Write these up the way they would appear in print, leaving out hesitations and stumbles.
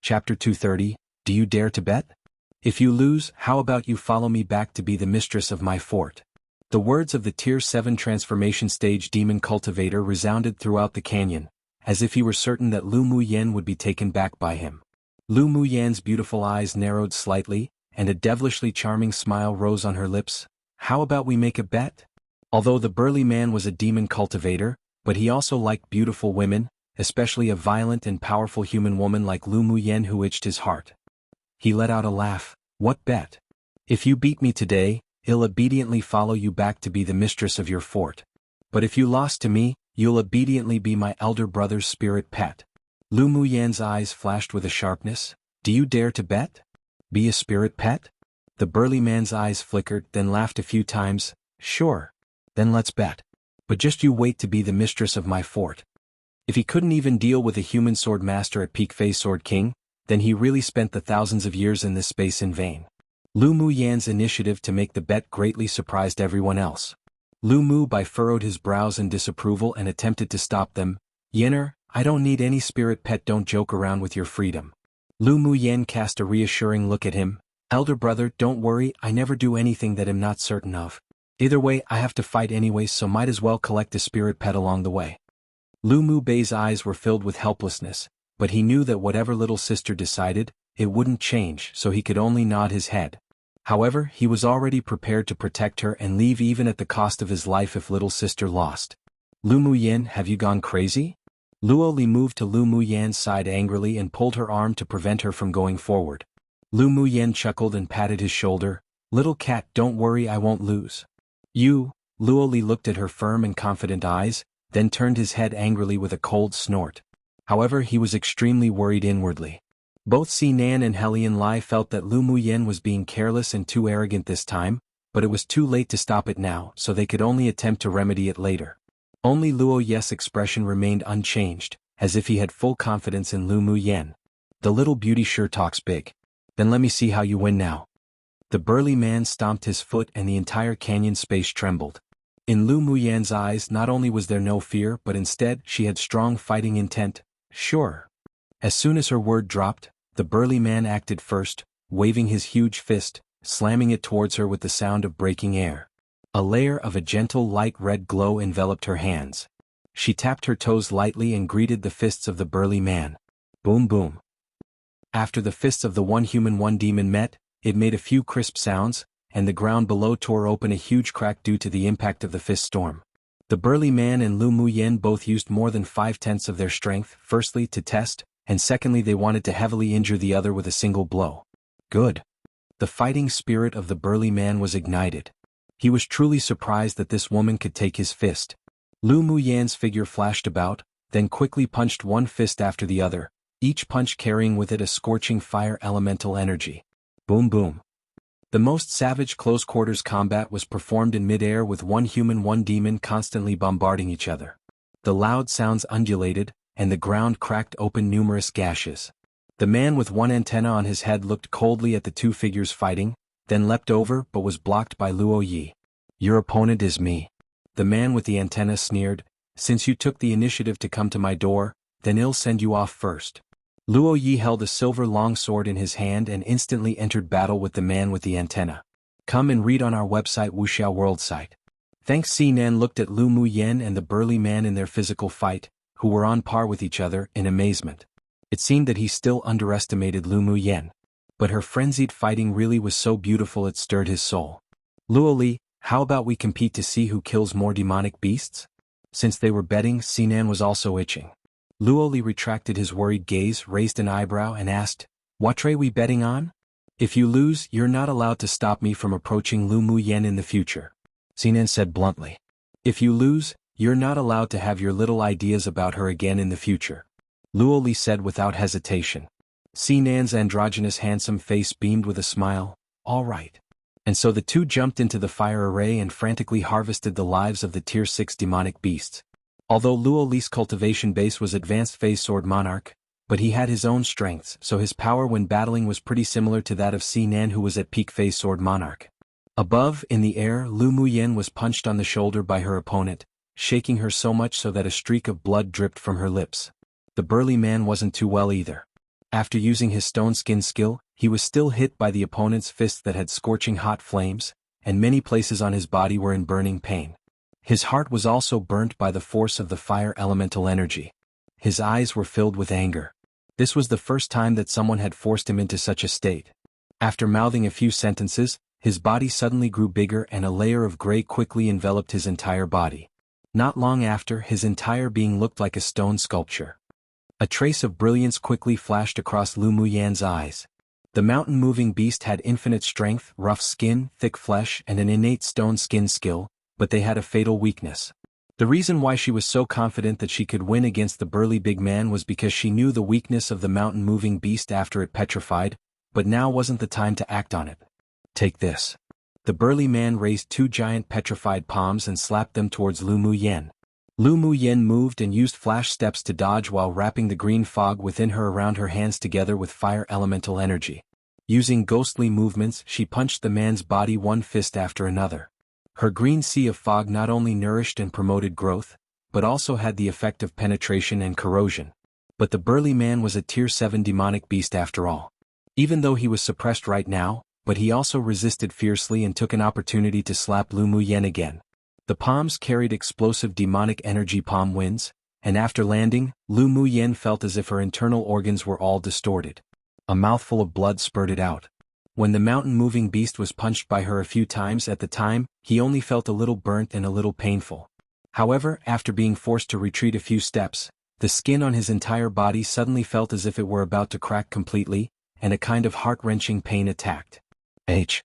Chapter 230, Do You Dare to Bet? If you lose, how about you follow me back to be the mistress of my fort? The words of the Tier 7 transformation stage demon cultivator resounded throughout the canyon, as if he were certain that Lu Muyen would be taken back by him. Lu Muyen's beautiful eyes narrowed slightly, and a devilishly charming smile rose on her lips. How about we make a bet? Although the burly man was a demon cultivator, but he also liked beautiful women, especially a violent and powerful human woman like Lu Muyen who itched his heart. He let out a laugh. What bet? If you beat me today, I'll obediently follow you back to be the mistress of your fort. But if you lost to me, you'll obediently be my elder brother's spirit pet. Lu Muyen's eyes flashed with a sharpness. Do you dare to bet? Be a spirit pet? The burly man's eyes flickered, then laughed a few times. Sure. Then let's bet. But just you wait to be the mistress of my fort. If he couldn't even deal with a human swordmaster at peak phase Sword King, then he really spent the thousands of years in this space in vain. Lu Muyen's initiative to make the bet greatly surprised everyone else. Lu Mu furrowed his brows in disapproval and attempted to stop them. Yenner, I don't need any spirit pet, don't joke around with your freedom. Lu Muyen cast a reassuring look at him. Elder brother, don't worry, I never do anything that I'm not certain of. Either way, I have to fight anyways, so might as well collect a spirit pet along the way. Lu Mu Bei's eyes were filled with helplessness, but he knew that whatever little sister decided, it wouldn't change, so he could only nod his head. However, he was already prepared to protect her and leave even at the cost of his life if little sister lost. Lu Muyen, have you gone crazy? Luo Li moved to Lu Muyen's side angrily and pulled her arm to prevent her from going forward. Lu Muyen chuckled and patted his shoulder. Little cat, don't worry, I won't lose. You, Luo Li looked at her firm and confident eyes, then turned his head angrily with a cold snort. However, he was extremely worried inwardly. Both Xinan and Helian Lai felt that Lu Muyen was being careless and too arrogant this time, but it was too late to stop it now, so they could only attempt to remedy it later. Only Luo Ye's expression remained unchanged, as if he had full confidence in Lu Muyen. The little beauty sure talks big. Then let me see how you win now. The burly man stomped his foot and the entire canyon space trembled. In Lu Muyen's eyes not only was there no fear but instead she had strong fighting intent. Sure. As soon as her word dropped, the burly man acted first, waving his huge fist, slamming it towards her with the sound of breaking air. A layer of a gentle light red glow enveloped her hands. She tapped her toes lightly and greeted the fists of the burly man. Boom boom. After the fists of the one human one demon met, it made a few crisp sounds, and the ground below tore open a huge crack due to the impact of the fist storm. The burly man and Lu Muyen both used more than 5/10 of their strength, firstly to test, and secondly they wanted to heavily injure the other with a single blow. Good. The fighting spirit of the burly man was ignited. He was truly surprised that this woman could take his fist. Lu Muyen's figure flashed about, then quickly punched one fist after the other, each punch carrying with it a scorching fire elemental energy. Boom boom. The most savage close-quarters combat was performed in mid-air with one human one demon constantly bombarding each other. The loud sounds undulated, and the ground cracked open numerous gashes. The man with one antenna on his head looked coldly at the two figures fighting, then leapt over but was blocked by Luo Yi. Your opponent is me. The man with the antenna sneered. Since you took the initiative to come to my door, then I'll send you off first. Luo Yi held a silver longsword in his hand and instantly entered battle with the man with the antenna. Come and read on our website wuxialover site. Thanks. Xinan looked at Lu Muyen and the burly man in their physical fight, who were on par with each other, in amazement. It seemed that he still underestimated Lu Muyen. But her frenzied fighting really was so beautiful it stirred his soul. Luo Li, how about we compete to see who kills more demonic beasts? Since they were betting, Xinan was also itching. Luo Li retracted his worried gaze, raised an eyebrow and asked, What are we betting on? If you lose, you're not allowed to stop me from approaching Lu Muyen in the future. Xinan said bluntly. If you lose, you're not allowed to have your little ideas about her again in the future. Luo Li said without hesitation. Xinan's androgynous handsome face beamed with a smile. All right. And so the two jumped into the fire array and frantically harvested the lives of the Tier 6 demonic beasts. Although Luo Li's cultivation base was advanced phase sword monarch, but he had his own strengths, so his power when battling was pretty similar to that of Xinan, who was at peak phase sword monarch. Above, in the air, Lu Muyen was punched on the shoulder by her opponent, shaking her so much so that a streak of blood dripped from her lips. The burly man wasn't too well either. After using his stone skin skill, he was still hit by the opponent's fists that had scorching hot flames, and many places on his body were in burning pain. His heart was also burnt by the force of the fire elemental energy. His eyes were filled with anger. This was the first time that someone had forced him into such a state. After mouthing a few sentences, his body suddenly grew bigger and a layer of gray quickly enveloped his entire body. Not long after, his entire being looked like a stone sculpture. A trace of brilliance quickly flashed across Lu Muyan's eyes. The mountain-moving beast had infinite strength, rough skin, thick flesh, and an innate stone skin skill, but they had a fatal weakness. The reason why she was so confident that she could win against the burly big man was because she knew the weakness of the mountain-moving beast after it petrified, but now wasn't the time to act on it. Take this. The burly man raised two giant petrified palms and slapped them towards Lu Muyan. Lu Muyan moved and used flash steps to dodge while wrapping the green fog within her around her hands together with fire elemental energy. Using ghostly movements, she punched the man's body one fist after another. Her green sea of fog not only nourished and promoted growth, but also had the effect of penetration and corrosion. But the burly man was a tier 7 demonic beast after all. Even though he was suppressed right now, but he also resisted fiercely and took an opportunity to slap Lu Muyan again. The palms carried explosive demonic energy palm winds, and after landing, Lu Muyan felt as if her internal organs were all distorted. A mouthful of blood spurted out. When the mountain-moving beast was punched by her a few times at the time, he only felt a little burnt and a little painful. However, after being forced to retreat a few steps, the skin on his entire body suddenly felt as if it were about to crack completely, and a kind of heart-wrenching pain attacked. H.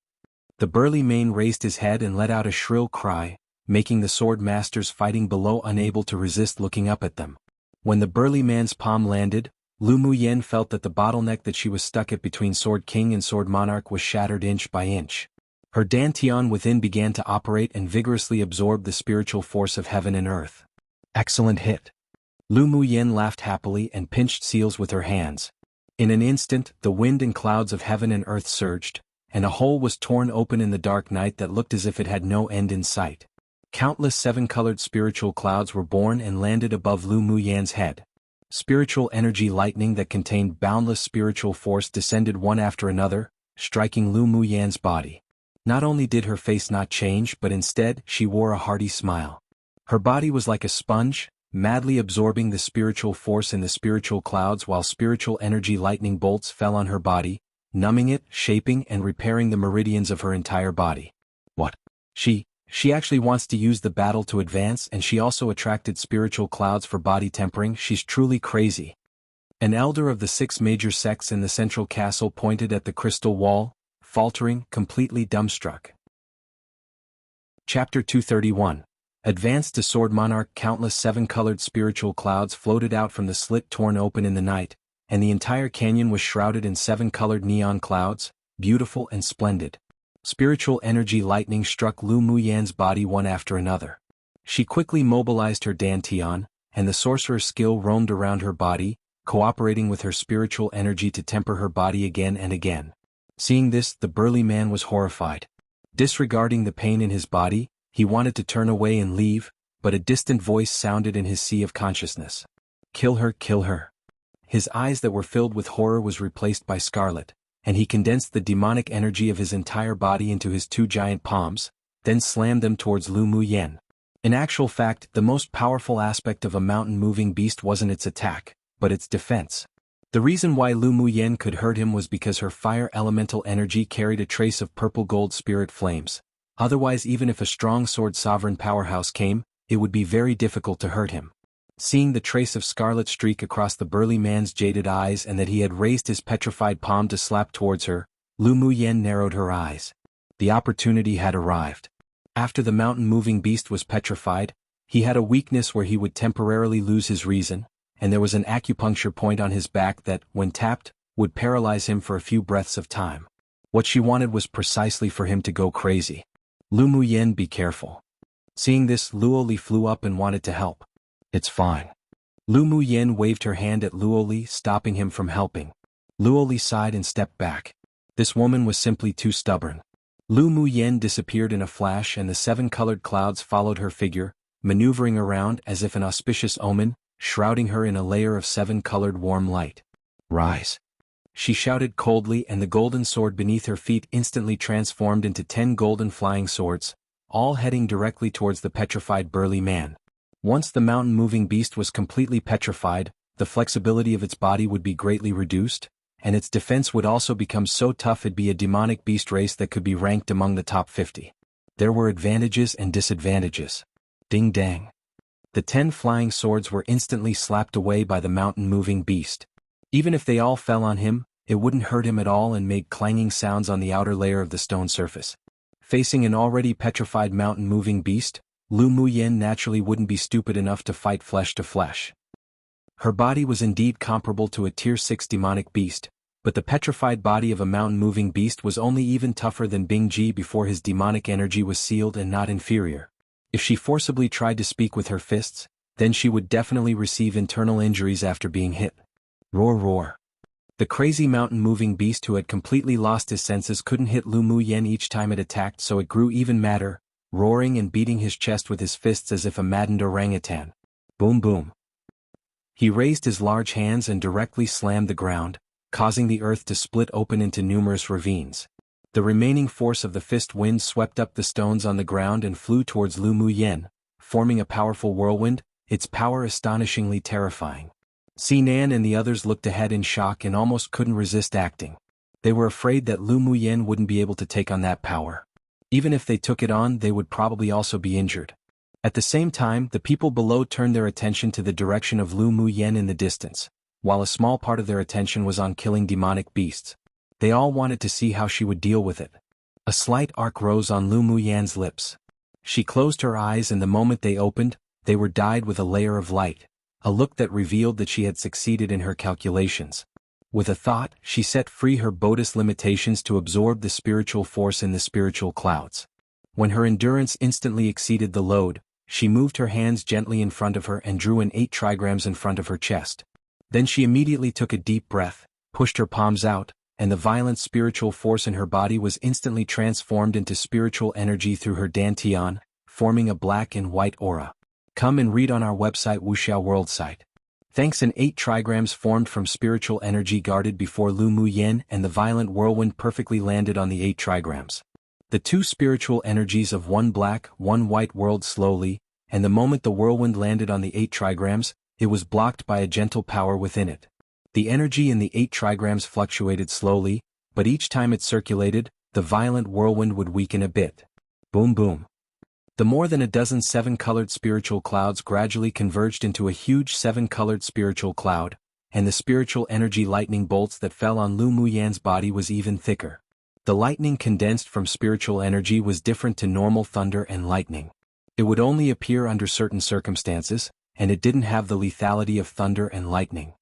The burly man raised his head and let out a shrill cry, making the swordmasters fighting below unable to resist looking up at them. When the burly man's palm landed, Lu Muyan felt that the bottleneck that she was stuck at between Sword King and Sword Monarch was shattered inch by inch. Her dantian within began to operate and vigorously absorb the spiritual force of heaven and earth. Excellent hit. Lu Muyan laughed happily and pinched seals with her hands. In an instant, the wind and clouds of heaven and earth surged, and a hole was torn open in the dark night that looked as if it had no end in sight. Countless seven-colored spiritual clouds were born and landed above Lu Muyan's head. Spiritual energy lightning that contained boundless spiritual force descended one after another, striking Lu Muyan's body. Not only did her face not change but instead, she wore a hearty smile. Her body was like a sponge, madly absorbing the spiritual force in the spiritual clouds while spiritual energy lightning bolts fell on her body, numbing it, shaping and repairing the meridians of her entire body. What? She actually wants to use the battle to advance, and she also attracted spiritual clouds for body tempering. She's truly crazy. An elder of the 6 major sects in the central castle pointed at the crystal wall, faltering, completely dumbstruck. Chapter 231. Advanced to Sword Monarch. Countless 7-colored spiritual clouds floated out from the slit torn open in the night, and the entire canyon was shrouded in 7-colored neon clouds, beautiful and splendid. Spiritual energy lightning struck Lu Muyan's body one after another. She quickly mobilized her dantian, and the sorcerer's skill roamed around her body, cooperating with her spiritual energy to temper her body again and again. Seeing this, the burly man was horrified. Disregarding the pain in his body, he wanted to turn away and leave, but a distant voice sounded in his sea of consciousness. Kill her, kill her. His eyes that were filled with horror was replaced by scarlet, and he condensed the demonic energy of his entire body into his 2 giant palms, then slammed them towards Lu Muyan. In actual fact, the most powerful aspect of a mountain-moving beast wasn't its attack, but its defense. The reason why Lu Muyan could hurt him was because her fire elemental energy carried a trace of purple-gold spirit flames. Otherwise, even if a strong sword sovereign powerhouse came, it would be very difficult to hurt him. Seeing the trace of scarlet streak across the burly man's jaded eyes and that he had raised his petrified palm to slap towards her, Lu Muyan narrowed her eyes. The opportunity had arrived. After the mountain-moving beast was petrified, he had a weakness where he would temporarily lose his reason, and there was an acupuncture point on his back that, when tapped, would paralyze him for a few breaths of time. What she wanted was precisely for him to go crazy. Lu Muyan, be careful. Seeing this, Luoli flew up and wanted to help. It's fine. Lu Muyan waved her hand at Luoli, stopping him from helping. Luoli sighed and stepped back. This woman was simply too stubborn. Lu Muyan disappeared in a flash and the 7-colored clouds followed her figure, maneuvering around as if an auspicious omen, shrouding her in a layer of 7-colored warm light. Rise. she shouted coldly, and the golden sword beneath her feet instantly transformed into 10 golden flying swords, all heading directly towards the petrified burly man. Once the mountain-moving beast was completely petrified, the flexibility of its body would be greatly reduced, and its defense would also become so tough it'd be a demonic beast race that could be ranked among the top 50. There were advantages and disadvantages. Ding dang. The 10 flying swords were instantly slapped away by the mountain-moving beast. Even if they all fell on him, it wouldn't hurt him at all and made clanging sounds on the outer layer of the stone surface. Facing an already petrified mountain-moving beast, Lu Muyen naturally wouldn't be stupid enough to fight flesh to flesh. Her body was indeed comparable to a Tier 6 demonic beast, but the petrified body of a mountain-moving beast was only even tougher than Bing Ji before his demonic energy was sealed and not inferior. If she forcibly tried to speak with her fists, then she would definitely receive internal injuries after being hit. Roar roar. The crazy mountain-moving beast who had completely lost his senses couldn't hit Lu Muyen each time it attacked, so it grew even madder, roaring and beating his chest with his fists as if a maddened orangutan. Boom boom. He raised his large hands and directly slammed the ground, causing the earth to split open into numerous ravines. The remaining force of the fist wind swept up the stones on the ground and flew towards Lu Muyen, forming a powerful whirlwind, its power astonishingly terrifying. Sinan and the others looked ahead in shock and almost couldn't resist acting. They were afraid that Lu Muyen wouldn't be able to take on that power. Even if they took it on, they would probably also be injured. At the same time, the people below turned their attention to the direction of Lu Muyen in the distance, while a small part of their attention was on killing demonic beasts. They all wanted to see how she would deal with it. A slight arc rose on Lu Muyen's lips. She closed her eyes, and the moment they opened, they were dyed with a layer of light, a look that revealed that she had succeeded in her calculations. With a thought, she set free her bodhi's limitations to absorb the spiritual force in the spiritual clouds. When her endurance instantly exceeded the load, she moved her hands gently in front of her and drew in 8 trigrams in front of her chest. Then she immediately took a deep breath, pushed her palms out, and the violent spiritual force in her body was instantly transformed into spiritual energy through her dantian, forming a black and white aura. Come and read on our website wuxialover site. Thanks, and 8 trigrams formed from spiritual energy guarded before Lu Muyen, and the violent whirlwind perfectly landed on the 8 trigrams. The 2 spiritual energies of 1 black, 1 white whirled slowly, and the moment the whirlwind landed on the 8 trigrams, it was blocked by a gentle power within it. The energy in the 8 trigrams fluctuated slowly, but each time it circulated, the violent whirlwind would weaken a bit. Boom boom. The more than a dozen 7-colored spiritual clouds gradually converged into a huge 7-colored spiritual cloud, and the spiritual energy lightning bolts that fell on Lu Muyen's body was even thicker. The lightning condensed from spiritual energy was different to normal thunder and lightning. It would only appear under certain circumstances, and it didn't have the lethality of thunder and lightning.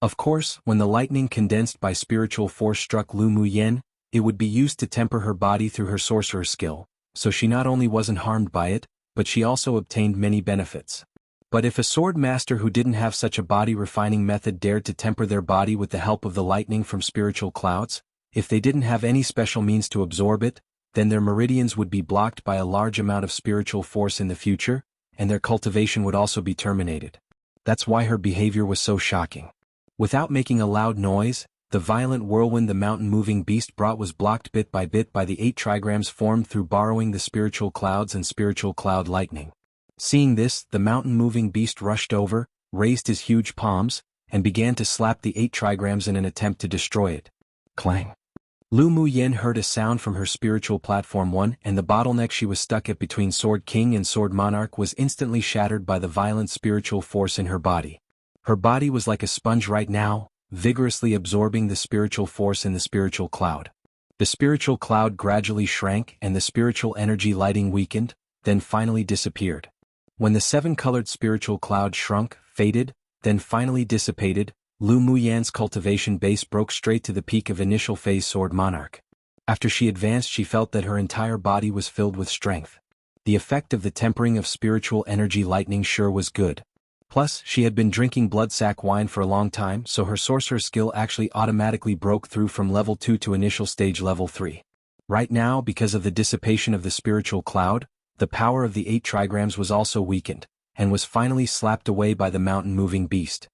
Of course, when the lightning condensed by spiritual force struck Lu Muyen, it would be used to temper her body through her sorcerer skill, so she not only wasn't harmed by it, but she also obtained many benefits. But if a swordmaster who didn't have such a body-refining method dared to temper their body with the help of the lightning from spiritual clouds, if they didn't have any special means to absorb it, then their meridians would be blocked by a large amount of spiritual force in the future, and their cultivation would also be terminated. That's why her behavior was so shocking. Without making a loud noise, the violent whirlwind the mountain-moving beast brought was blocked bit by the 8 trigrams formed through borrowing the spiritual clouds and spiritual cloud lightning. Seeing this, the mountain-moving beast rushed over, raised his huge palms, and began to slap the 8 trigrams in an attempt to destroy it. Clang. Lu Muyen heard a sound from her spiritual platform 1, and the bottleneck she was stuck at between Sword King and Sword Monarch was instantly shattered by the violent spiritual force in her body. Her body was like a sponge right now, vigorously absorbing the spiritual force in the spiritual cloud. The spiritual cloud gradually shrank and the spiritual energy lighting weakened, then finally disappeared. When the 7-colored spiritual cloud shrunk, faded, then finally dissipated, Lu Muyen's cultivation base broke straight to the peak of initial phase Sword Monarch. After she advanced, she felt that her entire body was filled with strength. The effect of the tempering of spiritual energy lightning sure was good. Plus, she had been drinking bloodsack wine for a long time, so her sorcerer skill actually automatically broke through from level 2 to initial stage level 3. Right now, because of the dissipation of the spiritual cloud, the power of the 8 trigrams was also weakened, and was finally slapped away by the mountain-moving beast.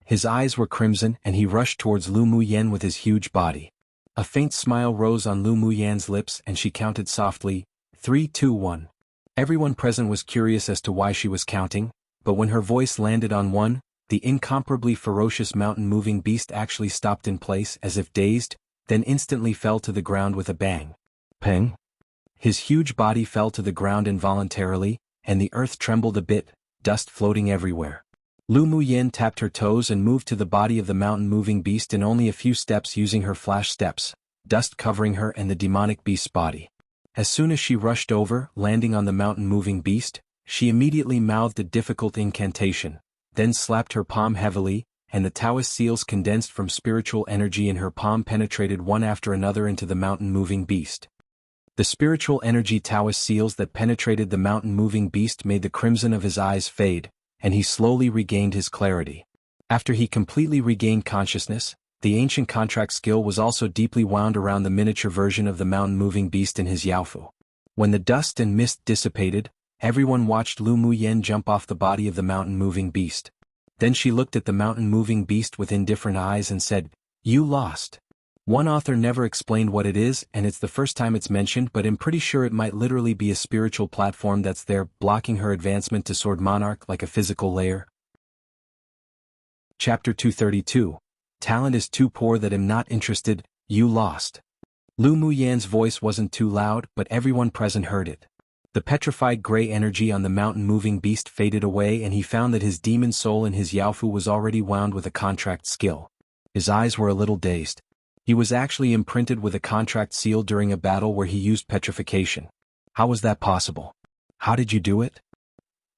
His eyes were crimson and he rushed towards Lu Muyen with his huge body. A faint smile rose on Lu Muyen's lips and she counted softly, 3, 2, 1. Everyone present was curious as to why she was counting, but when her voice landed on 1, the incomparably ferocious mountain-moving beast actually stopped in place as if dazed, then instantly fell to the ground with a bang. Peng! His huge body fell to the ground involuntarily, and the earth trembled a bit, dust floating everywhere. Lu Muyen tapped her toes and moved to the body of the mountain-moving beast in only a few steps using her flash steps, dust covering her and the demonic beast's body. As soon as she rushed over, landing on the mountain-moving beast, she immediately mouthed a difficult incantation, then slapped her palm heavily, and the Taoist seals condensed from spiritual energy in her palm penetrated one after another into the mountain-moving beast. The spiritual energy Taoist seals that penetrated the mountain-moving beast made the crimson of his eyes fade, and he slowly regained his clarity. After he completely regained consciousness, the ancient contract skill was also deeply wound around the miniature version of the mountain-moving beast in his yaofu. When the dust and mist dissipated, everyone watched Lu Muyen jump off the body of the mountain-moving beast. Then she looked at the mountain-moving beast with indifferent eyes and said, "You lost." One author never explained what it is, and it's the first time it's mentioned, but I'm pretty sure it might literally be a spiritual platform that's there, blocking her advancement to Sword Monarch like a physical layer. Chapter 232. Talent is too poor that I'm not interested, you lost. Lu Muyen's voice wasn't too loud, but everyone present heard it. The petrified gray energy on the mountain-moving beast faded away and he found that his demon soul in his yaofu was already wound with a contract skill. His eyes were a little dazed. He was actually imprinted with a contract seal during a battle where he used petrification. How was that possible? How did you do it?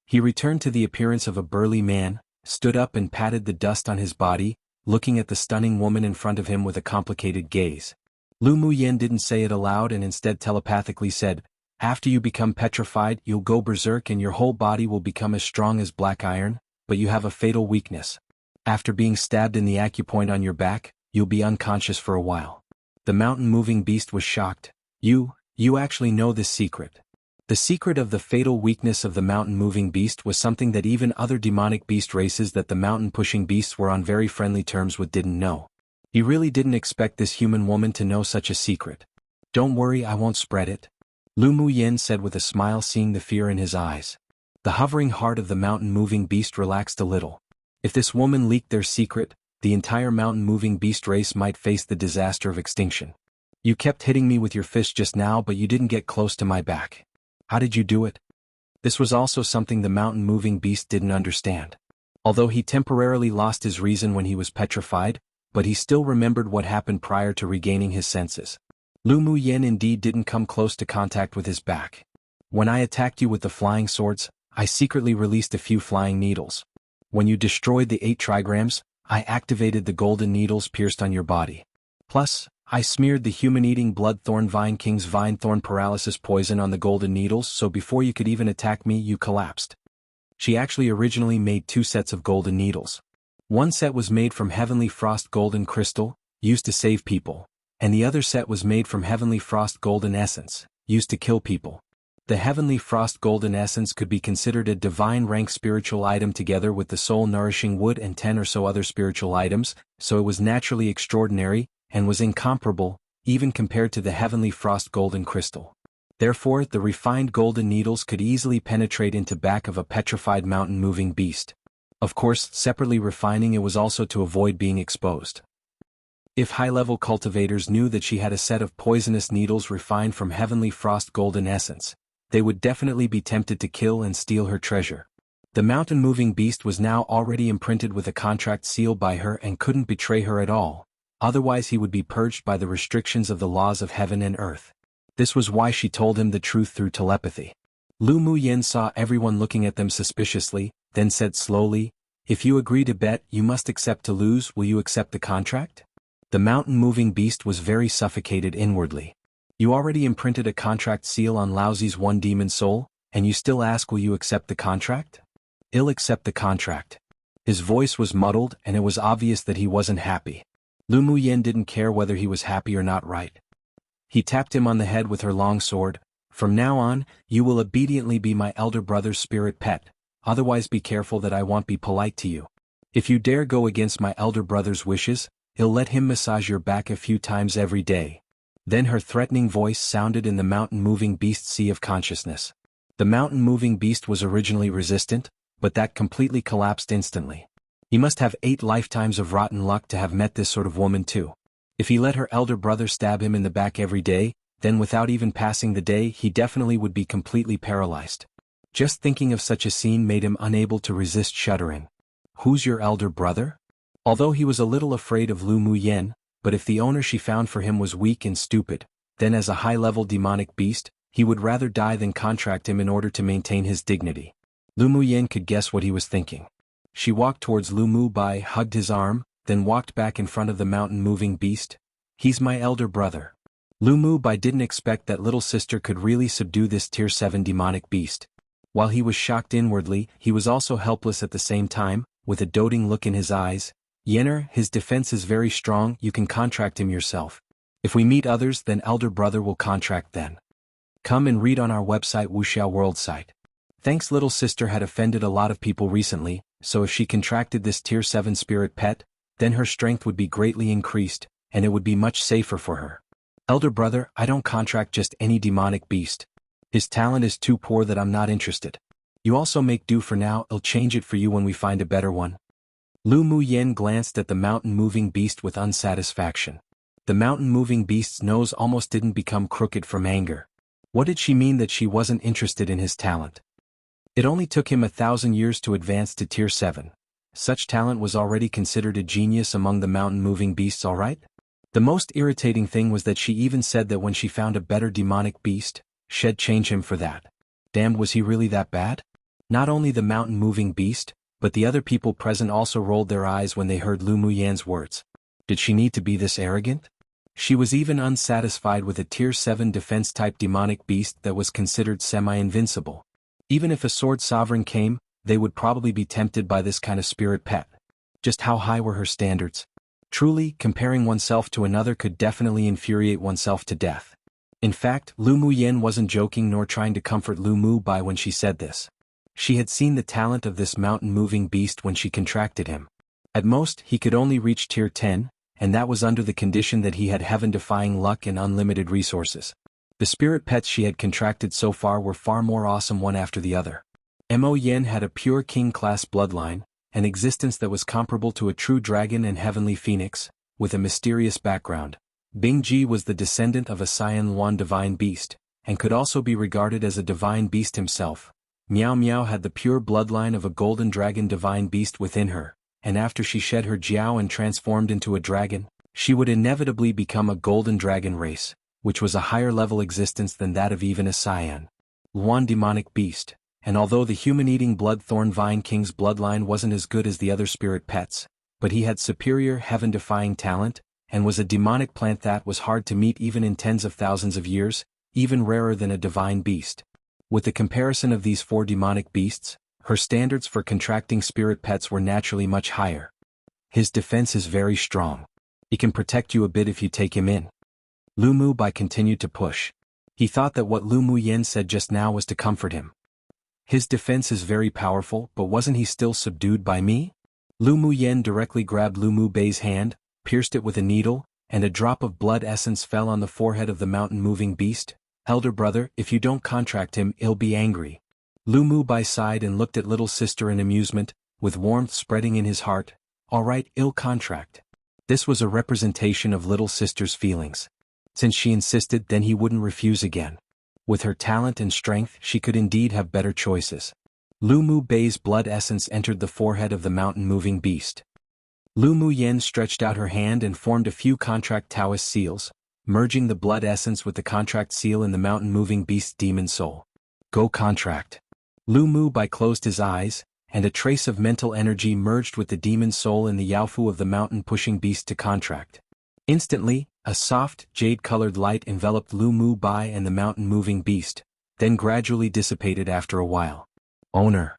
He returned to the appearance of a burly man, stood up and patted the dust on his body, looking at the stunning woman in front of him with a complicated gaze. Lu Muyen didn't say it aloud and instead telepathically said, "After you become petrified, you'll go berserk and your whole body will become as strong as black iron, but you have a fatal weakness. After being stabbed in the acupoint on your back, you'll be unconscious for a while." The mountain-moving beast was shocked. You actually know this secret." The secret of the fatal weakness of the mountain-moving beast was something that even other demonic beast races that the mountain-pushing beasts were on very friendly terms with didn't know. He really didn't expect this human woman to know such a secret. "Don't worry, I won't spread it," Lu Muyen said with a smile, seeing the fear in his eyes. The hovering heart of the mountain-moving beast relaxed a little. If this woman leaked their secret, the entire mountain-moving beast race might face the disaster of extinction. "You kept hitting me with your fist just now, but you didn't get close to my back. How did you do it?" This was also something the mountain-moving beast didn't understand. Although he temporarily lost his reason when he was petrified, but he still remembered what happened prior to regaining his senses. Lu Muyen indeed didn't come close to contact with his back. "When I attacked you with the flying swords, I secretly released a few flying needles. When you destroyed the 8 trigrams, I activated the golden needles pierced on your body. Plus, I smeared the human-eating bloodthorn vine king's vine thorn paralysis poison on the golden needles, so before you could even attack me you collapsed." She actually originally made 2 sets of golden needles. One set was made from heavenly frost golden crystal, used to save people, and the other set was made from heavenly frost golden essence, used to kill people. The heavenly frost golden essence could be considered a divine rank spiritual item together with the soul-nourishing wood and 10 or so other spiritual items, so it was naturally extraordinary, and was incomparable, even compared to the heavenly frost golden crystal. Therefore, the refined golden needles could easily penetrate into back of a petrified mountain-moving beast. Of course, separately refining it was also to avoid being exposed. If high-level cultivators knew that she had a set of poisonous needles refined from heavenly frost golden essence, they would definitely be tempted to kill and steal her treasure. The mountain-moving beast was now already imprinted with a contract seal by her and couldn't betray her at all, otherwise he would be purged by the restrictions of the laws of heaven and earth. This was why she told him the truth through telepathy. Lu Muyen saw everyone looking at them suspiciously, then said slowly, "If you agree to bet, you must accept to lose. Will you accept the contract?" The mountain-moving beast was very suffocated inwardly. "You already imprinted a contract seal on Laozi's one demon soul, and you still ask will you accept the contract? I'll accept the contract." His voice was muddled and it was obvious that he wasn't happy. Lu Muyen didn't care whether he was happy or not, right? He tapped him on the head with her long sword. "From now on, you will obediently be my elder brother's spirit pet, otherwise be careful that I won't be polite to you. If you dare go against my elder brother's wishes, I'll let him massage your back a few times every day." Then her threatening voice sounded in the mountain-moving beast sea of consciousness. The mountain-moving beast was originally resistant, but that completely collapsed instantly. He must have 8 lifetimes of rotten luck to have met this sort of woman too. If he let her elder brother stab him in the back every day, then without even passing the day he definitely would be completely paralyzed. Just thinking of such a scene made him unable to resist shuddering. Who's your elder brother? Although he was a little afraid of Lu Muyen, but if the owner she found for him was weak and stupid, then as a high-level demonic beast, he would rather die than contract him in order to maintain his dignity. Lu Muyen could guess what he was thinking. She walked towards Lu Mu Bai, hugged his arm, then walked back in front of the mountain-moving beast. "He's my elder brother." Lu Mu Bai didn't expect that little sister could really subdue this tier 7 demonic beast. While he was shocked inwardly, he was also helpless at the same time, with a doting look in his eyes. "Yenner, his defense is very strong, you can contract him yourself. If we meet others, then elder brother will contract then. Come and read on our website wuxialover site. Thanks, little sister had offended a lot of people recently, so if she contracted this tier 7 spirit pet, then her strength would be greatly increased, and it would be much safer for her. Elder brother, I don't contract just any demonic beast. His talent is too poor that I'm not interested. You also make do for now, I'll change it for you when we find a better one." Lu Muyen glanced at the mountain-moving beast with unsatisfaction. The mountain-moving beast's nose almost didn't become crooked from anger. What did she mean that she wasn't interested in his talent? It only took him 1,000 years to advance to tier 7. Such talent was already considered a genius among the mountain-moving beasts, alright? The most irritating thing was that she even said that when she found a better demonic beast, she'd change him for that. Damn, was he really that bad? Not only the mountain-moving beast, but the other people present also rolled their eyes when they heard Lu Muyen's words. Did she need to be this arrogant? She was even unsatisfied with a tier 7 defense-type demonic beast that was considered semi-invincible. Even if a sword sovereign came, they would probably be tempted by this kind of spirit pet. Just how high were her standards? Truly, comparing oneself to another could definitely infuriate oneself to death. In fact, Lu Muyen wasn't joking nor trying to comfort Lu Mu Bai when she said this. She had seen the talent of this mountain-moving beast when she contracted him. At most, he could only reach tier 10, and that was under the condition that he had heaven-defying luck and unlimited resources. The spirit pets she had contracted so far were far more awesome one after the other. Mo Yen had a pure king-class bloodline, an existence that was comparable to a true dragon and heavenly phoenix, with a mysterious background. Bing Ji was the descendant of a xianhuan divine beast, and could also be regarded as a divine beast himself. Miao Miao had the pure bloodline of a golden dragon divine beast within her, and after she shed her jiao and transformed into a dragon, she would inevitably become a golden dragon race, which was a higher-level existence than that of even a xianhuan demonic beast. And although the human-eating bloodthorn vine king's bloodline wasn't as good as the other spirit pets, but he had superior heaven-defying talent, and was a demonic plant that was hard to meet even in tens of thousands of years, even rarer than a divine beast. With the comparison of these 4 demonic beasts, her standards for contracting spirit pets were naturally much higher. His defense is very strong. He can protect you a bit if you take him in. Lu Mu Bai continued to push. He thought that what Lu Muyen said just now was to comfort him. His defense is very powerful, but wasn't he still subdued by me? Lu Muyen directly grabbed Lu Mu Bai's hand, pierced it with a needle, and a drop of blood essence fell on the forehead of the mountain-moving beast. "Elder brother, if you don't contract him, he'll be angry." Lu Mu Bai sighed and looked at little sister in amusement, with warmth spreading in his heart. "Alright, I'll contract." This was a representation of little sister's feelings. Since she insisted, then he wouldn't refuse again. With her talent and strength, she could indeed have better choices. Lu Mu Bai's blood essence entered the forehead of the mountain-moving beast. Lu Muyen stretched out her hand and formed a few contract Taoist seals, merging the blood essence with the contract seal in the mountain-moving beast's demon soul. "Go contract." Lu Mu Bai closed his eyes, and a trace of mental energy merged with the demon soul in the yaofu of the mountain-pushing beast to contract. Instantly, a soft, jade-colored light enveloped Lu Mu Bai and the mountain-moving beast, then gradually dissipated after a while. "Owner."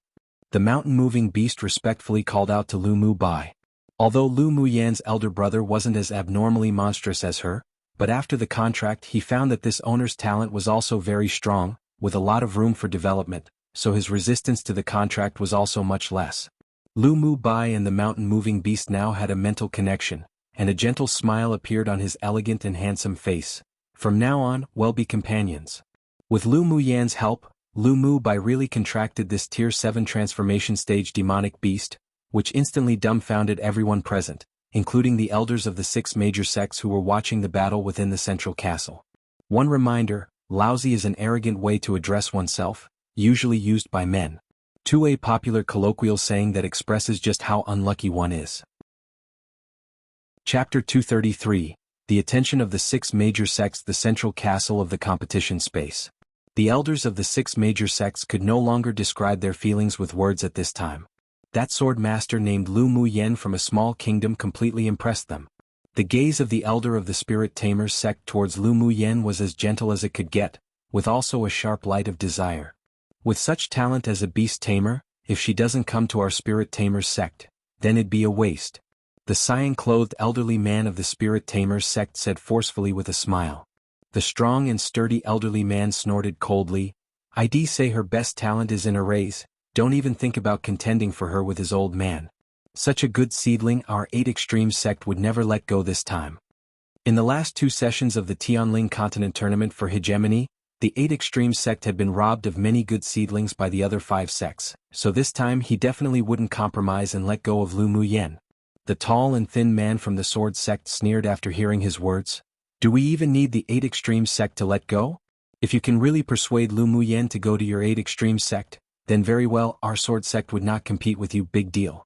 The mountain-moving beast respectfully called out to Lu Mu Bai. Although Lu Muyen's elder brother wasn't as abnormally monstrous as her, but after the contract he found that this owner's talent was also very strong, with a lot of room for development, so his resistance to the contract was also much less. Lu Mu Bai and the mountain-moving beast now had a mental connection, and a gentle smile appeared on his elegant and handsome face. From now on, we'll be companions. With Lu Mu Yan's help, Lu Mu Bai really contracted this Tier 7 transformation stage demonic beast, which instantly dumbfounded everyone present, including the elders of the 6 major sects who were watching the battle within the central castle. One reminder, lousy is an arrogant way to address oneself, usually used by men. A popular colloquial saying that expresses just how unlucky one is. Chapter 233, The Attention of the 6 Major Sects. The central castle of the competition space. The elders of the 6 major sects could no longer describe their feelings with words at this time. That swordmaster named Lu Mu Yen from a small kingdom completely impressed them. The gaze of the elder of the Spirit Tamers sect towards Lu Mu Yen was as gentle as it could get, with also a sharp light of desire. With such talent as a beast tamer, if she doesn't come to our Spirit Tamers sect, then it'd be a waste. The cyan-clothed elderly man of the Spirit Tamers sect said forcefully with a smile. The strong and sturdy elderly man snorted coldly. I'd say her best talent is in arrays, don't even think about contending for her with his old man. Such a good seedling our 8 Extreme sect would never let go this time. In the last 2 sessions of the Tianling Continent Tournament for Hegemony, the 8 Extreme sect had been robbed of many good seedlings by the other 5 sects, so this time he definitely wouldn't compromise and let go of Lu Mu Yen. The tall and thin man from the Sword sect sneered after hearing his words. Do we even need the 8 Extreme sect to let go? If you can really persuade Lu Mu Yen to go to your 8 Extreme sect, then very well, our Sword sect would not compete with you. Big deal.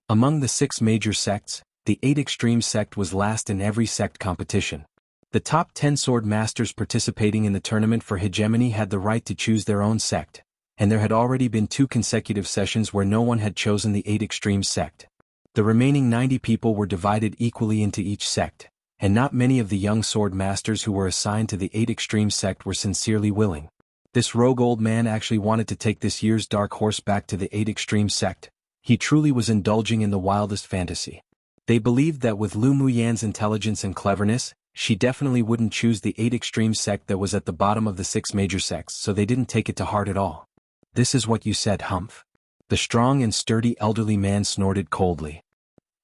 Among the 6 major sects, the 8 Extreme sect was last in every sect competition. The top 10 sword masters participating in the tournament for hegemony had the right to choose their own sect, and there had already been 2 consecutive sessions where no one had chosen the 8 Extreme sect. The remaining 90 people were divided equally into each sect, and not many of the young sword masters who were assigned to the 8 Extreme sect were sincerely willing. This rogue old man actually wanted to take this year's dark horse back to the 8 Extreme sect. He truly was indulging in the wildest fantasy. They believed that with Lu Mu Yan's intelligence and cleverness, she definitely wouldn't choose the 8 Extreme sect that was at the bottom of the 6 major sects, so they didn't take it to heart at all. This is what you said, Humph. The strong and sturdy elderly man snorted coldly.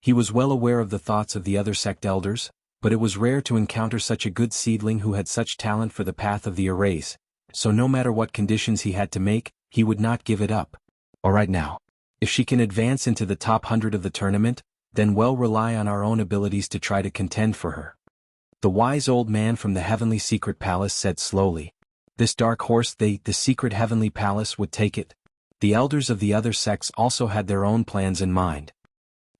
He was well aware of the thoughts of the other sect elders, but it was rare to encounter such a good seedling who had such talent for the path of the arrays, so no matter what conditions he had to make, he would not give it up. Alright now. If she can advance into the top 100 of the tournament, then we'll rely on our own abilities to try to contend for her. The wise old man from the Heavenly Secret Palace said slowly. This dark horse the Secret Heavenly Palace would take it. The elders of the other sects also had their own plans in mind.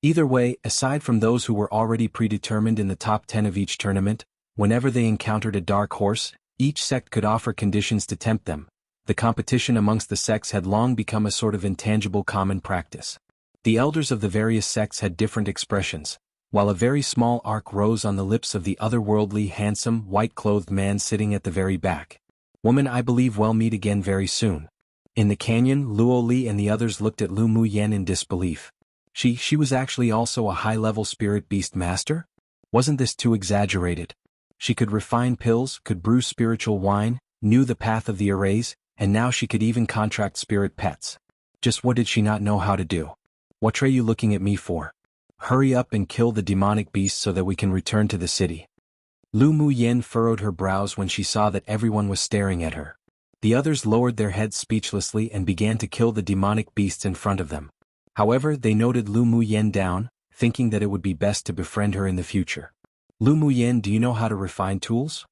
Either way, aside from those who were already predetermined in the top 10 of each tournament, whenever they encountered a dark horse, each sect could offer conditions to tempt them. The competition amongst the sects had long become a sort of intangible common practice. The elders of the various sects had different expressions, while a very small arc rose on the lips of the otherworldly handsome white-clothed man sitting at the very back. Woman, I believe we'll meet again very soon. In the canyon, Luo Li and the others looked at Lu Mu Yen in disbelief. She was actually also a high-level spirit beast master? Wasn't this too exaggerated? She could refine pills, could brew spiritual wine, knew the path of the arrays, and now she could even contract spirit pets. Just what did she not know how to do? What are you looking at me for? Hurry up and kill the demonic beast so that we can return to the city. Lu Mu Yen furrowed her brows when she saw that everyone was staring at her. The others lowered their heads speechlessly and began to kill the demonic beasts in front of them. However, they noted Lu Mu Yen down, thinking that it would be best to befriend her in the future. Lu Mu Yen, do you know how to refine tools?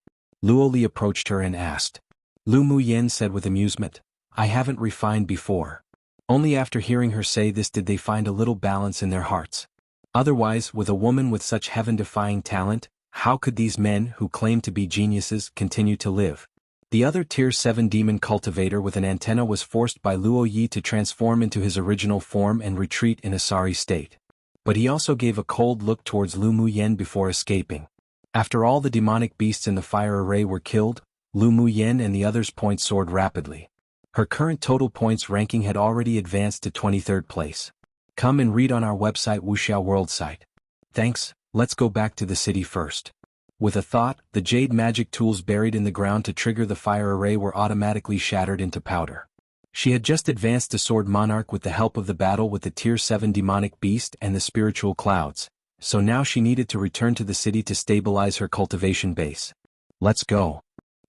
Luo Li approached her and asked. Lu Mu Yen said with amusement, I haven't refined before. Only after hearing her say this did they find a little balance in their hearts. Otherwise, with a woman with such heaven-defying talent, how could these men, who claimed to be geniuses, continue to live? The other Tier 7 demon cultivator with an antenna was forced by Luo Yi to transform into his original form and retreat in a sorry state. But he also gave a cold look towards Lu Mu Yen before escaping. After all the demonic beasts in the fire array were killed, Lu Mu Yen and the others' points soared rapidly. Her current total points ranking had already advanced to 23rd place. Come and read on our website wuxialover site. Thanks, let's go back to the city first. With a thought, the jade magic tools buried in the ground to trigger the fire array were automatically shattered into powder. She had just advanced to Sword Monarch with the help of the battle with the Tier 7 demonic beast and the spiritual clouds, so now she needed to return to the city to stabilize her cultivation base. Let's go.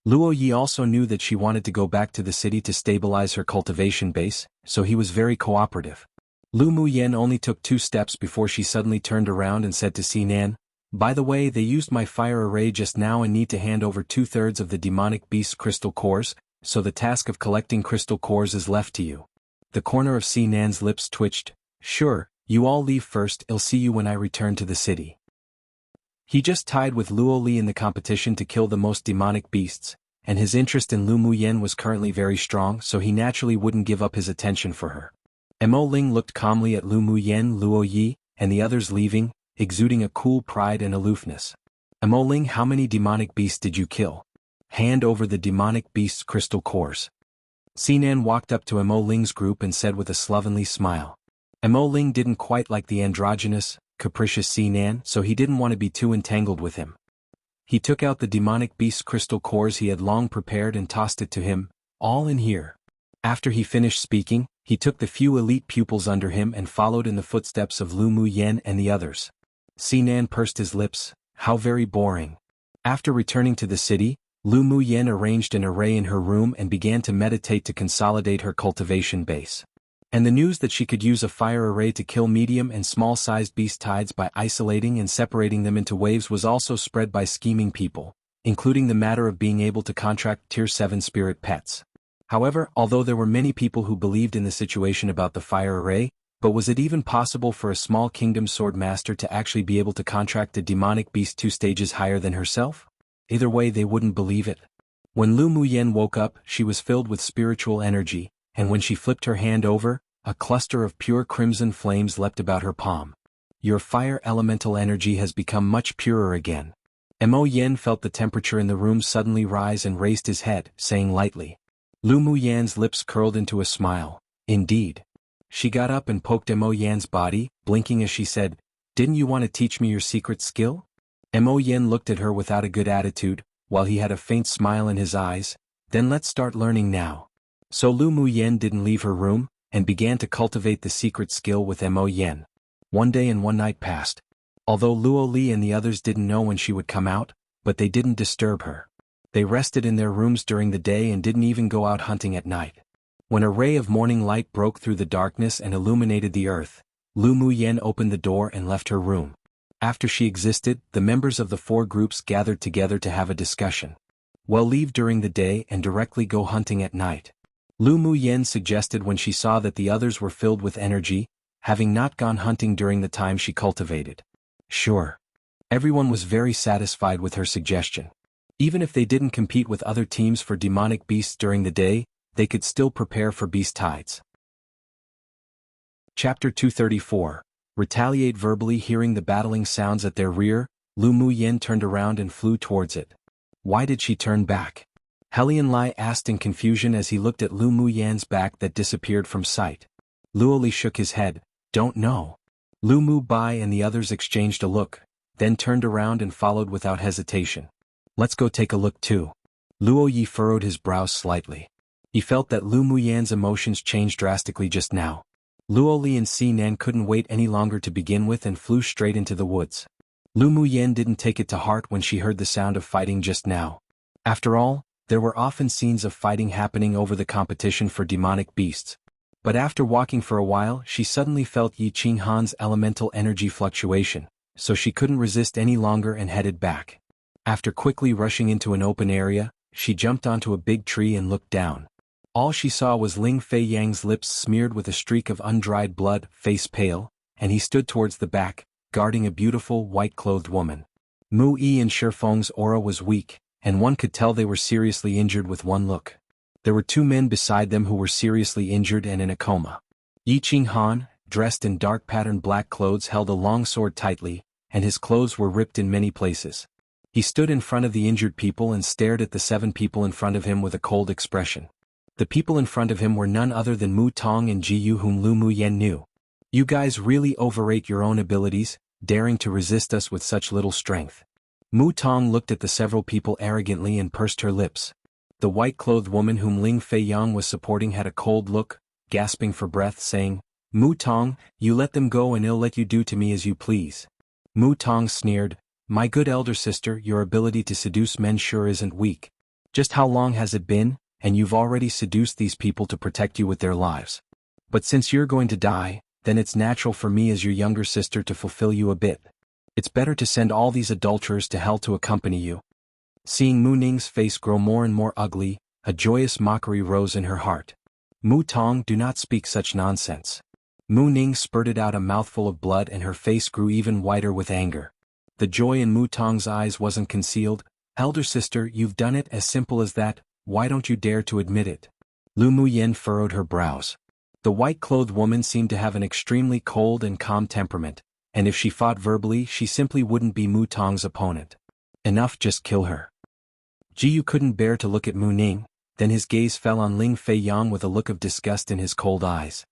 Luo Yi also knew that she wanted to go back to the city to stabilize her cultivation base, so he was very cooperative. Lu Muyen only took 2 steps before she suddenly turned around and said to Sinan, "By the way, they used my fire array just now and need to hand over 2/3 of the demonic beast's crystal cores, so the task of collecting crystal cores is left to you." The corner of Sinan's lips twitched. "Sure, you all leave first, I'll see you when I return to the city." He just tied with Luo Li in the competition to kill the most demonic beasts, and his interest in Lu Muyen was currently very strong, so he naturally wouldn't give up his attention for her. Mo Ling looked calmly at Lu Muyen, Luo Yi, and the others leaving, exuding a cool pride and aloofness. "Mo Ling, how many demonic beasts did you kill? Hand over the demonic beast's crystal cores." Sinan walked up to Mo Ling's group and said with a slovenly smile. Mo Ling didn't quite like the androgynous, capricious Sinan, so he didn't want to be too entangled with him. He took out the demonic beast's crystal cores he had long prepared and tossed it to him, "All in here." After he finished speaking, he took the few elite pupils under him and followed in the footsteps of Lu Muyen and the others. Sinan pursed his lips. How very boring. After returning to the city, Lu Muyen arranged an array in her room and began to meditate to consolidate her cultivation base. And the news that she could use a fire array to kill medium and small-sized beast tides by isolating and separating them into waves was also spread by scheming people, including the matter of being able to contract Tier 7 spirit pets. However, although there were many people who believed in the situation about the fire array, but was it even possible for a small kingdom swordmaster to actually be able to contract a demonic beast 2 stages higher than herself? Either way, they wouldn't believe it. When Lu Muyen woke up, she was filled with spiritual energy, and when she flipped her hand over, a cluster of pure crimson flames leapt about her palm. "Your fire elemental energy has become much purer again." Mo Yen felt the temperature in the room suddenly rise and raised his head, saying lightly. Lu Muyen's lips curled into a smile. "Indeed." She got up and poked Mo Yan's body, blinking as she said, "Didn't you want to teach me your secret skill?" Mo Yen looked at her without a good attitude, while he had a faint smile in his eyes. "Then let's start learning now." So Lu Muyen didn't leave her room, and began to cultivate the secret skill with Mo Yen. 1 day and 1 night passed. Although Luo Li and the others didn't know when she would come out, but they didn't disturb her. They rested in their rooms during the day and didn't even go out hunting at night. When a ray of morning light broke through the darkness and illuminated the earth, Lu Muyen opened the door and left her room. After she existed, the members of the 4 groups gathered together to have a discussion. Well, leave during the day and directly go hunting at night. Lu Muyen suggested when she saw that the others were filled with energy, having not gone hunting during the time she cultivated. Sure. Everyone was very satisfied with her suggestion. Even if they didn't compete with other teams for demonic beasts during the day, they could still prepare for beast tides. Chapter 234. Retaliate. Verbally hearing the battling sounds at their rear, Lu Muyen turned around and flew towards it. Why did she turn back? Helian Lai asked in confusion as he looked at Lu Muyen's back that disappeared from sight. Luo Li shook his head. Don't know. Lu Mu Bai and the others exchanged a look, then turned around and followed without hesitation. Let's go take a look too. Luo Yi furrowed his brows slightly. He felt that Lu Muyen's emotions changed drastically just now. Luo Li and Sinan couldn't wait any longer to begin with and flew straight into the woods. Lu Muyen didn't take it to heart when she heard the sound of fighting just now. After all, there were often scenes of fighting happening over the competition for demonic beasts. But after walking for a while, she suddenly felt Yi Qinghan's elemental energy fluctuation, so she couldn't resist any longer and headed back. After quickly rushing into an open area, she jumped onto a big tree and looked down. All she saw was Ling Fei Yang's lips smeared with a streak of undried blood, face pale, and he stood towards the back, guarding a beautiful, white-clothed woman. Mu Yi and Shifeng's aura was weak, and one could tell they were seriously injured with one look. There were 2 men beside them who were seriously injured and in a coma. Yi Qinghan, dressed in dark patterned black clothes, held a long sword tightly, and his clothes were ripped in many places. He stood in front of the injured people and stared at the 7 people in front of him with a cold expression. The people in front of him were none other than Mu Tong and Ji Yu, whom Lu Muyen knew. You guys really overrate your own abilities, daring to resist us with such little strength. Mu Tong looked at the several people arrogantly and pursed her lips. The white-clothed woman whom Ling Fei Yang was supporting had a cold look, gasping for breath, saying, "Mu Tong, you let them go and I'll let you do to me as you please." Mu Tong sneered, "My good elder sister, your ability to seduce men sure isn't weak. Just how long has it been? And you've already seduced these people to protect you with their lives. But since you're going to die, then it's natural for me as your younger sister to fulfill you a bit. It's better to send all these adulterers to hell to accompany you." Seeing Mu Ning's face grow more and more ugly, a joyous mockery rose in her heart. "Mu Tong, do not speak such nonsense." Mu Ning spurted out a mouthful of blood and her face grew even whiter with anger. The joy in Mu Tong's eyes wasn't concealed. "Elder sister, you've done it, as simple as that, why don't you dare to admit it?" Lu Muyen furrowed her brows. The white-clothed woman seemed to have an extremely cold and calm temperament, and if she fought verbally she simply wouldn't be Mu Tong's opponent. Enough, just kill her. Jiyu couldn't bear to look at Mu Ning, then his gaze fell on Ling Fei Yang with a look of disgust in his cold eyes.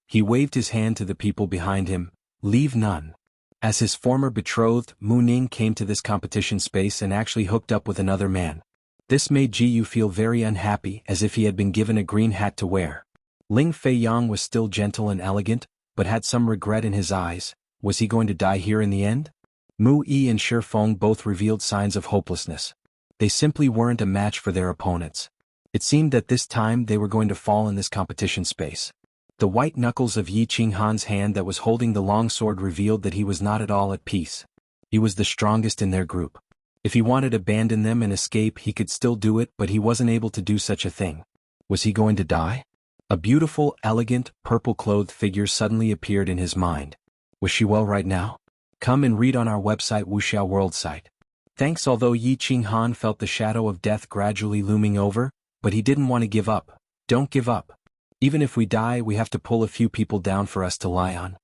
He waved his hand to the people behind him, "Leave none." As his former betrothed, Mu Ning came to this competition space and actually hooked up with another man. This made Jiyu feel very unhappy, as if he had been given a green hat to wear. Ling Fei Yang was still gentle and elegant, but had some regret in his eyes. Was he going to die here in the end? Mu Yi and Shi Feng both revealed signs of hopelessness. They simply weren't a match for their opponents. It seemed that this time they were going to fall in this competition space. The white knuckles of Yi Qinghan's hand that was holding the long sword revealed that he was not at all at peace. He was the strongest in their group. If he wanted to abandon them and escape, he could still do it, but he wasn't able to do such a thing. Was he going to die? A beautiful, elegant, purple-clothed figure suddenly appeared in his mind. Was she well right now? Come and read on our website wuxialover site. Thanks. Although Yi Qinghan felt the shadow of death gradually looming over, but he didn't want to give up. Don't give up. Even if we die, we have to pull a few people down for us to lie on.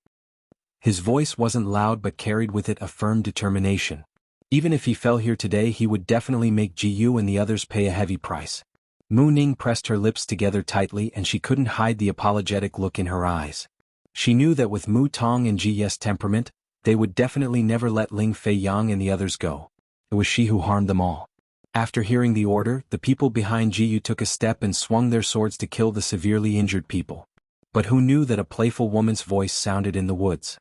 His voice wasn't loud but carried with it a firm determination. Even if he fell here today, he would definitely make Jiyu and the others pay a heavy price. Mu Ning pressed her lips together tightly and she couldn't hide the apologetic look in her eyes. She knew that with Mu Tong and Jiye's temperament, they would definitely never let Ling Fei Yang and the others go. It was she who harmed them all. After hearing the order, the people behind Jiyu took a step and swung their swords to kill the severely injured people. But who knew that a playful woman's voice sounded in the woods?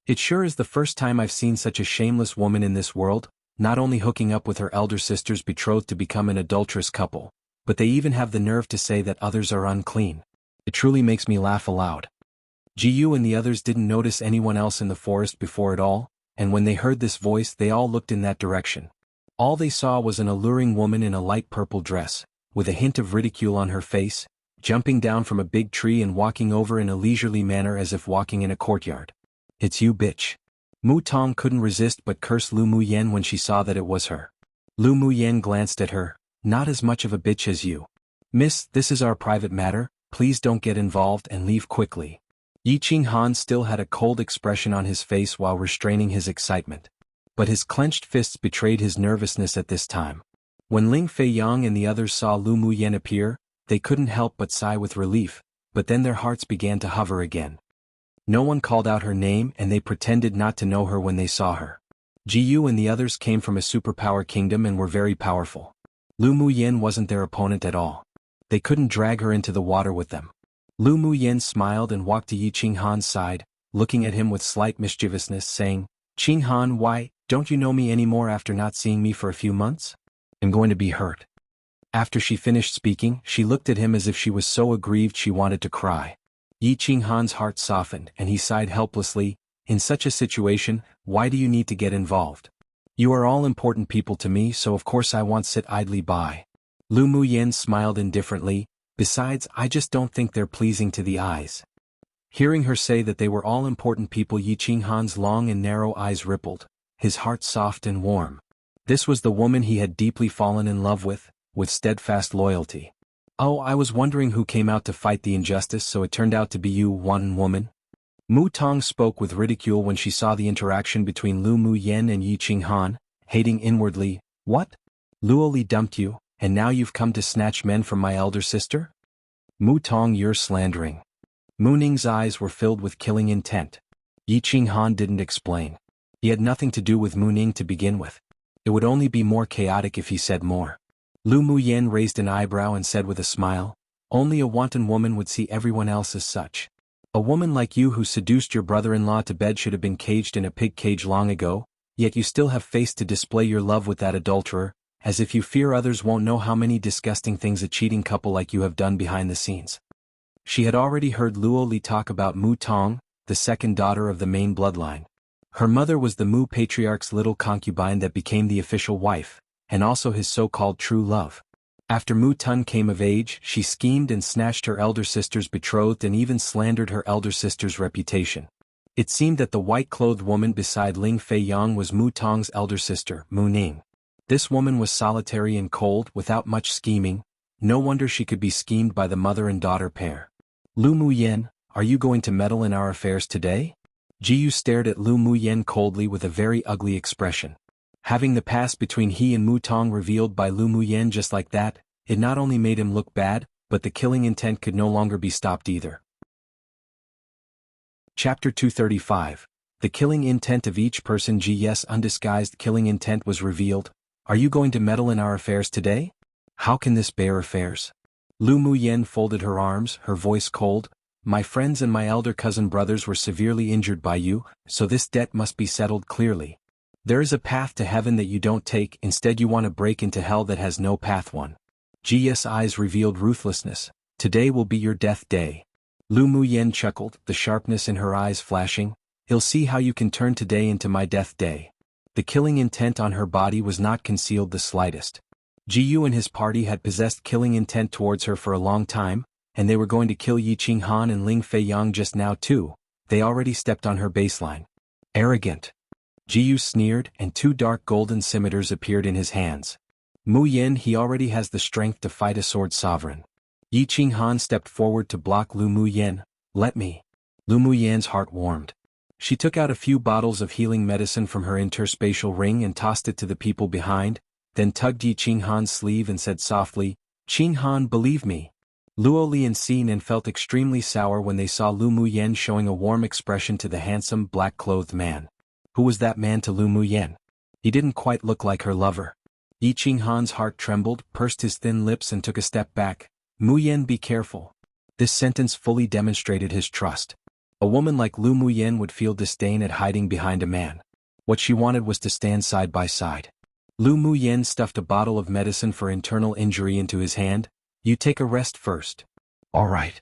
"It sure is the first time I've seen such a shameless woman in this world, not only hooking up with her elder sister's betrothed to become an adulterous couple, but they even have the nerve to say that others are unclean. It truly makes me laugh aloud." Jiyu and the others didn't notice anyone else in the forest before at all, and when they heard this voice they all looked in that direction. All they saw was an alluring woman in a light purple dress, with a hint of ridicule on her face, jumping down from a big tree and walking over in a leisurely manner as if walking in a courtyard. "It's you, bitch." Mu Tong couldn't resist but curse Lu Muyen when she saw that it was her. Lu Muyen glanced at her. "Not as much of a bitch as you. Miss, this is our private matter, please don't get involved and leave quickly." Yi Qinghan still had a cold expression on his face while restraining his excitement. But his clenched fists betrayed his nervousness at this time. When Ling Fei Yang and the others saw Lu Muyen appear, they couldn't help but sigh with relief, but then their hearts began to hover again. No one called out her name and they pretended not to know her when they saw her. Jiyu and the others came from a superpower kingdom and were very powerful. Lu Muyen wasn't their opponent at all. They couldn't drag her into the water with them. Lu Muyen smiled and walked to Yi Qinghan's side, looking at him with slight mischievousness, saying, "Qinghan, why, don't you know me anymore after not seeing me for a few months? I'm going to be hurt." After she finished speaking, she looked at him as if she was so aggrieved she wanted to cry. Yi Qinghan's heart softened and he sighed helplessly. "In such a situation, why do you need to get involved? You are all important people to me, so of course I won't sit idly by." Lu Muyen smiled indifferently. "Besides, I just don't think they're pleasing to the eyes." Hearing her say that they were all important people, Yi Qinghan's long and narrow eyes rippled, his heart soft and warm. This was the woman he had deeply fallen in love with steadfast loyalty. "Oh, I was wondering who came out to fight the injustice, so it turned out to be you, wanton woman." Mu Tong spoke with ridicule when she saw the interaction between Lu Muyen and Yi Qinghan, hating inwardly. "What? Luo Li dumped you, and now you've come to snatch men from my elder sister? Mu Tong, you're slandering." Mu Ning's eyes were filled with killing intent. Yi Qinghan didn't explain. He had nothing to do with Mu Ning to begin with. It would only be more chaotic if he said more. Lu Muyen raised an eyebrow and said with a smile, "Only a wanton woman would see everyone else as such. A woman like you who seduced your brother-in-law to bed should have been caged in a pig cage long ago, yet you still have face to display your love with that adulterer, as if you fear others won't know how many disgusting things a cheating couple like you have done behind the scenes." She had already heard Luo Li talk about Mu Tong, the second daughter of the main bloodline. Her mother was the Mu patriarch's little concubine that became the official wife, and also his so-called true love. After Mu Tun came of age, she schemed and snatched her elder sister's betrothed and even slandered her elder sister's reputation. It seemed that the white-clothed woman beside Ling Fei Yang was Mu Tong's elder sister, Mu Ning. This woman was solitary and cold, without much scheming. No wonder she could be schemed by the mother and daughter pair. "Lu Muyen, are you going to meddle in our affairs today?" Jiyu stared at Lu Muyen coldly with a very ugly expression. Having the past between he and Mu Tong revealed by Lu Muyen just like that, it not only made him look bad, but the killing intent could no longer be stopped either. Chapter 235. The killing intent of each person. Yes, undisguised killing intent was revealed. "Are you going to meddle in our affairs today? How can this bear affairs?" Lu Muyen folded her arms, her voice cold. "My friends and my elder cousin brothers were severely injured by you, so this debt must be settled clearly. There is a path to heaven that you don't take, instead you want to break into hell that has no path." One. Ji's eyes revealed ruthlessness. "Today will be your death day." Lu Muyen chuckled, the sharpness in her eyes flashing. "He'll see how you can turn today into my death day." The killing intent on her body was not concealed the slightest. Jiyu and his party had possessed killing intent towards her for a long time, and they were going to kill Xuanhuan and Ling Fei Yang just now too. They already stepped on her baseline. "Arrogant." Jiyu sneered, and two dark golden scimitars appeared in his hands. "Mu Yen, he already has the strength to fight a sword sovereign." Xuanhuan stepped forward to block Lu Muyen. "Let me." Lu Muyen's heart warmed. She took out a few bottles of healing medicine from her interspatial ring and tossed it to the people behind, then tugged Xuanhuan's sleeve and said softly, "Xuanhuan, believe me." Luo Li and Xin and felt extremely sour when they saw Lu Muyen showing a warm expression to the handsome, black-clothed man. Who was that man to Lu Muyen? He didn't quite look like her lover. Xuanhuan's heart trembled, pursed his thin lips and took a step back. "Muyen, be careful." This sentence fully demonstrated his trust. A woman like Lu Muyen would feel disdain at hiding behind a man. What she wanted was to stand side by side. Lu Muyen stuffed a bottle of medicine for internal injury into his hand. "You take a rest first." "All right."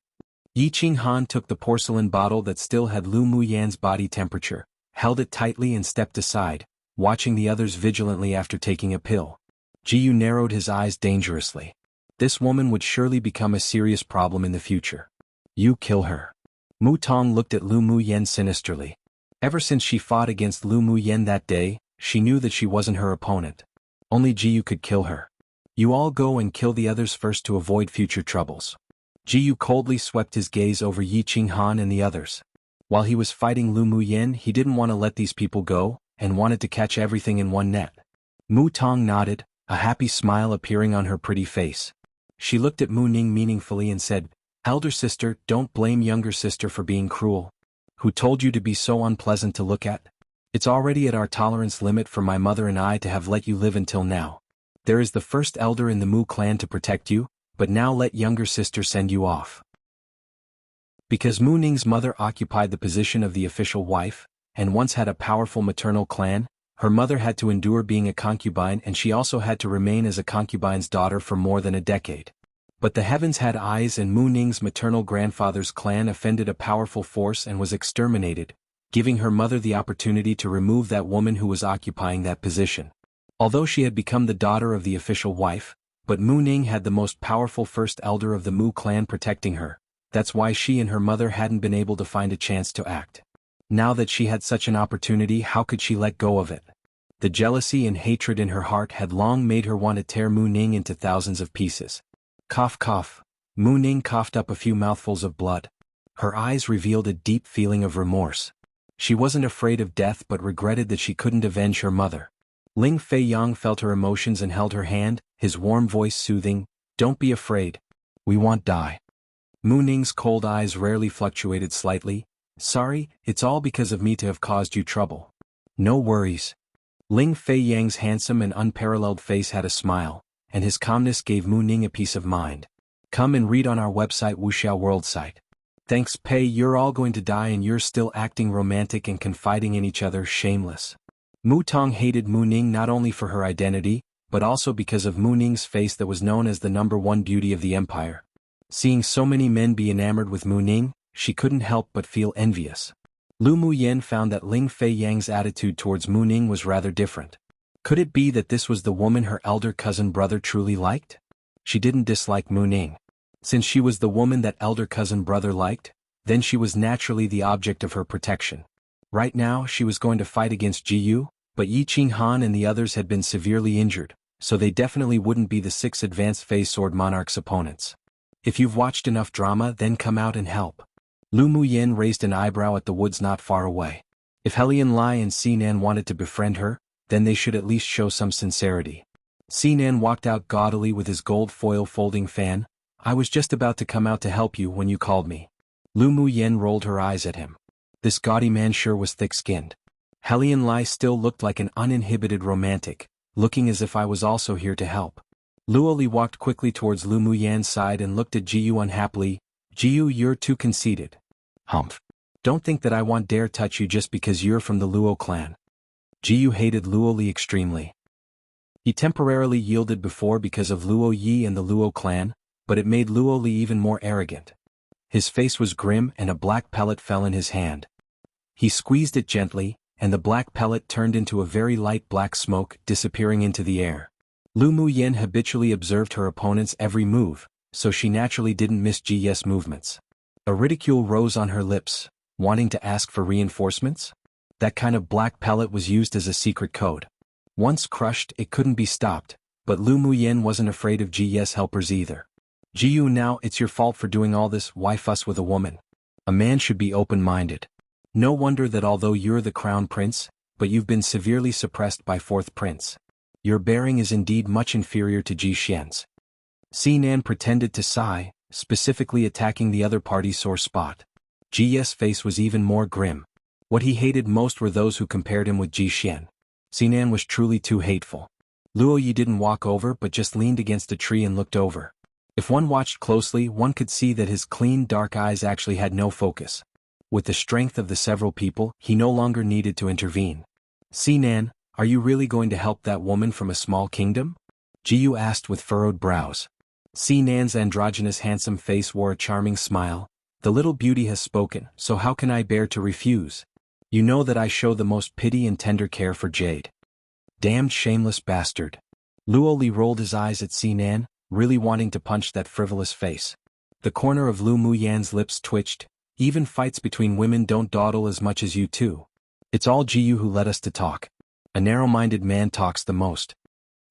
Xuanhuan took the porcelain bottle that still had Lu Muyen's body temperature, held it tightly and stepped aside, watching the others vigilantly after taking a pill. Jiyu narrowed his eyes dangerously. This woman would surely become a serious problem in the future. "You kill her." Mu Tong looked at Lu Muyen sinisterly. Ever since she fought against Lu Muyen that day, she knew that she wasn't her opponent. Only Jiyu could kill her. "You all go and kill the others first to avoid future troubles." Jiyu coldly swept his gaze over Xuanhuan and the others. While he was fighting Lu Muyen, he didn't want to let these people go, and wanted to catch everything in one net. Mu Tong nodded, a happy smile appearing on her pretty face. She looked at Mu Ning meaningfully and said, "Elder sister, don't blame younger sister for being cruel. Who told you to be so unpleasant to look at? It's already at our tolerance limit for my mother and I to have let you live until now. There is the first elder in the Mu clan to protect you, but now let younger sister send you off." Because Mu Ning's mother occupied the position of the official wife, and once had a powerful maternal clan, her mother had to endure being a concubine and she also had to remain as a concubine's daughter for more than a decade. But the heavens had eyes and Mu Ning's maternal grandfather's clan offended a powerful force and was exterminated, giving her mother the opportunity to remove that woman who was occupying that position. Although she had become the daughter of the official wife, but Mu Ning had the most powerful first elder of the Mu clan protecting her. That's why she and her mother hadn't been able to find a chance to act. Now that she had such an opportunity, how could she let go of it? The jealousy and hatred in her heart had long made her want to tear Mu Ning into thousands of pieces. Cough cough. Mu Ning coughed up a few mouthfuls of blood. Her eyes revealed a deep feeling of remorse. She wasn't afraid of death but regretted that she couldn't avenge her mother. Ling Fei Yang felt her emotions and held her hand, his warm voice soothing, "Don't be afraid. We won't die." Mu Ning's cold eyes rarely fluctuated slightly. "Sorry, it's all because of me to have caused you trouble." "No worries." Ling Fei Yang's handsome and unparalleled face had a smile, and his calmness gave Mu Ning a peace of mind. Come and read on our website wuxialover site. Thanks Pei, you're all going to die and you're still acting romantic and confiding in each other, shameless. Mu Tong hated Mu Ning not only for her identity, but also because of Mu Ning's face that was known as the #1 beauty of the empire. Seeing so many men be enamored with Mu Ning, she couldn't help but feel envious. Lu Muyen found that Ling Fei Yang's attitude towards Mu Ning was rather different. Could it be that this was the woman her elder cousin brother truly liked? She didn't dislike Mu Ning. Since she was the woman that elder cousin brother liked, then she was naturally the object of her protection. Right now she was going to fight against Jiyu, but Yi Qinghan and the others had been severely injured, so they definitely wouldn't be the 6 advanced phase sword monarch's opponents. If you've watched enough drama, then come out and help. Lu Muyen raised an eyebrow at the woods not far away. If Helian Lai and Sinan wanted to befriend her, then they should at least show some sincerity. Sinan walked out gaudily with his gold foil folding fan. I was just about to come out to help you when you called me. Lu Muyen rolled her eyes at him. This gaudy man sure was thick-skinned. Helian Lai still looked like an uninhibited romantic, looking as if I was also here to help. Luoli walked quickly towards Lu Muyen's side and looked at Jiyu unhappily. Jiyu, you're too conceited. Humph. Don't think that I won't dare touch you just because you're from the Luo clan. Jiyu hated Luoli extremely. He temporarily yielded before because of Luo Yi and the Luo clan, but it made Luoli even more arrogant. His face was grim and a black pellet fell in his hand. He squeezed it gently, and the black pellet turned into a very light black smoke, disappearing into the air. Lu Muyen habitually observed her opponent's every move, so she naturally didn't miss Ji's movements. A ridicule rose on her lips, wanting to ask for reinforcements? That kind of black pellet was used as a secret code. Once crushed, it couldn't be stopped, but Lu Muyen wasn't afraid of Ji's helpers either. Jiyu, now it's your fault for doing all this. Why fuss with a woman? A man should be open-minded. No wonder that although you're the crown prince, but you've been severely suppressed by 4th prince. Your bearing is indeed much inferior to Ji Xian's. Sinan pretended to sigh, specifically attacking the other party's sore spot. Ji's face was even more grim. What he hated most were those who compared him with Ji Xian. Sinan was truly too hateful. Luo Yi didn't walk over but just leaned against a tree and looked over. If one watched closely, one could see that his clean dark eyes actually had no focus. With the strength of the several people, he no longer needed to intervene. Sinan, are you really going to help that woman from a small kingdom? Jiyu asked with furrowed brows. Sinan's androgynous handsome face wore a charming smile. The little beauty has spoken, so how can I bear to refuse? You know that I show the most pity and tender care for Jade. Damned shameless bastard. Luo Li rolled his eyes at Sinan, really wanting to punch that frivolous face. The corner of Lu Muyen's lips twitched. Even fights between women don't dawdle as much as you two. It's all Jiyu who led us to talk. A narrow-minded man talks the most.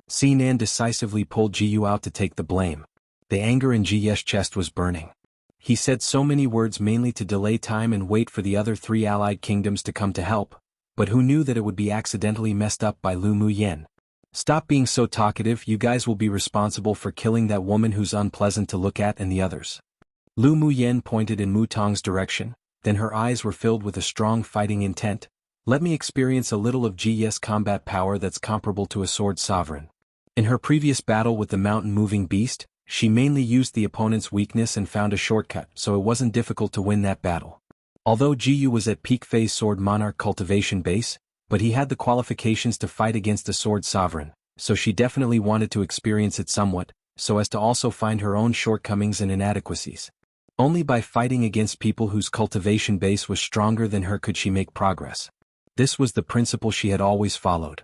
Sinan decisively pulled Jiyu out to take the blame. The anger in Ji's chest was burning. He said so many words mainly to delay time and wait for the other 3 allied kingdoms to come to help, but who knew that it would be accidentally messed up by Lu Muyen. Stop being so talkative, you guys will be responsible for killing that woman who's unpleasant to look at and the others. Lu Muyen pointed in Mu Tong's direction, then her eyes were filled with a strong fighting intent. Let me experience a little of Ji's combat power that's comparable to a sword sovereign. In her previous battle with the mountain-moving beast, she mainly used the opponent's weakness and found a shortcut, so it wasn't difficult to win that battle. Although Jiyu was at peak phase sword monarch cultivation base, but he had the qualifications to fight against a sword sovereign, so she definitely wanted to experience it somewhat, so as to also find her own shortcomings and inadequacies. Only by fighting against people whose cultivation base was stronger than her could she make progress. This was the principle she had always followed.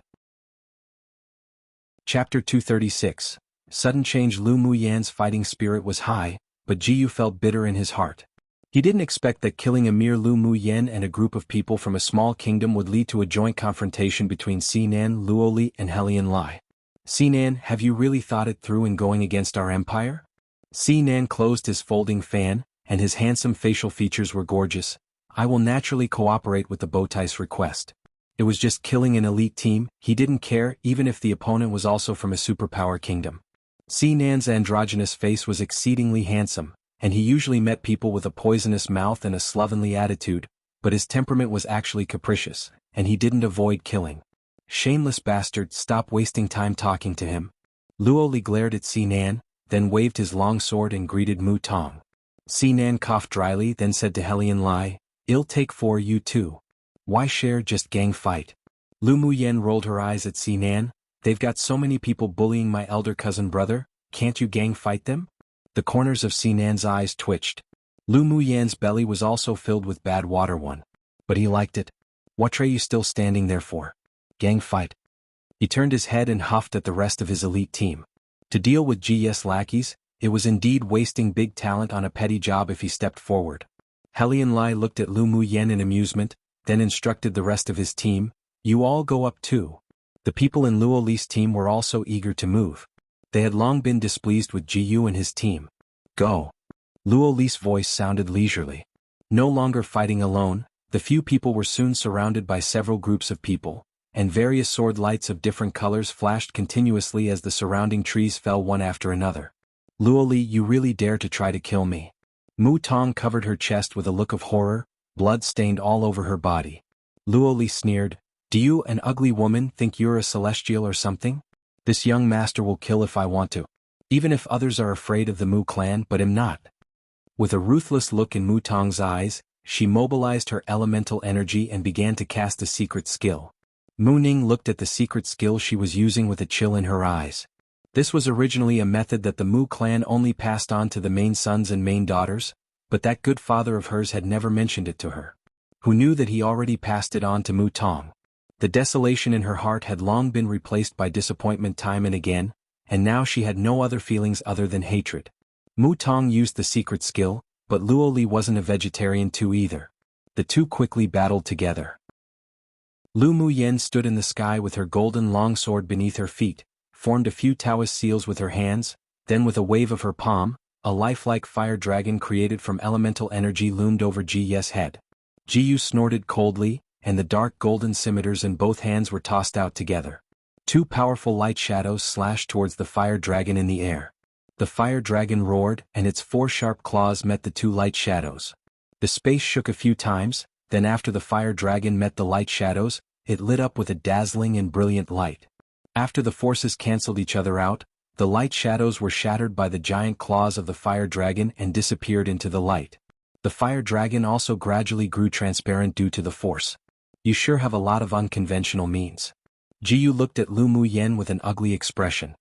Chapter 236. Sudden change. Lu Muyen's fighting spirit was high, but Jiyu felt bitter in his heart. He didn't expect that killing a mere Lu Muyen and a group of people from a small kingdom would lead to a joint confrontation between Sinan, Luo Li, and Helian Lai. Sinan, have you really thought it through in going against our empire? Sinan closed his folding fan, and his handsome facial features were gorgeous. I will naturally cooperate with the Bowtie's request. It was just killing an elite team, he didn't care even if the opponent was also from a superpower kingdom. Sinan's androgynous face was exceedingly handsome, and he usually met people with a poisonous mouth and a slovenly attitude, but his temperament was actually capricious, and he didn't avoid killing. Shameless bastard, stop wasting time talking to him. Luo Li glared at Sinan, then waved his long sword and greeted Mu Tong. Sinan coughed dryly, then said to Helian Lai, "I'll take for you too. Why share, just gang fight?" Lu Muyen rolled her eyes at Sinan. "They've got so many people bullying my elder cousin brother, can't you gang fight them?" The corners of Sinan's eyes twitched. Lu Muyen's belly was also filled with bad water one. But he liked it. "What are you still standing there for? Gang fight." He turned his head and huffed at the rest of his elite team. To deal with GS lackeys, it was indeed wasting big talent on a petty job if he stepped forward. Helian Lai looked at Lu Muyen in amusement, then instructed the rest of his team, "You all go up too." The people in Luo Li's team were also eager to move. They had long been displeased with Jiyu and his team. "Go." Luo Li's voice sounded leisurely. No longer fighting alone, the few people were soon surrounded by several groups of people, and various sword lights of different colors flashed continuously as the surrounding trees fell one after another. "Luo Li, you really dare to try to kill me?" Mu Tong covered her chest with a look of horror, blood stained all over her body. Luo Li sneered, "Do you, an ugly woman, think you're a celestial or something? This young master will kill if I want to. Even if others are afraid of the Mu clan but am not." With a ruthless look in Mu Tong's eyes, she mobilized her elemental energy and began to cast a secret skill. Mu Ning looked at the secret skill she was using with a chill in her eyes. This was originally a method that the Mu clan only passed on to the main sons and main daughters, but that good father of hers had never mentioned it to her. Who knew that he already passed it on to Mu Tong? The desolation in her heart had long been replaced by disappointment time and again, and now she had no other feelings other than hatred. Mu Tong used the secret skill, but Luo Li wasn't a vegetarian too either. The two quickly battled together. Lu Muyen stood in the sky with her golden longsword beneath her feet, formed a few Taoist seals with her hands, then with a wave of her palm, a lifelike fire dragon created from elemental energy loomed over Ji's head. Jiyu snorted coldly, and the dark golden scimitars in both hands were tossed out together. Two powerful light shadows slashed towards the fire dragon in the air. The fire dragon roared, and its four sharp claws met the two light shadows. The space shook a few times, then after the fire dragon met the light shadows, it lit up with a dazzling and brilliant light. After the forces cancelled each other out, the light shadows were shattered by the giant claws of the fire dragon and disappeared into the light. The fire dragon also gradually grew transparent due to the force. "You sure have a lot of unconventional means." Jiyu looked at Lu Muyen with an ugly expression.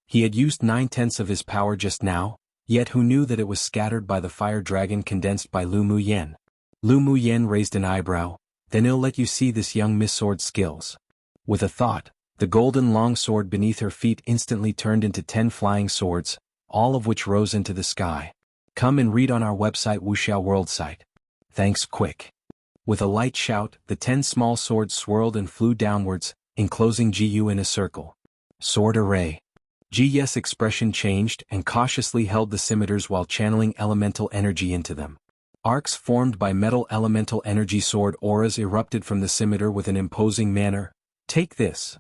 He had used 9/10 of his power just now, yet who knew that it was scattered by the fire dragon condensed by Lu Muyen? Lu Muyen raised an eyebrow, "Then I'll let you see this young Miss Sword skills." With a thought, the golden long sword beneath her feet instantly turned into 10 flying swords, all of which rose into the sky. Come and read on our website wuxialover site. Thanks quick. With a light shout, the 10 small swords swirled and flew downwards, enclosing Jiyu in a circle. Sword array. Ji's expression changed and cautiously held the scimitars while channeling elemental energy into them. Arcs formed by metal elemental energy sword auras erupted from the scimitar with an imposing manner. "Take this."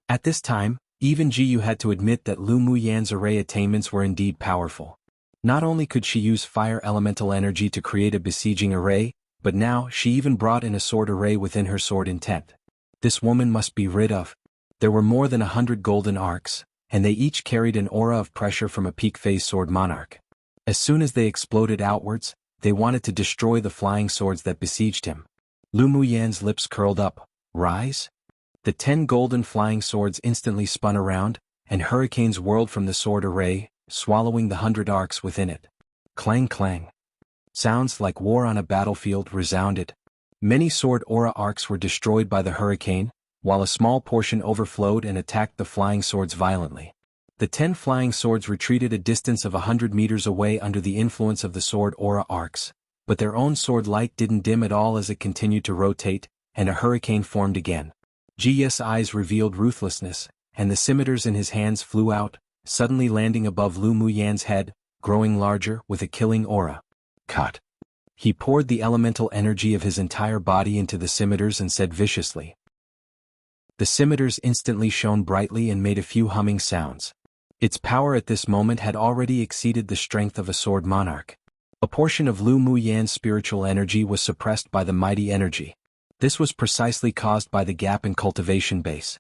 At this time, even Jiyu had to admit that Lu Muyen's array attainments were indeed powerful. Not only could she use fire elemental energy to create a besieging array, but now she even brought in a sword array within her sword intent. This woman must be rid of. There were more than 100 golden arcs, and they each carried an aura of pressure from a peak phase sword monarch. As soon as they exploded outwards, they wanted to destroy the flying swords that besieged him. Lu Muyen's lips curled up. Rise? The 10 golden flying swords instantly spun around, and hurricanes whirled from the sword array, swallowing the 100 arcs within it. Clang clang. Sounds like war on a battlefield resounded. Many sword aura arcs were destroyed by the hurricane, while a small portion overflowed and attacked the flying swords violently. The 10 flying swords retreated a distance of 100 meters away under the influence of the sword aura arcs, but their own sword light didn't dim at all as it continued to rotate, and a hurricane formed again. G's eyes revealed ruthlessness, and the scimitars in his hands flew out, suddenly landing above Lu Muyen's head, growing larger with a killing aura. Cut. He poured the elemental energy of his entire body into the scimitars and said viciously. The scimitars instantly shone brightly and made a few humming sounds. Its power at this moment had already exceeded the strength of a sword monarch. A portion of Lu Muyen's spiritual energy was suppressed by the mighty energy. This was precisely caused by the gap in cultivation base.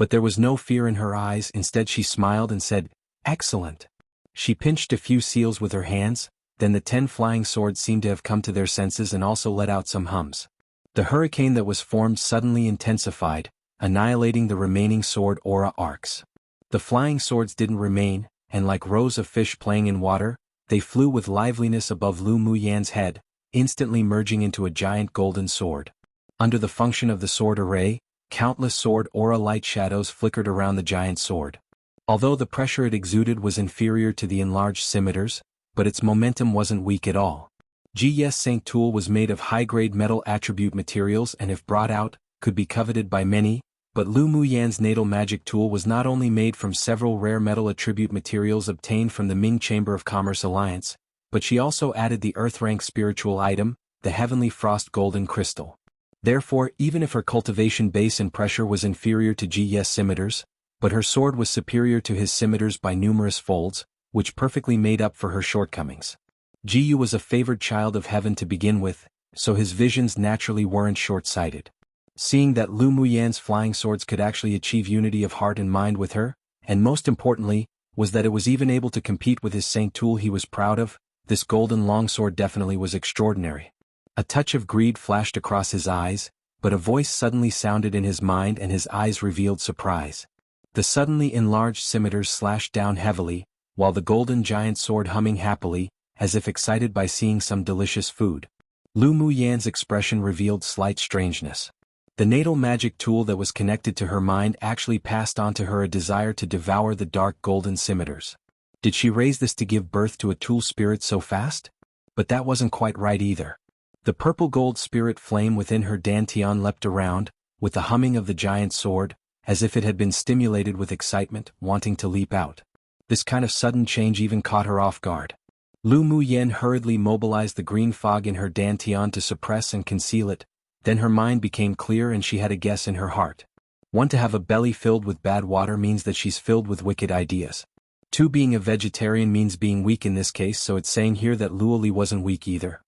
But there was no fear in her eyes, instead she smiled and said, "Excellent." She pinched a few seals with her hands, then the 10 flying swords seemed to have come to their senses and also let out some hums. The hurricane that was formed suddenly intensified, annihilating the remaining sword aura arcs. The flying swords didn't remain, and like rows of fish playing in water, they flew with liveliness above Lu Muyan's head, instantly merging into a giant golden sword. Under the function of the sword array, countless sword aura light shadows flickered around the giant sword. Although the pressure it exuded was inferior to the enlarged scimitars, but its momentum wasn't weak at all. Ji's Saint tool was made of high-grade metal attribute materials and if brought out, could be coveted by many, but Lu Muyan's natal magic tool was not only made from several rare metal attribute materials obtained from the Ming Chamber of Commerce Alliance, but she also added the earth-rank spiritual item, the Heavenly Frost Golden Crystal. Therefore, even if her cultivation base and pressure was inferior to Ji's scimitars, but her sword was superior to his scimitars by numerous folds, which perfectly made up for her shortcomings. Jiyu was a favored child of heaven to begin with, so his visions naturally weren't short-sighted. Seeing that Lu Muyan's flying swords could actually achieve unity of heart and mind with her, and most importantly, was that it was even able to compete with his saint tool he was proud of, this golden longsword definitely was extraordinary. A touch of greed flashed across his eyes, but a voice suddenly sounded in his mind and his eyes revealed surprise. The suddenly enlarged scimitars slashed down heavily, while the golden giant sword humming happily, as if excited by seeing some delicious food. Lu Muyan's expression revealed slight strangeness. The natal magic tool that was connected to her mind actually passed on to her a desire to devour the dark golden scimitars. Did she raise this to give birth to a tool spirit so fast? But that wasn't quite right either. The purple gold spirit flame within her dantian leapt around, with the humming of the giant sword, as if it had been stimulated with excitement, wanting to leap out. This kind of sudden change even caught her off guard. Lu Muyan hurriedly mobilized the green fog in her dantian to suppress and conceal it, then her mind became clear and she had a guess in her heart. 1. To have a belly filled with bad water means that she's filled with wicked ideas. 2. Being a vegetarian means being weak in this case, so it's saying here that Luoli wasn't weak either.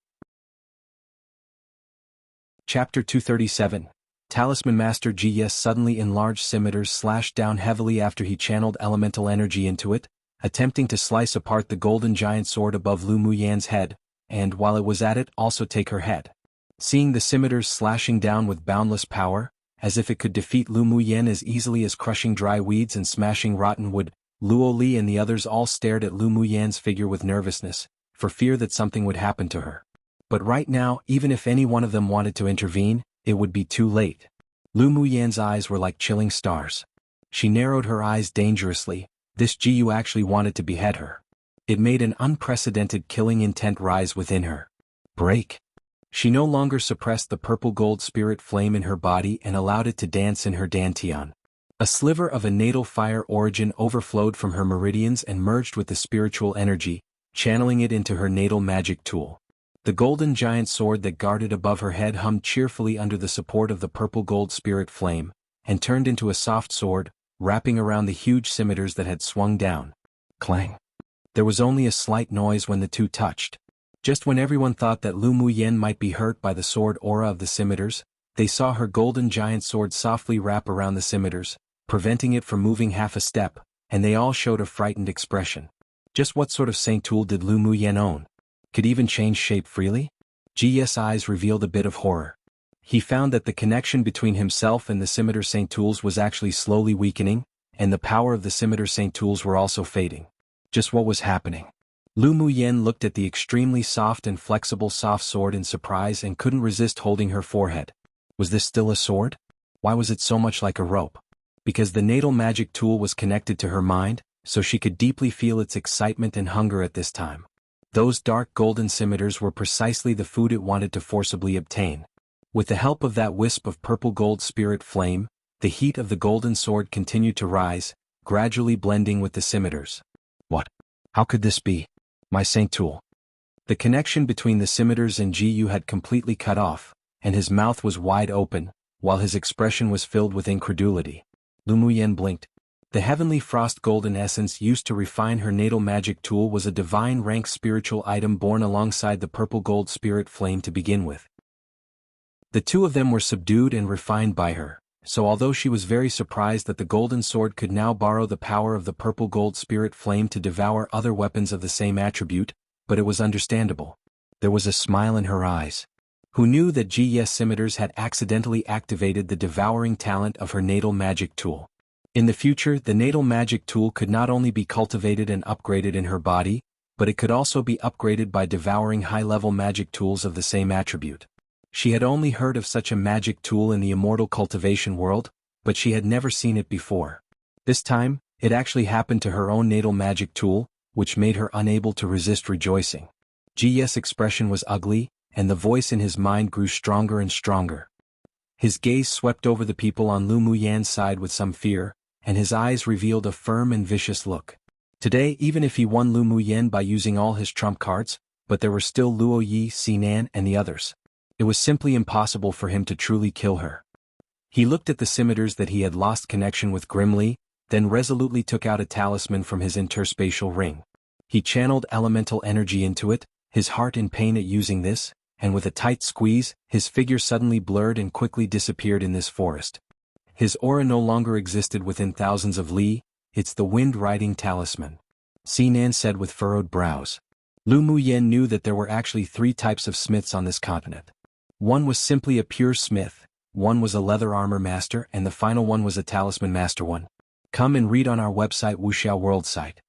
Chapter 237. Talisman Master Ji's suddenly enlarged scimitars slashed down heavily after he channeled elemental energy into it, attempting to slice apart the golden giant sword above Lu Muyan's head, and while it was at it, also take her head. Seeing the scimitars slashing down with boundless power, as if it could defeat Lu Muyan as easily as crushing dry weeds and smashing rotten wood, Luo Li and the others all stared at Lu Muyan's figure with nervousness, for fear that something would happen to her. But right now, even if any one of them wanted to intervene, it would be too late. Lu Muyan's eyes were like chilling stars. She narrowed her eyes dangerously. This Jiyu actually wanted to behead her. It made an unprecedented killing intent rise within her. Break. She no longer suppressed the purple gold spirit flame in her body and allowed it to dance in her dantian. A sliver of a natal fire origin overflowed from her meridians and merged with the spiritual energy, channeling it into her natal magic tool. The golden giant sword that guarded above her head hummed cheerfully under the support of the purple gold spirit flame, and turned into a soft sword, wrapping around the huge scimitars that had swung down. Clang. There was only a slight noise when the two touched. Just when everyone thought that Lu Muyan might be hurt by the sword aura of the scimitars, they saw her golden giant sword softly wrap around the scimitars, preventing it from moving half a step, and they all showed a frightened expression. Just what sort of saint tool did Lu Muyan own? Could even change shape freely? Ji's eyes revealed a bit of horror. He found that the connection between himself and the scimitar saint tools was actually slowly weakening, and the power of the scimitar saint tools were also fading. Just what was happening? Lu Muyan looked at the extremely soft and flexible soft sword in surprise and couldn't resist holding her forehead. Was this still a sword? Why was it so much like a rope? Because the natal magic tool was connected to her mind, so she could deeply feel its excitement and hunger at this time. Those dark golden scimitars were precisely the food it wanted to forcibly obtain. With the help of that wisp of purple gold spirit flame, the heat of the golden sword continued to rise, gradually blending with the scimitars. What? How could this be? My saint tool. The connection between the scimitars and Jiyu had completely cut off, and his mouth was wide open, while his expression was filled with incredulity. Lu Muyan blinked. The heavenly frost golden essence used to refine her natal magic tool was a divine rank spiritual item born alongside the purple gold spirit flame to begin with. The two of them were subdued and refined by her, so although she was very surprised that the golden sword could now borrow the power of the purple gold spirit flame to devour other weapons of the same attribute, but it was understandable. There was a smile in her eyes. Who knew that Ji's scimitars had accidentally activated the devouring talent of her natal magic tool? In the future, the natal magic tool could not only be cultivated and upgraded in her body, but it could also be upgraded by devouring high-level magic tools of the same attribute. She had only heard of such a magic tool in the immortal cultivation world, but she had never seen it before. This time, it actually happened to her own natal magic tool, which made her unable to resist rejoicing. Ji's expression was ugly, and the voice in his mind grew stronger and stronger. His gaze swept over the people on Lu Muyan's side with some fear, and his eyes revealed a firm and vicious look. Today, even if he won Lu Muyan by using all his trump cards, but there were still Luo Yi, Xinan, and the others. It was simply impossible for him to truly kill her. He looked at the scimitars that he had lost connection with grimly, then resolutely took out a talisman from his interspatial ring. He channeled elemental energy into it, his heart in pain at using this, and with a tight squeeze, his figure suddenly blurred and quickly disappeared in this forest. His aura no longer existed within thousands of li. It's the wind-riding talisman. Xinan said with furrowed brows. Lu Muyan knew that there were actually 3 types of smiths on this continent. One was simply a pure smith, one was a leather armor master, and the final one was a talisman master one. Come and read on our website wuxialover site.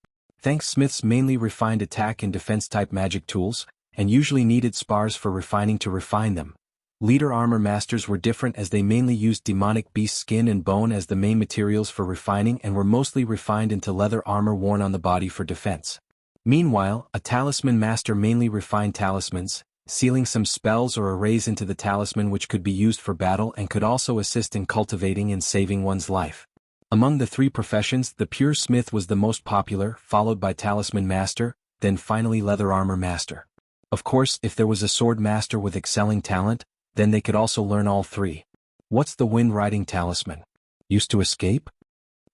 Thanks. Smiths mainly refined attack and defense type magic tools, and usually needed spars for refining to refine them. Leader armor masters were different as they mainly used demonic beast skin and bone as the main materials for refining and were mostly refined into leather armor worn on the body for defense. Meanwhile, a talisman master mainly refined talismans, sealing some spells or arrays into the talisman which could be used for battle and could also assist in cultivating and saving one's life. Among the 3 professions, the pure smith was the most popular, followed by talisman master, then finally leather armor master. Of course, if there was a sword master with excelling talent, then they could also learn all 3. What's the wind-riding talisman? Used to escape?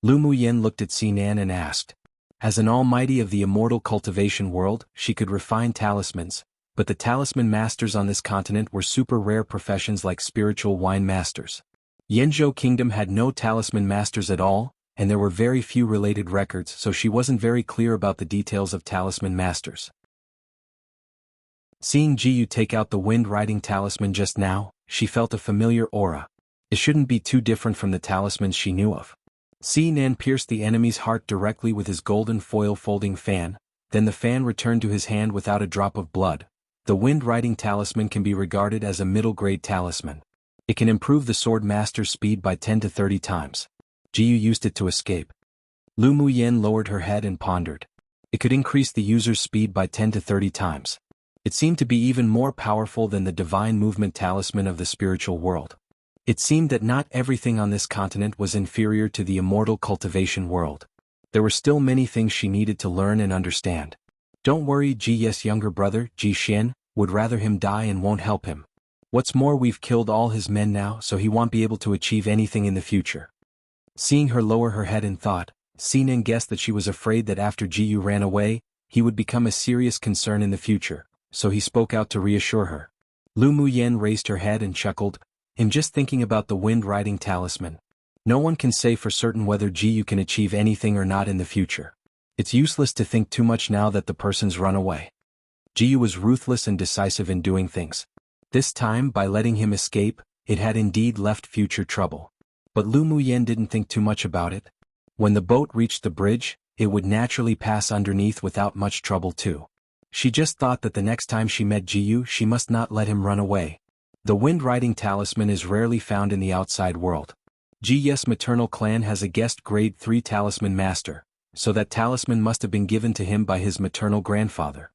Lu Muyan looked at Xinan and asked. As an almighty of the immortal cultivation world, she could refine talismans, but the talisman masters on this continent were super rare professions like spiritual wine masters. Yanzhou Kingdom had no talisman masters at all, and there were very few related records, so she wasn't very clear about the details of talisman masters. Seeing Jiyu take out the wind-riding talisman just now, she felt a familiar aura. It shouldn't be too different from the talismans she knew of. Xinan pierced the enemy's heart directly with his golden foil folding fan, then the fan returned to his hand without a drop of blood. The wind-riding talisman can be regarded as a middle-grade talisman. It can improve the swordmaster's speed by 10 to 30 times. Jiyu used it to escape. Lu Muyan lowered her head and pondered. It could increase the user's speed by 10 to 30 times. It seemed to be even more powerful than the divine movement talisman of the spiritual world. It seemed that not everything on this continent was inferior to the immortal cultivation world. There were still many things she needed to learn and understand. Don't worry, Ji's younger brother, Ji Xian, would rather him die and won't help him. What's more, we've killed all his men now, so he won't be able to achieve anything in the future. Seeing her lower her head in thought, Xinan guessed that she was afraid that after Jiyu ran away, he would become a serious concern in the future, so he spoke out to reassure her. Lu Muyan raised her head and chuckled. I'm just thinking about the wind-riding talisman. No one can say for certain whether Jiyu can achieve anything or not in the future. It's useless to think too much now that the person's run away. Jiyu was ruthless and decisive in doing things. This time, by letting him escape, it had indeed left future trouble. But Lu Muyan didn't think too much about it. When the boat reached the bridge, it would naturally pass underneath without much trouble too. She just thought that the next time she met Jiyu she must not let him run away. The wind-riding talisman is rarely found in the outside world. Ji's maternal clan has a guest grade 3 talisman master, so that talisman must have been given to him by his maternal grandfather.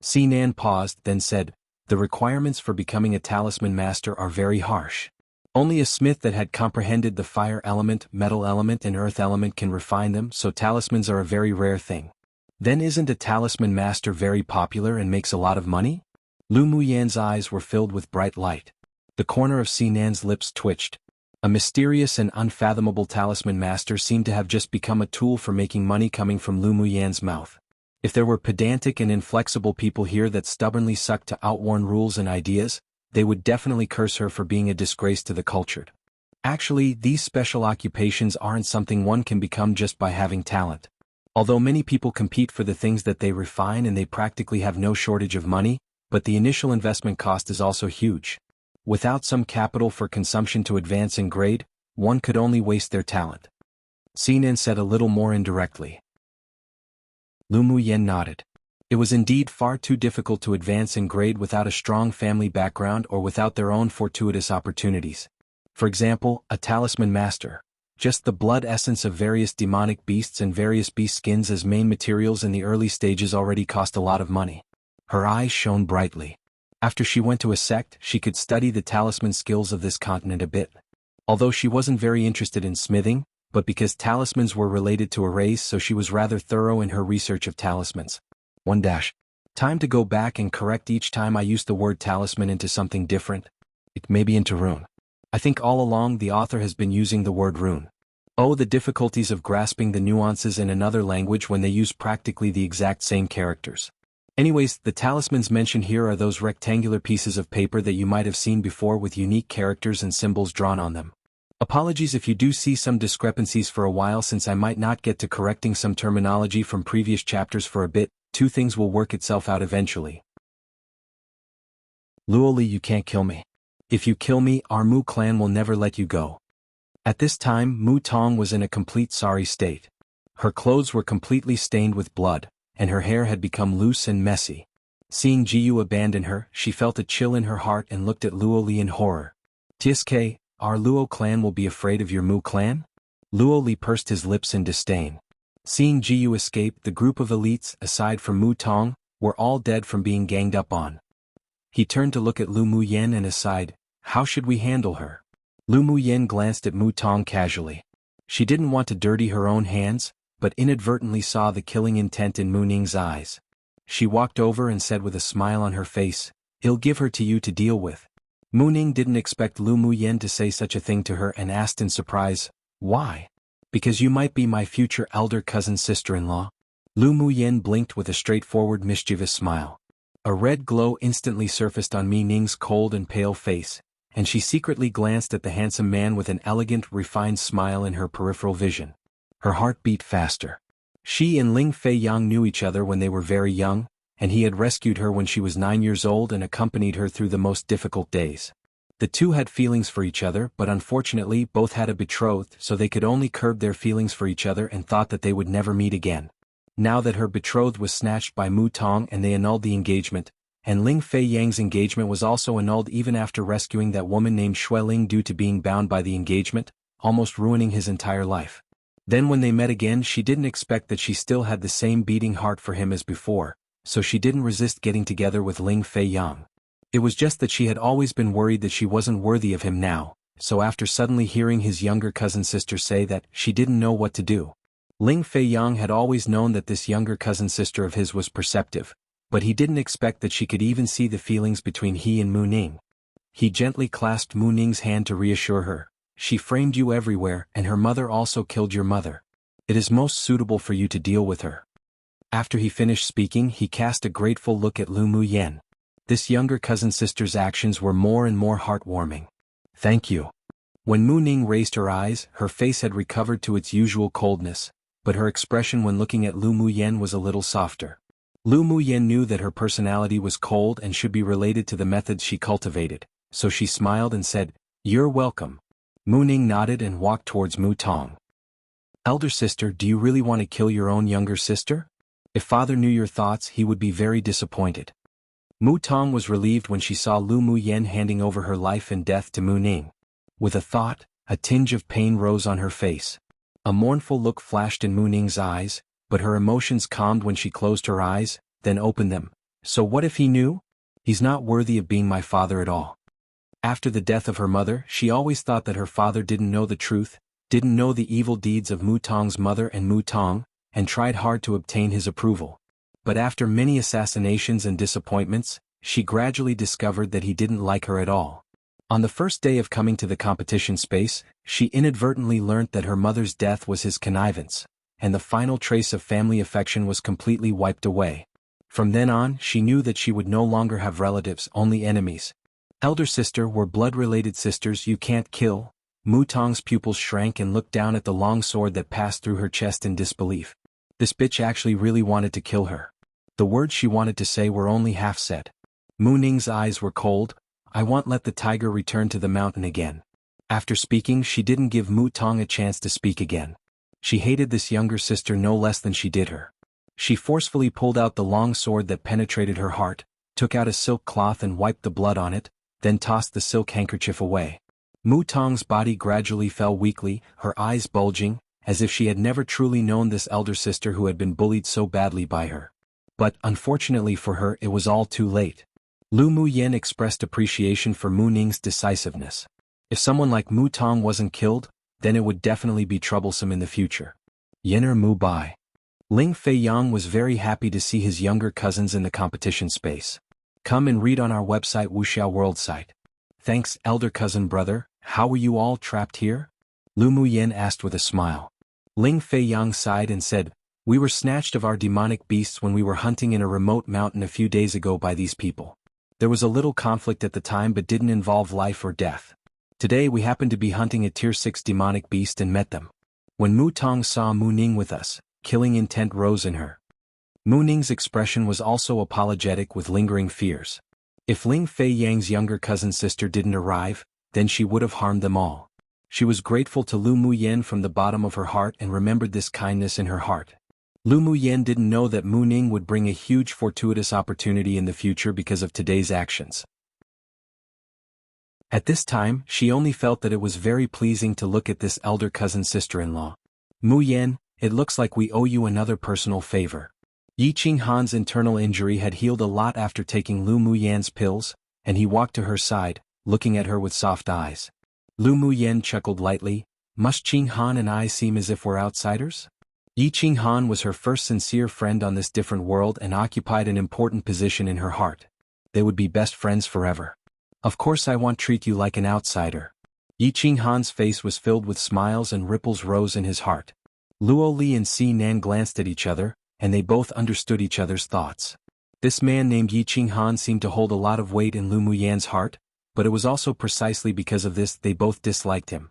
Xinan paused, then said, the requirements for becoming a talisman master are very harsh. Only a smith that had comprehended the fire element, metal element and earth element can refine them, so talismans are a very rare thing. Then isn't a talisman master very popular and makes a lot of money? Lu Muyan's eyes were filled with bright light. The corner of Xinan's lips twitched. A mysterious and unfathomable talisman master seemed to have just become a tool for making money coming from Lu Muyan's mouth. If there were pedantic and inflexible people here that stubbornly stuck to outworn rules and ideas, they would definitely curse her for being a disgrace to the cultured. Actually, these special occupations aren't something one can become just by having talent. Although many people compete for the things that they refine and they practically have no shortage of money, but the initial investment cost is also huge. Without some capital for consumption to advance in grade, one could only waste their talent. Xianxia said a little more indirectly. Lu Muyen nodded. It was indeed far too difficult to advance in grade without a strong family background or without their own fortuitous opportunities. For example, a talisman master. Just the blood essence of various demonic beasts and various beast skins as main materials in the early stages already cost a lot of money. Her eyes shone brightly. After she went to a sect, she could study the talisman skills of this continent a bit. Although she wasn't very interested in smithing, but because talismans were related to a race, so she was rather thorough in her research of talismans. Time to go back and correct each time I use the word talisman into something different. It may be into rune. I think all along the author has been using the word rune. Oh, the difficulties of grasping the nuances in another language when they use practically the exact same characters. Anyways, the talismans mentioned here are those rectangular pieces of paper that you might have seen before with unique characters and symbols drawn on them. Apologies if you do see some discrepancies for a while, since I might not get to correcting some terminology from previous chapters for a bit. Two things will work itself out eventually. Luoli, you can't kill me. If you kill me, our Mu clan will never let you go. At this time, Mu Tong was in a complete sorry state. Her clothes were completely stained with blood, and her hair had become loose and messy. Seeing Jiyu abandon her, she felt a chill in her heart and looked at Luoli in horror. Tsk, our Luo clan will be afraid of your Mu clan? Luoli pursed his lips in disdain. Seeing Jiyu escape, the group of elites, aside from Mu Tong, were all dead from being ganged up on. He turned to look at Lu Muyen and aside, how should we handle her? Lu Muyen glanced at Mu Tong casually. She didn't want to dirty her own hands, but inadvertently saw the killing intent in Mu Ning's eyes. She walked over and said with a smile on her face, I'll give her to you to deal with. Mu Ning didn't expect Lu Muyen to say such a thing to her and asked in surprise, why? Because you might be my future elder cousin sister-in-law? Lu Muyen blinked with a straightforward mischievous smile. A red glow instantly surfaced on Mi Ning's cold and pale face, and she secretly glanced at the handsome man with an elegant, refined smile in her peripheral vision. Her heart beat faster. She and Ling Fei Yang knew each other when they were very young, and he had rescued her when she was 9 years old and accompanied her through the most difficult days. The two had feelings for each other, but unfortunately both had a betrothed, so they could only curb their feelings for each other and thought that they would never meet again. Now that her betrothed was snatched by Mu Tong and they annulled the engagement, and Ling Fei Yang's engagement was also annulled even after rescuing that woman named Shui Ling due to being bound by the engagement, almost ruining his entire life. Then when they met again, she didn't expect that she still had the same beating heart for him as before, so she didn't resist getting together with Ling Fei Yang. It was just that she had always been worried that she wasn't worthy of him now, so after suddenly hearing his younger cousin sister say that, she didn't know what to do. Ling Fei Yang had always known that this younger cousin sister of his was perceptive, but he didn't expect that she could even see the feelings between he and Mu Ning. He gently clasped Mu Ning's hand to reassure her. She framed you everywhere, and her mother also killed your mother. It is most suitable for you to deal with her. After he finished speaking, he cast a grateful look at Lu Muyen. This younger cousin sister's actions were more and more heartwarming. Thank you. When Mu Ning raised her eyes, her face had recovered to its usual coldness, but her expression when looking at Lu Muyen was a little softer. Lu Muyen knew that her personality was cold and should be related to the methods she cultivated, so she smiled and said, You're welcome. Mu Ning nodded and walked towards Mu Tong. Elder sister, do you really want to kill your own younger sister? If father knew your thoughts, he would be very disappointed. Mu Tong was relieved when she saw Lu Muyen handing over her life and death to Mu Ning. With a thought, a tinge of pain rose on her face. A mournful look flashed in Mu Ning's eyes, but her emotions calmed when she closed her eyes, then opened them. So what if he knew? He's not worthy of being my father at all. After the death of her mother, she always thought that her father didn't know the truth, didn't know the evil deeds of Mu Tong's mother and Mu Tong, and tried hard to obtain his approval. But after many assassinations and disappointments, she gradually discovered that he didn't like her at all. On the first day of coming to the competition space, she inadvertently learnt that her mother's death was his connivance, and the final trace of family affection was completely wiped away. From then on, she knew that she would no longer have relatives, only enemies. Elder sister, we're blood-related sisters, you can't kill. Mu Tong's pupils shrank and looked down at the long sword that passed through her chest in disbelief. This bitch actually really wanted to kill her. The words she wanted to say were only half said. Mu Ning's eyes were cold. I want let the tiger return to the mountain again. After speaking, she didn't give Mu Tong a chance to speak again. She hated this younger sister no less than she did her. She forcefully pulled out the long sword that penetrated her heart, took out a silk cloth and wiped the blood on it, then tossed the silk handkerchief away. Mu Tong's body gradually fell weakly, her eyes bulging, as if she had never truly known this elder sister who had been bullied so badly by her. But, unfortunately for her, it was all too late. Lu Muyen expressed appreciation for Mu Ning's decisiveness. If someone like Mu Tong wasn't killed, then it would definitely be troublesome in the future. Yener Mu Bai. Ling Feiyang was very happy to see his younger cousins in the competition space. Come and read on our website wuxialover site. Thanks, elder cousin brother. How were you all trapped here? Lu Muyen asked with a smile. Ling Feiyang sighed and said, we were snatched of our demonic beasts when we were hunting in a remote mountain a few days ago by these people. There was a little conflict at the time but didn't involve life or death. Today we happened to be hunting a tier 6 demonic beast and met them. When Mu Tong saw Mu Ning with us, killing intent rose in her. Mu Ning's expression was also apologetic with lingering fears. If Ling Feiyang's younger cousin sister didn't arrive, then she would have harmed them all. She was grateful to Lu Muyen from the bottom of her heart and remembered this kindness in her heart. Lu Muyen didn't know that Mu Ning would bring a huge fortuitous opportunity in the future because of today's actions. At this time, she only felt that it was very pleasing to look at this elder cousin sister-in-law. Mu Yen, it looks like we owe you another personal favor. Yi Qinghan's internal injury had healed a lot after taking Lu Muyen's pills, and he walked to her side, looking at her with soft eyes. Lu Muyen chuckled lightly, must Qinghan and I seem as if we're outsiders? Yi Qinghan was her first sincere friend on this different world and occupied an important position in her heart. They would be best friends forever. Of course I won't treat you like an outsider. Yi Qinghan's face was filled with smiles and ripples rose in his heart. Luo Li and Si Nan glanced at each other, and they both understood each other's thoughts. This man named Yi Qinghan seemed to hold a lot of weight in Lu Muyen's heart, but it was also precisely because of this they both disliked him.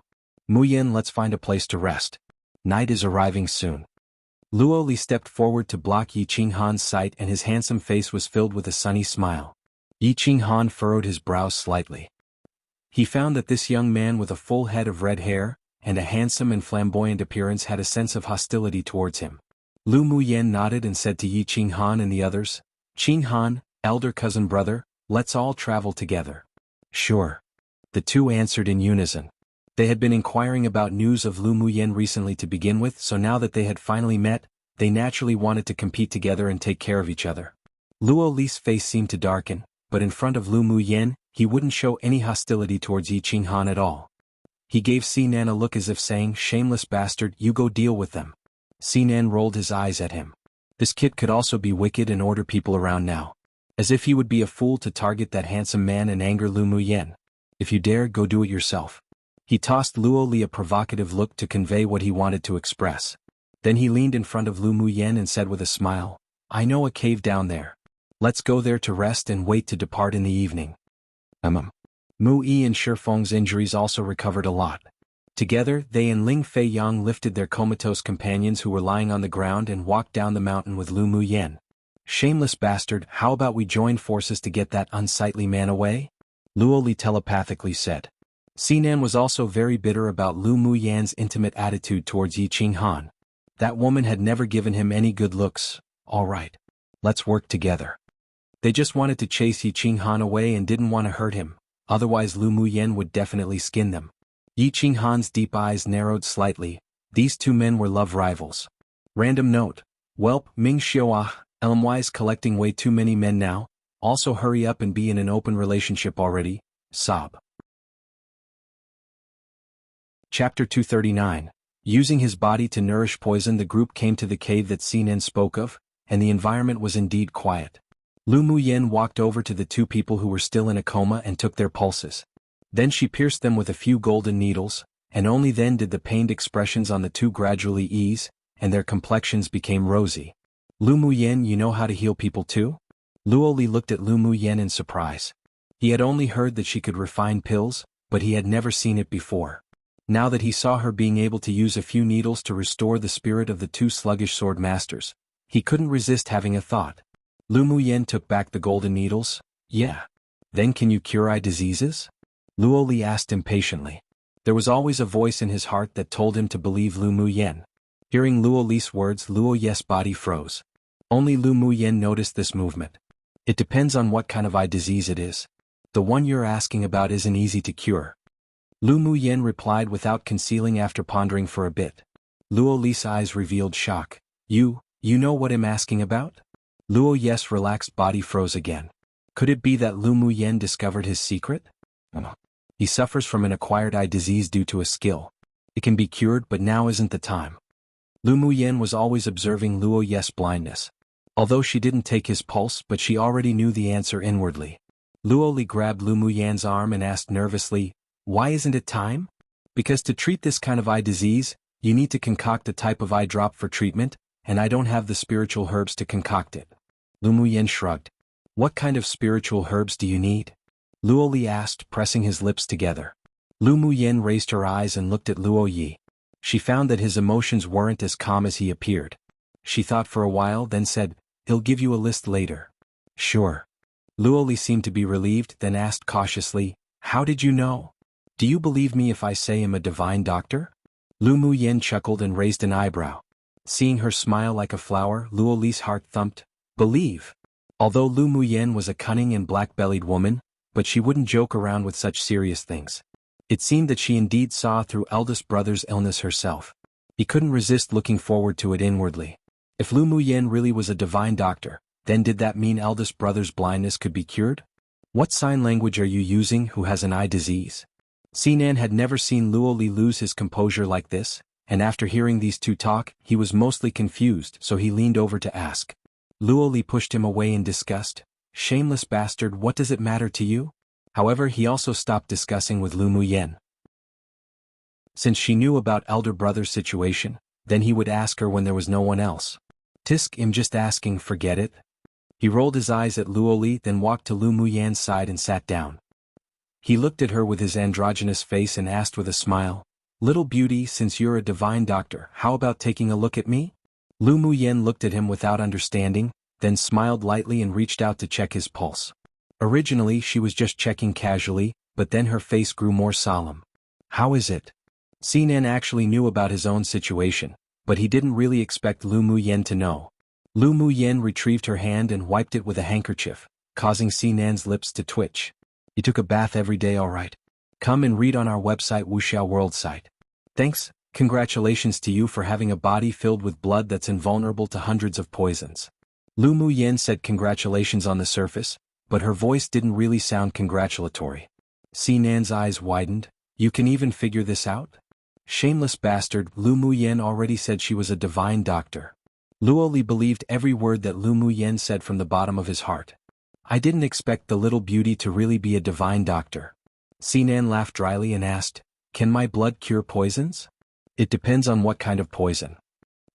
Muyen, let's find a place to rest. Night is arriving soon. Luo Li stepped forward to block Yi Qinghan's sight and his handsome face was filled with a sunny smile. Yi Qinghan furrowed his brows slightly. He found that this young man with a full head of red hair, and a handsome and flamboyant appearance had a sense of hostility towards him. Lu Muyen nodded and said to Yi Qinghan and the others, Qinghan, elder cousin brother, let's all travel together. Sure. The two answered in unison. They had been inquiring about news of Lu Muyen recently to begin with, so now that they had finally met, they naturally wanted to compete together and take care of each other. Luo Li's face seemed to darken, but in front of Lu Muyen, he wouldn't show any hostility towards Yi Qinghan at all. He gave Si Nan a look as if saying, shameless bastard, you go deal with them. Si Nan rolled his eyes at him. This kid could also be wicked and order people around now. As if he would be a fool to target that handsome man and anger Lu Muyen. If you dare, go do it yourself. He tossed Luo Li a provocative look to convey what he wanted to express. Then he leaned in front of Lu Muyen and said with a smile, I know a cave down there. Let's go there to rest and wait to depart in the evening. Mu Yi and Shifeng's injuries also recovered a lot. Together, they and Ling Feiyang lifted their comatose companions who were lying on the ground and walked down the mountain with Lu Muyen. Shameless bastard, how about we join forces to get that unsightly man away? Luo Li telepathically said. Si Nan was also very bitter about Lu Muyen's intimate attitude towards Yi Qinghan. That woman had never given him any good looks. All right. Let's work together. They just wanted to chase Yi Qinghan away and didn't want to hurt him, otherwise Lu Muyen would definitely skin them. Yi Qinghan's deep eyes narrowed slightly. These two men were love rivals. Random note. Welp, Ming Xiaoa, Elmwise collecting way too many men now. Also hurry up and be in an open relationship already. Sob. Chapter 239. Using his body to nourish poison, the group came to the cave that Si Nan spoke of, and the environment was indeed quiet. Lu Muyen walked over to the two people who were still in a coma and took their pulses. Then she pierced them with a few golden needles, and only then did the pained expressions on the two gradually ease, and their complexions became rosy. Lu Muyen, you know how to heal people too? Luo Li looked at Lu Muyen in surprise. He had only heard that she could refine pills, but he had never seen it before. Now that he saw her being able to use a few needles to restore the spirit of the two sluggish swordmasters, he couldn't resist having a thought. Lu Muyen took back the golden needles. Yeah. Then can you cure eye diseases? Luo Li asked impatiently. There was always a voice in his heart that told him to believe Lu Muyen. Hearing Luo Li's words, Luo Ye's body froze. Only Lu Muyen noticed this movement. It depends on what kind of eye disease it is. The one you're asking about isn't easy to cure. Lu Muyen replied without concealing after pondering for a bit. Luo Li's eyes revealed shock. You know what I'm asking about? Luo Ye's relaxed body froze again. Could it be that Lu Muyen discovered his secret? He suffers from an acquired eye disease due to a skill. It can be cured, but now isn't the time. Lu Muyen was always observing Luo Ye's blindness. Although she didn't take his pulse, but she already knew the answer inwardly. Luo Li grabbed Lu Muyen's arm and asked nervously, "Why isn't it time?" "Because to treat this kind of eye disease, you need to concoct a type of eye drop for treatment, and I don't have the spiritual herbs to concoct it." Lu Muyen shrugged. "What kind of spiritual herbs do you need?" Luo Li asked, pressing his lips together. Lu Muyen raised her eyes and looked at Luo Yi. She found that his emotions weren't as calm as he appeared. She thought for a while, then said, "He'll give you a list later." "Sure." Luo Li seemed to be relieved, then asked cautiously, "How did you know? Do you believe me if I say I'm a divine doctor?" Lu Muyen chuckled and raised an eyebrow. Seeing her smile like a flower, Luo Li's heart thumped. Believe. Although Lu Muyen was a cunning and black-bellied woman, but she wouldn't joke around with such serious things. It seemed that she indeed saw through eldest brother's illness herself. He couldn't resist looking forward to it inwardly. If Lu Muyen really was a divine doctor, then did that mean eldest brother's blindness could be cured? What sign language are you using who has an eye disease? Xinan had never seen Luo Li lose his composure like this, and after hearing these two talk, he was mostly confused, so he leaned over to ask. Luo Li pushed him away in disgust. "Shameless bastard, what does it matter to you?" However, he also stopped discussing with Lu Muyen. Since she knew about elder brother's situation, then he would ask her when there was no one else. "Tisk, I'm just asking, forget it." He rolled his eyes at Luo Li, then walked to Lu Muyen's side and sat down. He looked at her with his androgynous face and asked with a smile, "Little beauty, since you're a divine doctor, how about taking a look at me?" Lu Muyen looked at him without understanding, then smiled lightly and reached out to check his pulse. Originally she was just checking casually, but then her face grew more solemn. "How is it?" Xinan actually knew about his own situation, but he didn't really expect Lu Muyen to know. Lu Muyen retrieved her hand and wiped it with a handkerchief, causing Xinan's lips to twitch. "You took a bath every day, all right? Come and read on our website, wuxialover site. Thanks, congratulations to you for having a body filled with blood that's invulnerable to hundreds of poisons." Lu Muyen said congratulations on the surface, but her voice didn't really sound congratulatory. Xinan's eyes widened. "You can even figure this out?" Shameless bastard, Lu Muyen already said she was a divine doctor. Luo Li believed every word that Lu Muyen said from the bottom of his heart. "I didn't expect the little beauty to really be a divine doctor." Xinan laughed dryly and asked, "Can my blood cure poisons?" "It depends on what kind of poison."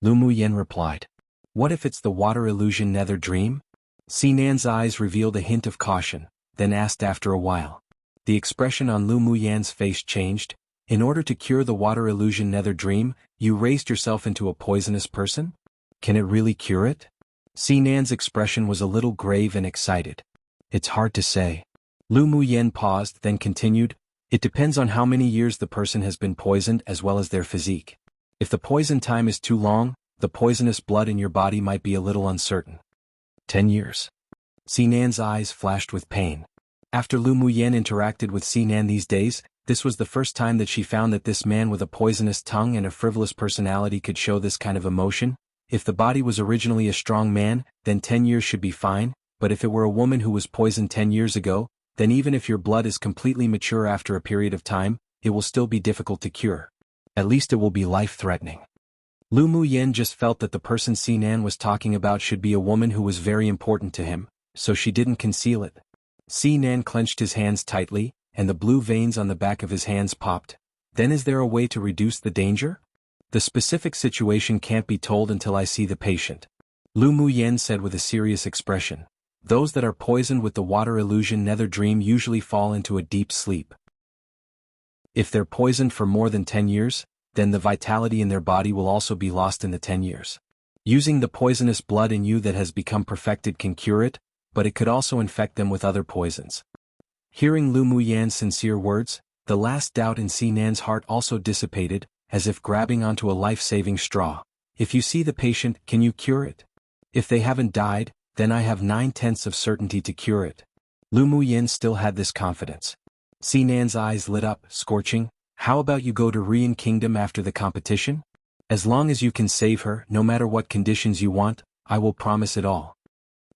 Lu Muyen replied. "What if it's the water illusion nether dream?" Xinan's eyes revealed a hint of caution, then asked after a while. The expression on Lu Muyen's face changed. "In order to cure the water illusion nether dream, you raised yourself into a poisonous person? Can it really cure it?" Xinan's expression was a little grave and excited. "It's hard to say." Lu Muyen paused, then continued, "It depends on how many years the person has been poisoned as well as their physique. If the poison time is too long, the poisonous blood in your body might be a little uncertain." 10 years. Xinan's eyes flashed with pain. After Lu Muyen interacted with Xinan these days, this was the first time that she found that this man with a poisonous tongue and a frivolous personality could show this kind of emotion. If the body was originally a strong man, then 10 years should be fine, but if it were a woman who was poisoned 10 years ago, then even if your blood is completely mature after a period of time, it will still be difficult to cure. At least it will be life-threatening. Lu Muyen just felt that the person Xinan was talking about should be a woman who was very important to him, so she didn't conceal it. Xinan clenched his hands tightly, and the blue veins on the back of his hands popped. "Then is there a way to reduce the danger?" "The specific situation can't be told until I see the patient," Lu Muyen said with a serious expression. "Those that are poisoned with the water illusion nether dream usually fall into a deep sleep. If they're poisoned for more than 10 years, then the vitality in their body will also be lost in the 10 years. Using the poisonous blood in you that has become perfected can cure it, but it could also infect them with other poisons. Hearing Lu Muyan's sincere words, the last doubt in Xinan's heart also dissipated, as if grabbing onto a life-saving straw. If you see the patient, can you cure it? If they haven't died, then I have 9/10 of certainty to cure it. Lu Muyan still had this confidence. Xinan's eyes lit up, scorching. How about you go to Rian Kingdom after the competition? As long as you can save her, no matter what conditions you want, I will promise it all.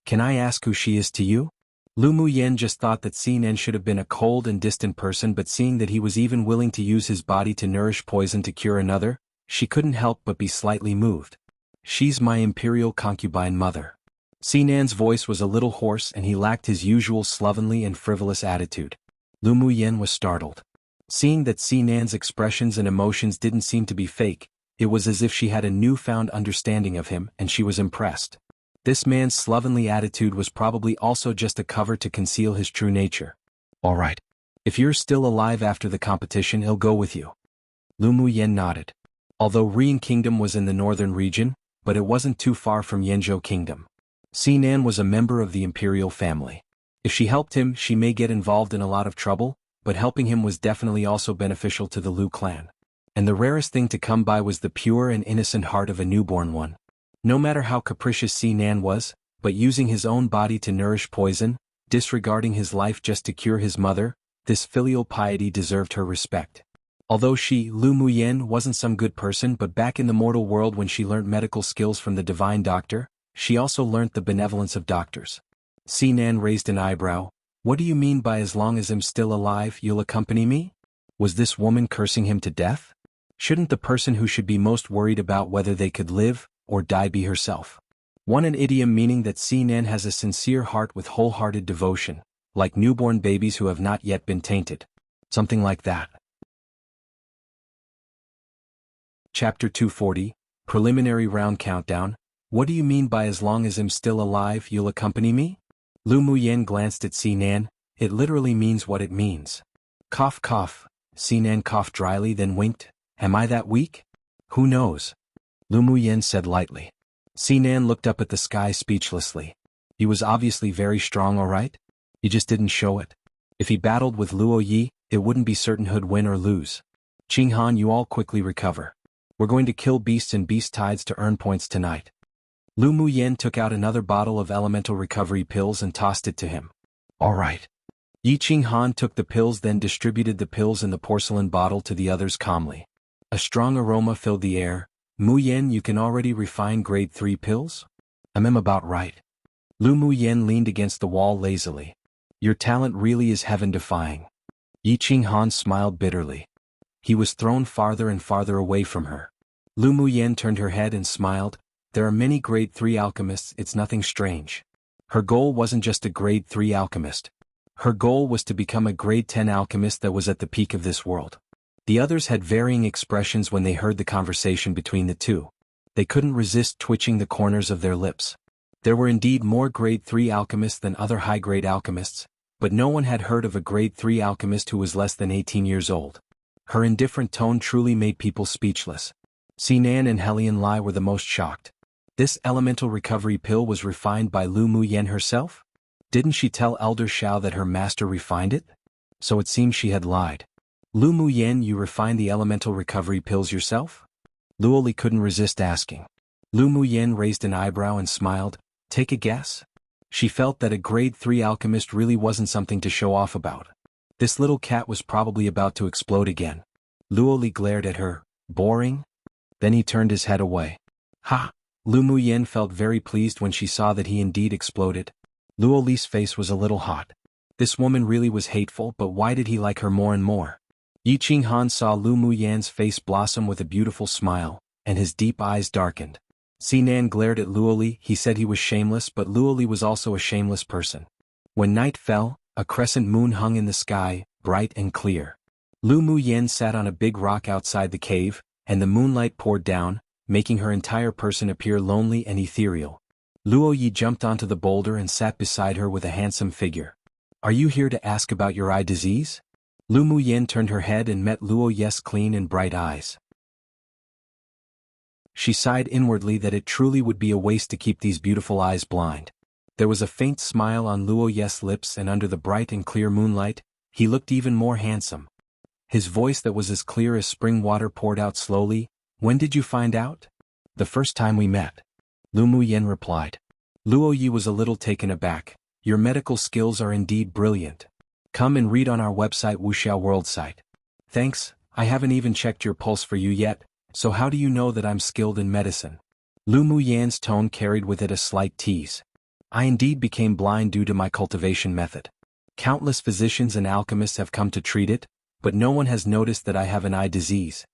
Can I ask who she is to you? Lu Muyan just thought that Xinan should have been a cold and distant person, but seeing that he was even willing to use his body to nourish poison to cure another, she couldn't help but be slightly moved. She's my imperial concubine mother. Xinan's voice was a little hoarse and he lacked his usual slovenly and frivolous attitude. Lu Muyan was startled. Seeing that Xinan's expressions and emotions didn't seem to be fake, it was as if she had a newfound understanding of him, and she was impressed. This man's slovenly attitude was probably also just a cover to conceal his true nature. All right. If you're still alive after the competition, he'll go with you. Lu Muyan nodded. Although Rian Kingdom was in the northern region, but it wasn't too far from Yanzhou Kingdom. Xinan was a member of the Imperial family. If she helped him, she may get involved in a lot of trouble, but helping him was definitely also beneficial to the Lu clan. And the rarest thing to come by was the pure and innocent heart of a newborn one. No matter how capricious Xinan was, but using his own body to nourish poison, disregarding his life just to cure his mother, this filial piety deserved her respect. Although she, Lu Muyan, wasn't some good person, but back in the mortal world when she learnt medical skills from the divine doctor, she also learnt the benevolence of doctors. Xinan raised an eyebrow. What do you mean by as long as I'm still alive, you'll accompany me? Was this woman cursing him to death? Shouldn't the person who should be most worried about whether they could live or die be herself? An idiom meaning that Xinan has a sincere heart with wholehearted devotion, like newborn babies who have not yet been tainted. Something like that. Chapter 240, Preliminary Round Countdown. What do you mean by as long as I'm still alive, you'll accompany me? Lu Muyan glanced at Xinan. It literally means what it means. Cough cough. Xinan coughed dryly, then winked. Am I that weak? Who knows? Lu Muyan said lightly. Xinan looked up at the sky speechlessly. He was obviously very strong, all right? He just didn't show it. If he battled with Luo Yi, it wouldn't be certain who'd win or lose. Xuanhuan, you all quickly recover. We're going to kill beasts and beast tides to earn points tonight. Lu Muyan took out another bottle of elemental recovery pills and tossed it to him. All right. Yi Xuanhuan took the pills, then distributed the pills in the porcelain bottle to the others calmly. A strong aroma filled the air. Muyan, you can already refine grade 3 pills? I'm about right. Lu Muyan leaned against the wall lazily. Your talent really is heaven-defying. Yi Xuanhuan smiled bitterly. He was thrown farther and farther away from her. Lu Muyan turned her head and smiled. There are many grade 3 alchemists, it's nothing strange. Her goal wasn't just a grade 3 alchemist. Her goal was to become a grade 10 alchemist that was at the peak of this world. The others had varying expressions when they heard the conversation between the two. They couldn't resist twitching the corners of their lips. There were indeed more grade 3 alchemists than other high-grade alchemists, but no one had heard of a grade 3 alchemist who was less than 18 years old. Her indifferent tone truly made people speechless. Xinan and Helian Lai were the most shocked. This elemental recovery pill was refined by Lu Muyan herself? Didn't she tell Elder Xiao that her master refined it? So it seems she had lied. Lu Muyan, you refined the elemental recovery pills yourself? Luoli couldn't resist asking. Lu Muyan raised an eyebrow and smiled. Take a guess? She felt that a grade 3 alchemist really wasn't something to show off about. This little cat was probably about to explode again. Luoli glared at her. Boring? Then he turned his head away. Ha! Lu Muyan felt very pleased when she saw that he indeed exploded. Luoli's face was a little hot. This woman really was hateful, but why did he like her more and more? Yi Xuanhuan saw Lu Muyan's face blossom with a beautiful smile, and his deep eyes darkened. Xinan glared at Luoli. He said he was shameless, but Luoli was also a shameless person. When night fell, a crescent moon hung in the sky, bright and clear. Lu Muyan sat on a big rock outside the cave, and the moonlight poured down, making her entire person appear lonely and ethereal. Luo Yi jumped onto the boulder and sat beside her with a handsome figure. Are you here to ask about your eye disease? Lu Muyen turned her head and met Luo Ye's clean and bright eyes. She sighed inwardly that it truly would be a waste to keep these beautiful eyes blind. There was a faint smile on Luo Ye's lips, and under the bright and clear moonlight, he looked even more handsome. His voice that was as clear as spring water poured out slowly. "When did you find out?" "The first time we met," Lu Muyen replied. Luo Yi was a little taken aback. "Your medical skills are indeed brilliant. Come and read on our website wuxialover site." "Thanks, I haven't even checked your pulse for you yet, so how do you know that I'm skilled in medicine?" Lu Muyen's tone carried with it a slight tease. "I indeed became blind due to my cultivation method. Countless physicians and alchemists have come to treat it, but no one has noticed that I have an eye disease."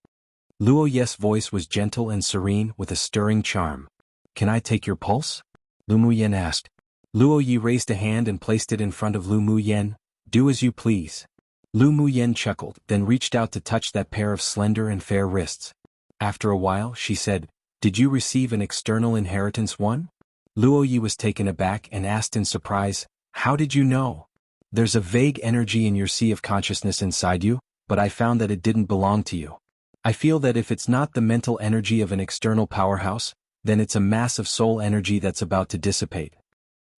Luo Ye's voice was gentle and serene with a stirring charm. "Can I take your pulse?" Lu Muyen asked. Luo Yi raised a hand and placed it in front of Lu Muyen. "Do as you please." Lu Muyen chuckled, then reached out to touch that pair of slender and fair wrists. After a while, she said, "Did you receive an external inheritance one?" Luo Yi was taken aback and asked in surprise, "How did you know?" "There's a vague energy in your sea of consciousness inside you, but I found that it didn't belong to you. I feel that if it's not the mental energy of an external powerhouse, then it's a mass of soul energy that's about to dissipate,"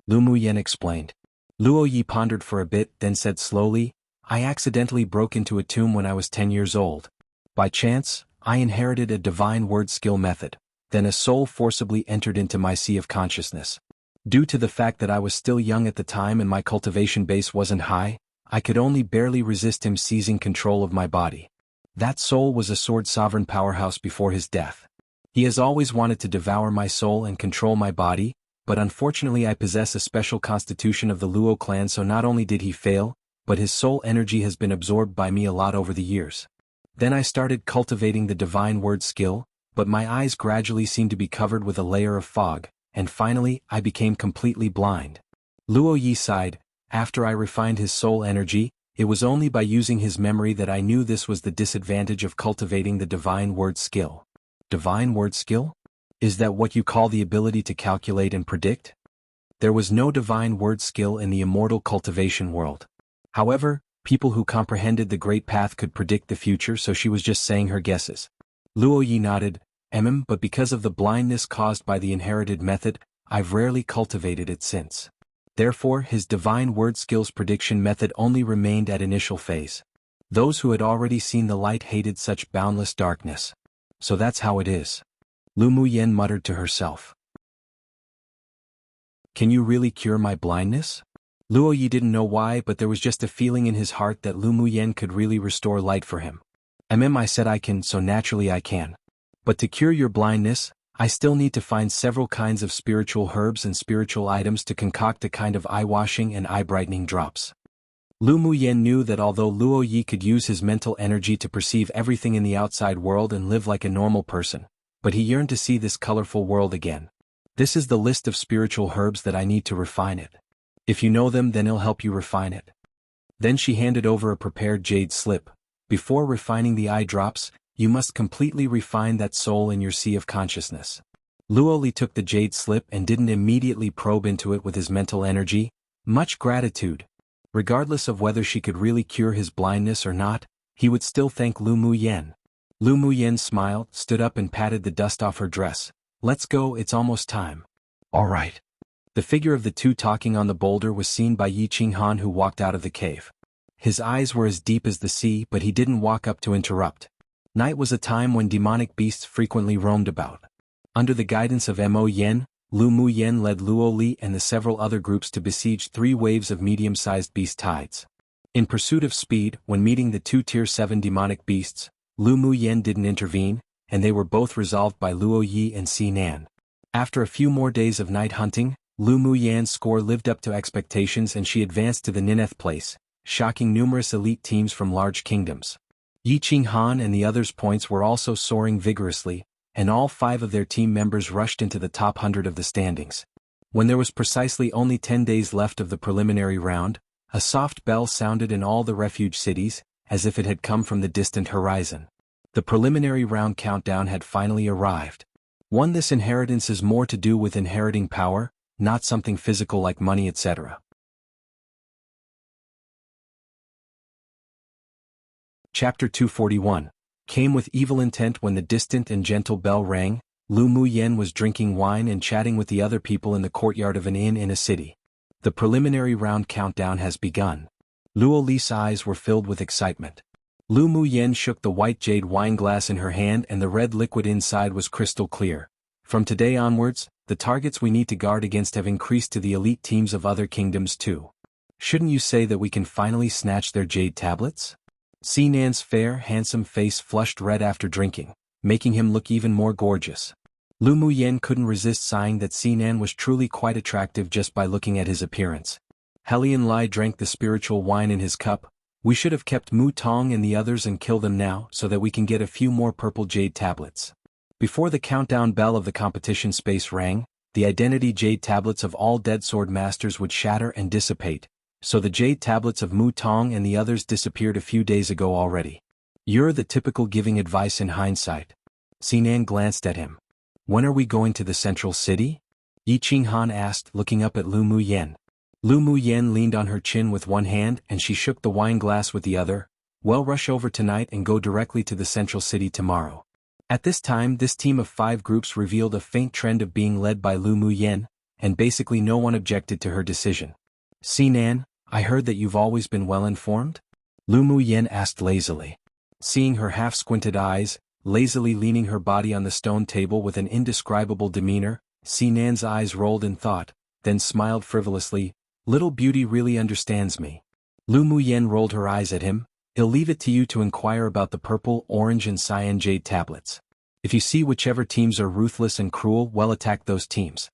Lu Muyen explained. Luo Yi pondered for a bit, then said slowly, "I accidentally broke into a tomb when I was 10 years old. By chance, I inherited a divine word skill method. Then a soul forcibly entered into my sea of consciousness. Due to the fact that I was still young at the time and my cultivation base wasn't high, I could only barely resist him seizing control of my body. That soul was a sword sovereign powerhouse before his death. He has always wanted to devour my soul and control my body, but unfortunately I possess a special constitution of the Luo clan, so not only did he fail, but his soul energy has been absorbed by me a lot over the years. Then I started cultivating the divine word skill, but my eyes gradually seemed to be covered with a layer of fog, and finally I became completely blind." Luo Yi sighed. "After I refined his soul energy, it was only by using his memory that I knew this was the disadvantage of cultivating the divine word skill." "Divine word skill? Is that what you call the ability to calculate and predict?" There was no divine word skill in the immortal cultivation world. However, people who comprehended the great path could predict the future, so she was just saying her guesses. Luo Yi nodded. But because of the blindness caused by the inherited method, I've rarely cultivated it since. Therefore, his divine word skills prediction method only remained at initial phase. Those who had already seen the light hated such boundless darkness. So that's how it is." Lu Muyen muttered to herself. "Can you really cure my blindness?" Luo Yi didn't know why, but there was just a feeling in his heart that Lu Muyen could really restore light for him. I said I can, so naturally I can. But to cure your blindness, I still need to find several kinds of spiritual herbs and spiritual items to concoct a kind of eye-washing and eye-brightening drops. Lu Muyen knew that although Luo Yi could use his mental energy to perceive everything in the outside world and live like a normal person, but he yearned to see this colorful world again. "This is the list of spiritual herbs that I need to refine it. If you know them, then it'll help you refine it." Then she handed over a prepared jade slip. "Before refining the eye drops, you must completely refine that soul in your sea of consciousness." Luo Li took the jade slip and didn't immediately probe into it with his mental energy. Much gratitude. Regardless of whether she could really cure his blindness or not, he would still thank Lu Muyen. Lu Muyen smiled, stood up and patted the dust off her dress. "Let's go, it's almost time." "All right." The figure of the two talking on the boulder was seen by Xuanhuan, who walked out of the cave. His eyes were as deep as the sea, but he didn't walk up to interrupt. Night was a time when demonic beasts frequently roamed about. Under the guidance of Mo Yen, Lu Muyen led Luo Li and the several other groups to besiege 3 waves of medium-sized beast tides. In pursuit of speed, when meeting the 2 Tier 7 demonic beasts, Lu Muyen didn't intervene, and they were both resolved by Luo Yi and Si Nan. After a few more days of night hunting, Lu Muyen's score lived up to expectations and she advanced to the ninth place, shocking numerous elite teams from large kingdoms. Xuanhuan and the others' points were also soaring vigorously, and all 5 of their team members rushed into the top 100 of the standings. When there was precisely only 10 days left of the preliminary round, a soft bell sounded in all the refuge cities, as if it had come from the distant horizon. The preliminary round countdown had finally arrived. This inheritance is more to do with inheriting power, not something physical like money, etc. Chapter 241 came with evil intent. When the distant and gentle bell rang, Lu Muyen was drinking wine and chatting with the other people in the courtyard of an inn in a city. The preliminary round countdown has begun. Luo Li's eyes were filled with excitement. Lu Muyen shook the white jade wine glass in her hand and the red liquid inside was crystal clear. From today onwards, the targets we need to guard against have increased to the elite teams of other kingdoms too. Shouldn't you say that we can finally snatch their jade tablets? Xinan's fair, handsome face flushed red after drinking, making him look even more gorgeous. Lu Muyen couldn't resist sighing that Xinan was truly quite attractive just by looking at his appearance. Helian Lai drank the spiritual wine in his cup. We should have kept Mu Tong and the others and kill them now so that we can get a few more purple jade tablets. Before the countdown bell of the competition space rang, the identity jade tablets of all dead sword masters would shatter and dissipate, so the jade tablets of Mu Tong and the others disappeared a few days ago already. You're the typical giving advice in hindsight. Xinan glanced at him. When are we going to the central city? Xuanhuan asked, looking up at Lu Muyen. Lu Muyen leaned on her chin with one hand and she shook the wine glass with the other. We'll rush over tonight and go directly to the central city tomorrow. At this time, this team of 5 groups revealed a faint trend of being led by Lu Muyen, and basically no one objected to her decision. Xinan, I heard that you've always been well informed? Lu Muyen asked lazily. Seeing her half-squinted eyes, lazily leaning her body on the stone table with an indescribable demeanor, Xinan's eyes rolled in thought, then smiled frivolously. Little beauty really understands me. Lu Muyen rolled her eyes at him. I'll leave it to you to inquire about the purple, orange and cyan jade tablets. If you see whichever teams are ruthless and cruel, well, attack those teams.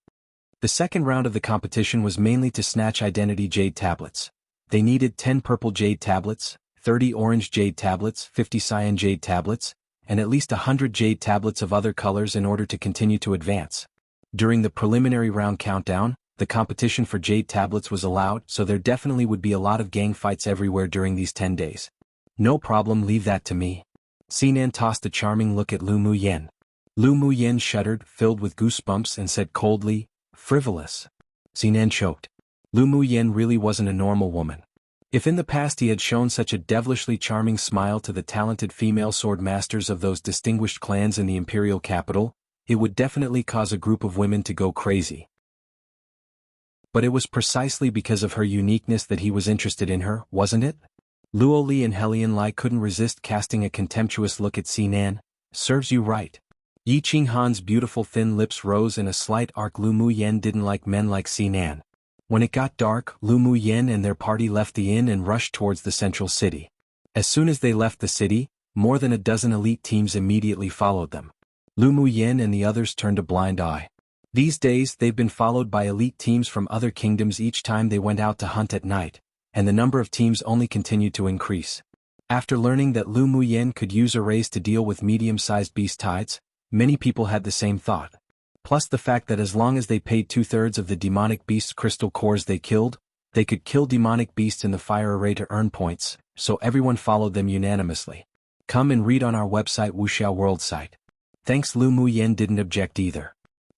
The second round of the competition was mainly to snatch identity jade tablets. They needed 10 purple jade tablets, 30 orange jade tablets, 50 cyan jade tablets, and at least 100 jade tablets of other colors in order to continue to advance. During the preliminary round countdown, the competition for jade tablets was allowed, so there definitely would be a lot of gang fights everywhere during these 10 days. No problem, leave that to me. Xinan tossed a charming look at Lu Muyen. Lu Muyen shuddered, filled with goosebumps, and said coldly, frivolous. Xinan choked. Lu Muyen really wasn't a normal woman. If in the past he had shown such a devilishly charming smile to the talented female sword masters of those distinguished clans in the Imperial capital, it would definitely cause a group of women to go crazy. But it was precisely because of her uniqueness that he was interested in her, wasn't it? Luo Li and Helian Lai couldn't resist casting a contemptuous look at Xinan. Serves you right. Xuanhuan's beautiful thin lips rose in a slight arc. Lu Muyen didn't like men like Xinan. When it got dark, Lu Muyen and their party left the inn and rushed towards the central city. As soon as they left the city, more than a dozen elite teams immediately followed them. Lu Muyen and the others turned a blind eye. These days they've been followed by elite teams from other kingdoms each time they went out to hunt at night, and the number of teams only continued to increase. After learning that Lu Muyen could use arrays to deal with medium-sized beast tides, many people had the same thought. Plus the fact that as long as they paid 2/3 of the demonic beast's crystal cores they killed, they could kill demonic beasts in the fire array to earn points, so everyone followed them unanimously. Come and read on our website wuxialover site. Thanks. Lu Muyen didn't object either.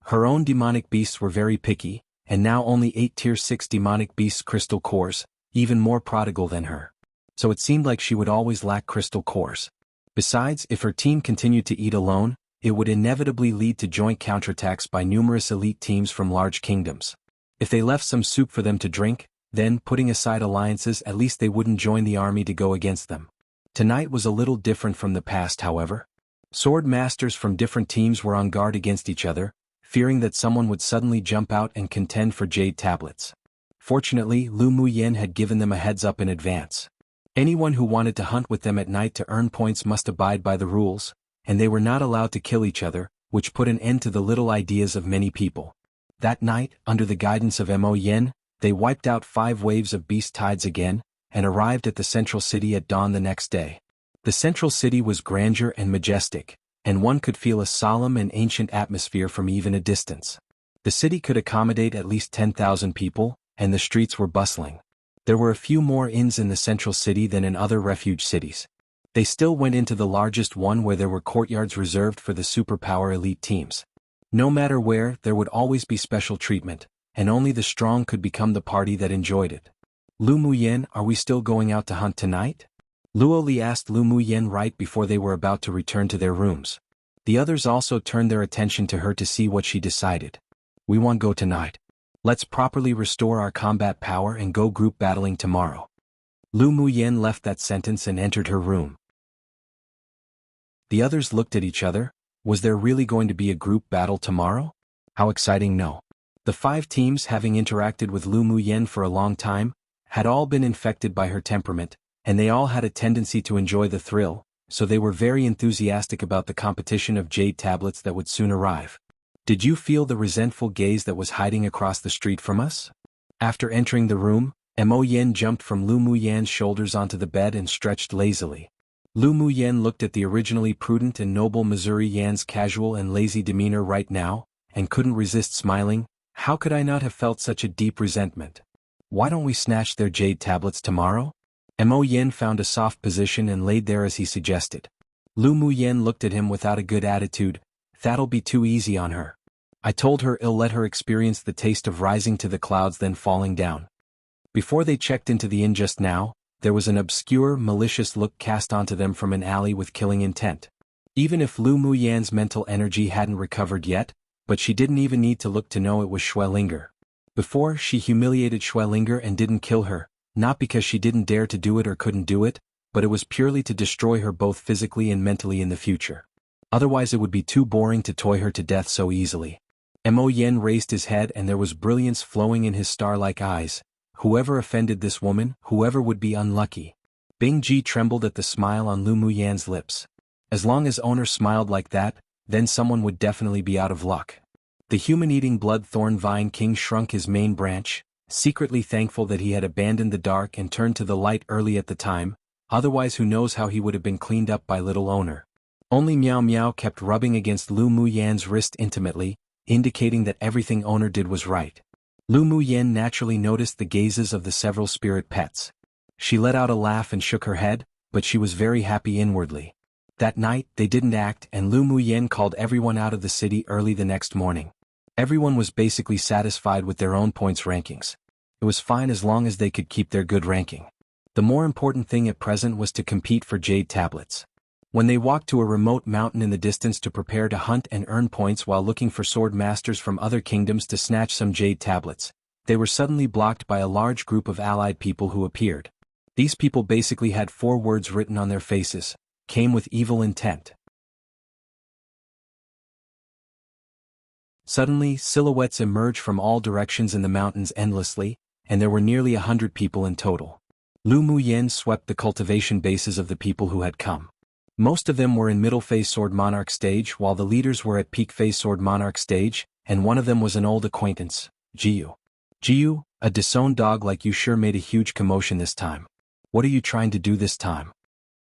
Her own demonic beasts were very picky, and now only 8 tier 6 demonic beasts crystal cores, even more prodigal than her. So it seemed like she would always lack crystal cores. Besides, if her team continued to eat alone, it would inevitably lead to joint counterattacks by numerous elite teams from large kingdoms. If they left some soup for them to drink, then, putting aside alliances, at least they wouldn't join the army to go against them. Tonight was a little different from the past, however. Sword masters from different teams were on guard against each other, fearing that someone would suddenly jump out and contend for jade tablets. Fortunately, Lu Muyen had given them a heads up in advance. Anyone who wanted to hunt with them at night to earn points must abide by the rules, and they were not allowed to kill each other, which put an end to the little ideas of many people. That night, under the guidance of Mo Yen, they wiped out 5 waves of beast tides again, and arrived at the central city at dawn the next day. The central city was grandeur and majestic, and one could feel a solemn and ancient atmosphere from even a distance. The city could accommodate at least 10,000 people, and the streets were bustling. There were a few more inns in the central city than in other refuge cities. They still went into the largest one where there were courtyards reserved for the superpower elite teams. No matter where, there would always be special treatment, and only the strong could become the party that enjoyed it. Lu Muyen, are we still going out to hunt tonight? Luo Li asked Lu Muyen right before they were about to return to their rooms. The others also turned their attention to her to see what she decided. We won't go tonight. Let's properly restore our combat power and go group battling tomorrow. Lu Muyen left that sentence and entered her room. The others looked at each other. Was there really going to be a group battle tomorrow? How exciting, no. The 5 teams, having interacted with Lu Muyen for a long time, had all been infected by her temperament, and they all had a tendency to enjoy the thrill, so they were very enthusiastic about the competition of jade tablets that would soon arrive. Did you feel the resentful gaze that was hiding across the street from us? After entering the room, Mo Yen jumped from Lu Muyen's shoulders onto the bed and stretched lazily. Lu Muyen looked at the originally prudent and noble Missouri Yan's casual and lazy demeanor right now, and couldn't resist smiling. How could I not have felt such a deep resentment? Why don't we snatch their jade tablets tomorrow? Mo Yen found a soft position and laid there as he suggested. Lu Muyen looked at him without a good attitude. That'll be too easy on her. I told her I'll let her experience the taste of rising to the clouds then falling down. Before they checked into the inn just now, there was an obscure, malicious look cast onto them from an alley with killing intent. Even if Lu Muyen's mental energy hadn't recovered yet, but she didn't even need to look to know it was Xuelinger. Before, she humiliated Xuelinger and didn't kill her, not because she didn't dare to do it or couldn't do it, but it was purely to destroy her both physically and mentally in the future. Otherwise it would be too boring to toy her to death so easily. Mo Yen raised his head and there was brilliance flowing in his star-like eyes. Whoever offended this woman, whoever would be unlucky. Bing Ji trembled at the smile on Lu Muyen's lips. As long as owner smiled like that, then someone would definitely be out of luck. The human-eating blood-thorn vine king shrunk his main branch, secretly thankful that he had abandoned the dark and turned to the light early at the time, otherwise who knows how he would have been cleaned up by little owner. Only Meow Meow kept rubbing against Lu Muyen's wrist intimately, indicating that everything owner did was right. Lu Muyen naturally noticed the gazes of the several spirit pets. She let out a laugh and shook her head, but she was very happy inwardly. That night, they didn't act and Lu Muyen called everyone out of the city early the next morning. Everyone was basically satisfied with their own points rankings. It was fine as long as they could keep their good ranking. The more important thing at present was to compete for jade tablets. When they walked to a remote mountain in the distance to prepare to hunt and earn points while looking for sword masters from other kingdoms to snatch some jade tablets, they were suddenly blocked by a large group of allied people who appeared. These people basically had 4 words written on their faces: came with evil intent. Suddenly, silhouettes emerged from all directions in the mountains endlessly, and there were nearly 100 people in total. Lu Muyen swept the cultivation bases of the people who had come. Most of them were in middle phase Sword Monarch stage while the leaders were at peak phase Sword Monarch stage, and one of them was an old acquaintance, Jiu. Jiu, a disowned dog like you sure made a huge commotion this time. What are you trying to do this time?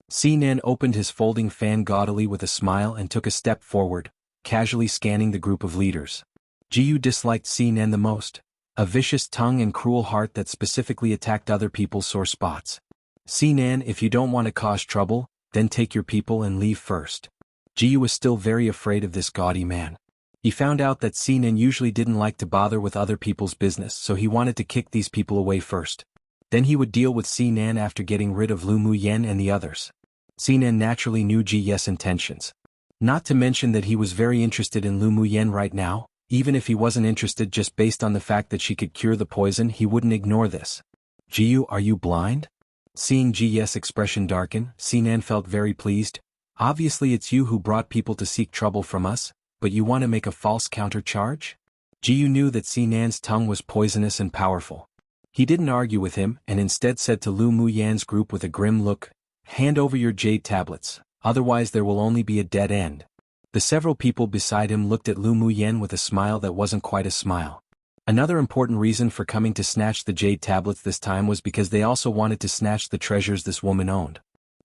Sinan opened his folding fan gaudily with a smile and took a step forward, casually scanning the group of leaders. Jiu disliked Sinan the most, a vicious tongue and cruel heart that specifically attacked other people's sore spots. Sinan, if you don't want to cause trouble, then take your people and leave first. Jiu was still very afraid of this gaudy man. He found out that Sinan usually didn't like to bother with other people's business, so he wanted to kick these people away first. Then he would deal with Sinan after getting rid of Lu Muyen and the others. Sinan naturally knew Ji's intentions. Not to mention that he was very interested in Lu Muyen right now. Even if he wasn't interested just based on the fact that she could cure the poison, he wouldn't ignore this. Jiu, are you blind? Seeing Ji's expression darken, Sinan felt very pleased. Obviously it's you who brought people to seek trouble from us, but you want to make a false countercharge? Jiu knew that Sinan's tongue was poisonous and powerful. He didn't argue with him and instead said to Lu Muyen's group with a grim look, hand over your jade tablets, otherwise there will only be a dead end. The several people beside him looked at Lu Muyen with a smile that wasn't quite a smile. Another important reason for coming to snatch the jade tablets this time was because they also wanted to snatch the treasures this woman owned.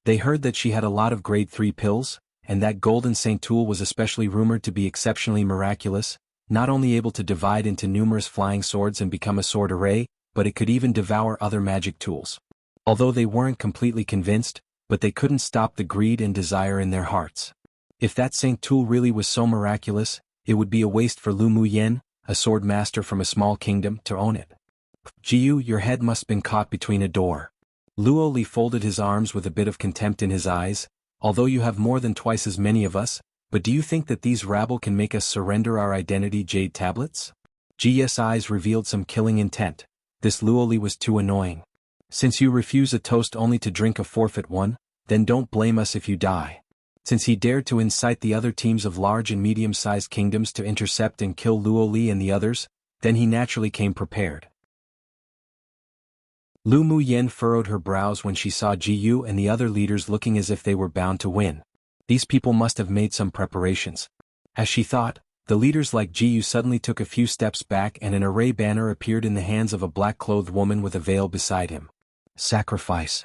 They heard that she had a lot of grade 3 pills, and that golden Saint Tool was especially rumored to be exceptionally miraculous, not only able to divide into numerous flying swords and become a sword array, but it could even devour other magic tools. Although they weren't completely convinced, but they couldn't stop the greed and desire in their hearts. If that Saint Tool really was so miraculous, it would be a waste for Lu Muyen, a sword master from a small kingdom, to own it. Jiu, your head must have been caught between a door. Luo Li folded his arms with a bit of contempt in his eyes. Although you have more than twice as many of us, but do you think that these rabble can make us surrender our identity jade tablets? Ji's eyes revealed some killing intent. This Luo Li was too annoying. Since you refuse a toast only to drink a forfeit one, then don't blame us if you die. Since he dared to incite the other teams of large and medium-sized kingdoms to intercept and kill Luo Li and the others, then he naturally came prepared. Lu Muyen furrowed her brows when she saw Jiyu and the other leaders looking as if they were bound to win. These people must have made some preparations. As she thought, the leaders like Jiyu suddenly took a few steps back and an array banner appeared in the hands of a black-clothed woman with a veil beside him. Sacrifice.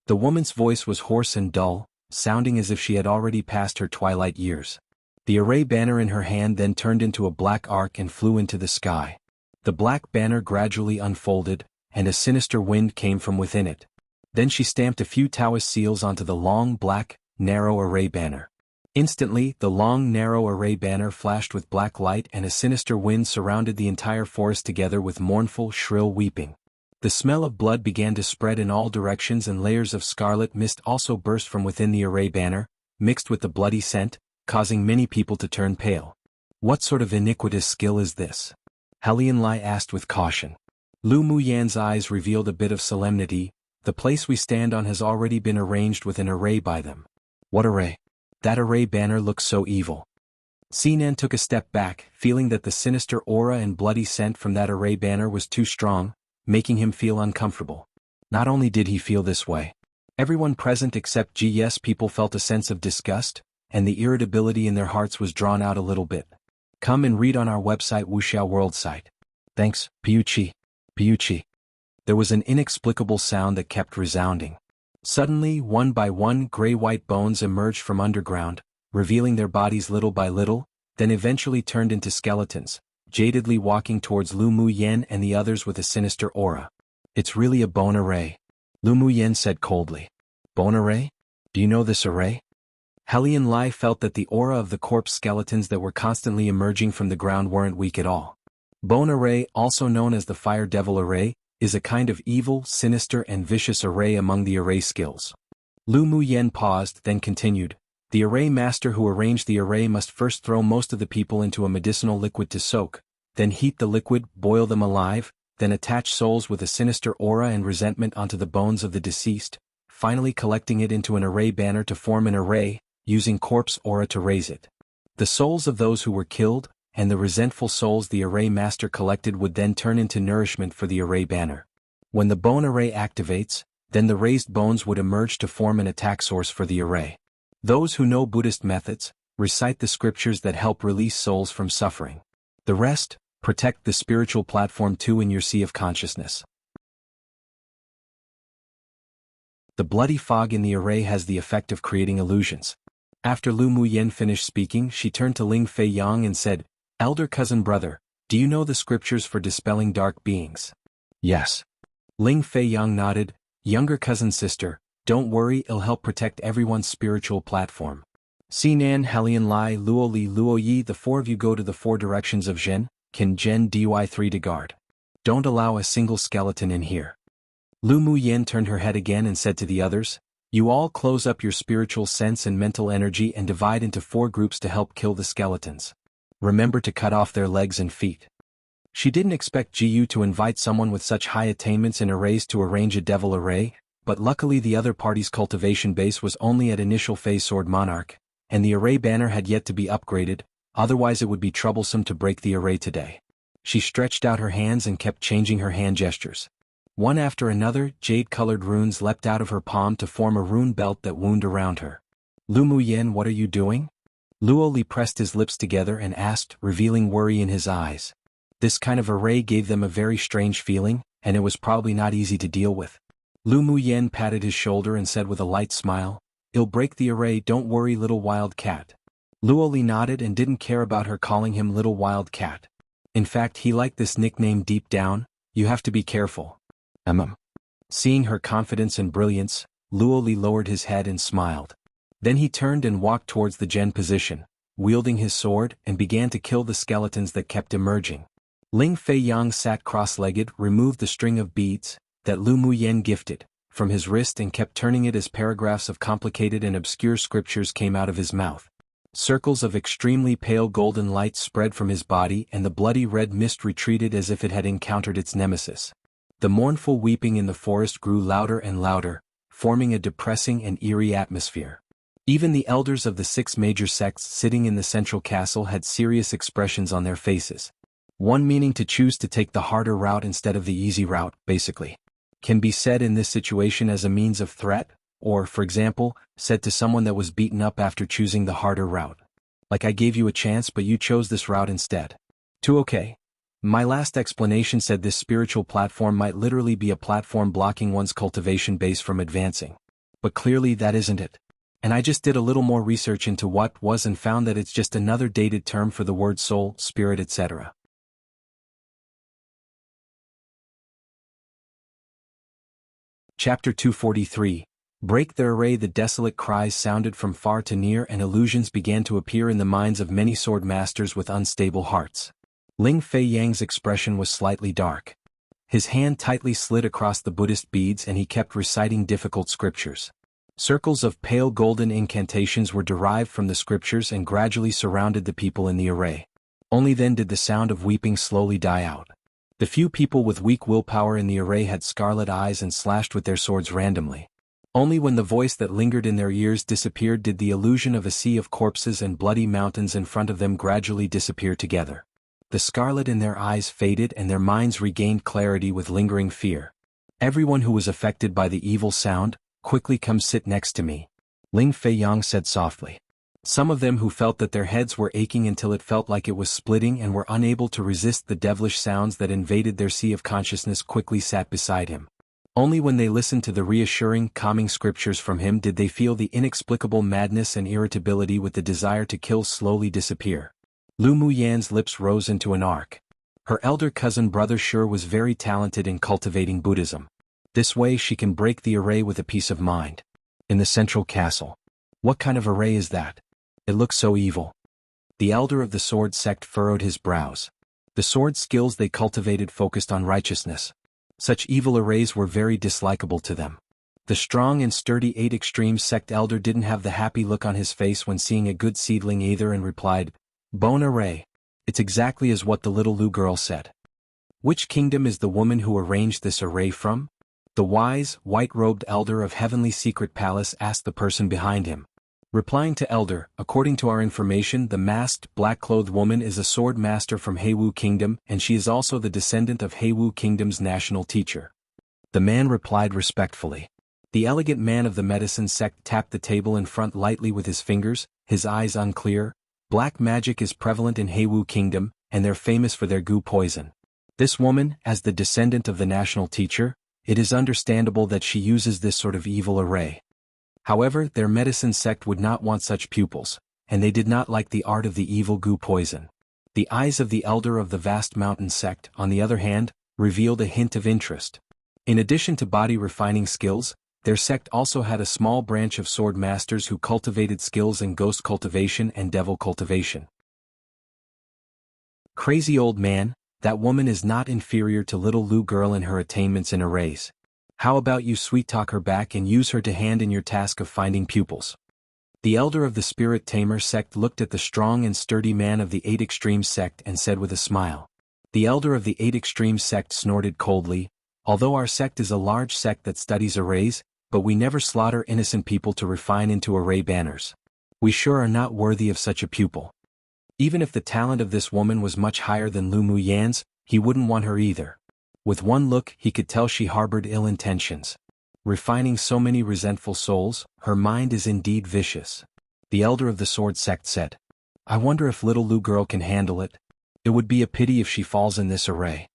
The woman's voice was hoarse and dull, sounding as if she had already passed her twilight years. The array banner in her hand then turned into a black arc and flew into the sky. The black banner gradually unfolded, and a sinister wind came from within it. Then she stamped a few Taoist seals onto the long, black, narrow array banner. Instantly, the long, narrow array banner flashed with black light and a sinister wind surrounded the entire forest together with mournful, shrill weeping. The smell of blood began to spread in all directions and layers of scarlet mist also burst from within the array banner, mixed with the bloody scent, causing many people to turn pale. What sort of iniquitous skill is this? Helian Lai asked with caution. Lu Muyan's eyes revealed a bit of solemnity. The place we stand on has already been arranged with an array by them. What array? That array banner looks so evil. Sinan took a step back, feeling that the sinister aura and bloody scent from that array banner was too strong, making him feel uncomfortable. Not only did he feel this way. Everyone present except GS people felt a sense of disgust, and the irritability in their hearts was drawn out a little bit. Come and read on our website wuxialover site. Thanks, Piuchi. Piuchi. There was an inexplicable sound that kept resounding. Suddenly, one by one, gray-white bones emerged from underground, revealing their bodies little by little, then eventually turned into skeletons, jadedly walking towards Lu Muyen and the others with a sinister aura. It's really a bone array, Lu Muyen said coldly. Bone array? Do you know this array? Helian Lai felt that the aura of the corpse skeletons that were constantly emerging from the ground weren't weak at all. Bone array, also known as the fire devil array, is a kind of evil, sinister and vicious array among the array skills. Lu Muyen paused, then continued. The array master who arranged the array must first throw most of the people into a medicinal liquid to soak, then heat the liquid, boil them alive, then attach souls with a sinister aura and resentment onto the bones of the deceased, finally collecting it into an array banner to form an array, using corpse aura to raise it. The souls of those who were killed, and the resentful souls the array master collected would then turn into nourishment for the array banner. When the bone array activates, then the raised bones would emerge to form an attack source for the array. Those who know Buddhist methods, recite the scriptures that help release souls from suffering. The rest, protect the spiritual platform too in your sea of consciousness. The bloody fog in the array has the effect of creating illusions. After Lu Muyen finished speaking, she turned to Ling Fei Yang and said, Elder cousin brother, do you know the scriptures for dispelling dark beings? Yes. Ling Fei Yang nodded. Younger cousin sister, don't worry, it'll help protect everyone's spiritual platform. Sinan, Helian Lai, Luo Li, Luo Yi, the four of you go to the four directions of Zhen, Qin Zhen Dy3 to guard. Don't allow a single skeleton in here. Lu Muyen turned her head again and said to the others, you all close up your spiritual sense and mental energy and divide into four groups to help kill the skeletons. Remember to cut off their legs and feet. She didn't expect Jiyu to invite someone with such high attainments in arrays to arrange a devil array, but luckily the other party's cultivation base was only at initial phase sword monarch, and the array banner had yet to be upgraded, otherwise it would be troublesome to break the array today. She stretched out her hands and kept changing her hand gestures. One after another, jade-colored runes leapt out of her palm to form a rune belt that wound around her. Lu Muyen, what are you doing? Luo Li pressed his lips together and asked, revealing worry in his eyes. This kind of array gave them a very strange feeling, and it was probably not easy to deal with. Lu Muyen patted his shoulder and said with a light smile, It'll break the array, don't worry little wild cat. Luo Li nodded and didn't care about her calling him little wild cat. In fact, he liked this nickname deep down. You have to be careful. Seeing her confidence and brilliance, Luo Li lowered his head and smiled. Then he turned and walked towards the Zhen position, wielding his sword, and began to kill the skeletons that kept emerging. Ling Fei Yang sat cross-legged, removed the string of beads that Lu Muyen gifted, from his wrist and kept turning it as paragraphs of complicated and obscure scriptures came out of his mouth. Circles of extremely pale golden light spread from his body and the bloody red mist retreated as if it had encountered its nemesis. The mournful weeping in the forest grew louder and louder, forming a depressing and eerie atmosphere. Even the elders of the 6 major sects sitting in the central castle had serious expressions on their faces. One meaning to choose to take the harder route instead of the easy route, basically. Can be said in this situation as a means of threat, or, for example, said to someone that was beaten up after choosing the harder route. Like I gave you a chance but you chose this route instead. Okay. My last explanation said this spiritual platform might literally be a platform blocking one's cultivation base from advancing. But clearly that isn't it. And I just did a little more research into what was and found that it's just another dated term for the word soul, spirit, etc. Chapter 243. Break the array. The desolate cries sounded from far to near and illusions began to appear in the minds of many swordmasters with unstable hearts. Ling Fei Yang's expression was slightly dark. His hand tightly slid across the Buddhist beads and he kept reciting difficult scriptures. Circles of pale golden incantations were derived from the scriptures and gradually surrounded the people in the array. Only then did the sound of weeping slowly die out. The few people with weak willpower in the array had scarlet eyes and slashed with their swords randomly. Only when the voice that lingered in their ears disappeared did the illusion of a sea of corpses and bloody mountains in front of them gradually disappear together. The scarlet in their eyes faded and their minds regained clarity with lingering fear. Everyone who was affected by the evil sound, quickly come sit next to me, Ling Fei Yang said softly. Some of them who felt that their heads were aching until it felt like it was splitting and were unable to resist the devilish sounds that invaded their sea of consciousness quickly sat beside him. Only when they listened to the reassuring, calming scriptures from him did they feel the inexplicable madness and irritability with the desire to kill slowly disappear. Lu Muyan's lips rose into an arc. Her elder cousin brother sure was very talented in cultivating Buddhism. This way she can break the array with a peace of mind. In the central castle. What kind of array is that? It looks so evil. The elder of the sword sect furrowed his brows. The sword skills they cultivated focused on righteousness. Such evil arrays were very dislikable to them. The strong and sturdy 8 Extreme sect elder didn't have the happy look on his face when seeing a good seedling either and replied, "Bone array. It's exactly as what the little Lu girl said." Which kingdom is the woman who arranged this array from? The wise, white-robed elder of Heavenly Secret Palace asked the person behind him. Replying to elder, according to our information, the masked, black-clothed woman is a swordmaster from Heiwu Kingdom and she is also the descendant of Heiwu Kingdom's national teacher. The man replied respectfully. The elegant man of the medicine sect tapped the table in front lightly with his fingers, his eyes unclear. Black magic is prevalent in Heiwu Kingdom, and they're famous for their goo poison. This woman, as the descendant of the national teacher, it is understandable that she uses this sort of evil array. However, their medicine sect would not want such pupils, and they did not like the art of the evil goo poison. The eyes of the elder of the vast mountain sect, on the other hand, revealed a hint of interest. In addition to body refining skills, their sect also had a small branch of sword masters who cultivated skills in ghost cultivation and devil cultivation. Crazy old man, that woman is not inferior to little Lu girl in her attainments in arrays. How about you sweet-talk her back and use her to hand in your task of finding pupils? The elder of the Spirit Tamer sect looked at the strong and sturdy man of the 8 Extreme sect and said with a smile. The elder of the 8 Extreme sect snorted coldly, although our sect is a large sect that studies arrays, but we never slaughter innocent people to refine into array banners. We sure are not worthy of such a pupil. Even if the talent of this woman was much higher than Lu Muyan's, he wouldn't want her either. With one look, he could tell she harbored ill intentions. Refining so many resentful souls, her mind is indeed vicious. The elder of the sword sect said. I wonder if little Lu girl can handle it. It would be a pity if she falls in this array.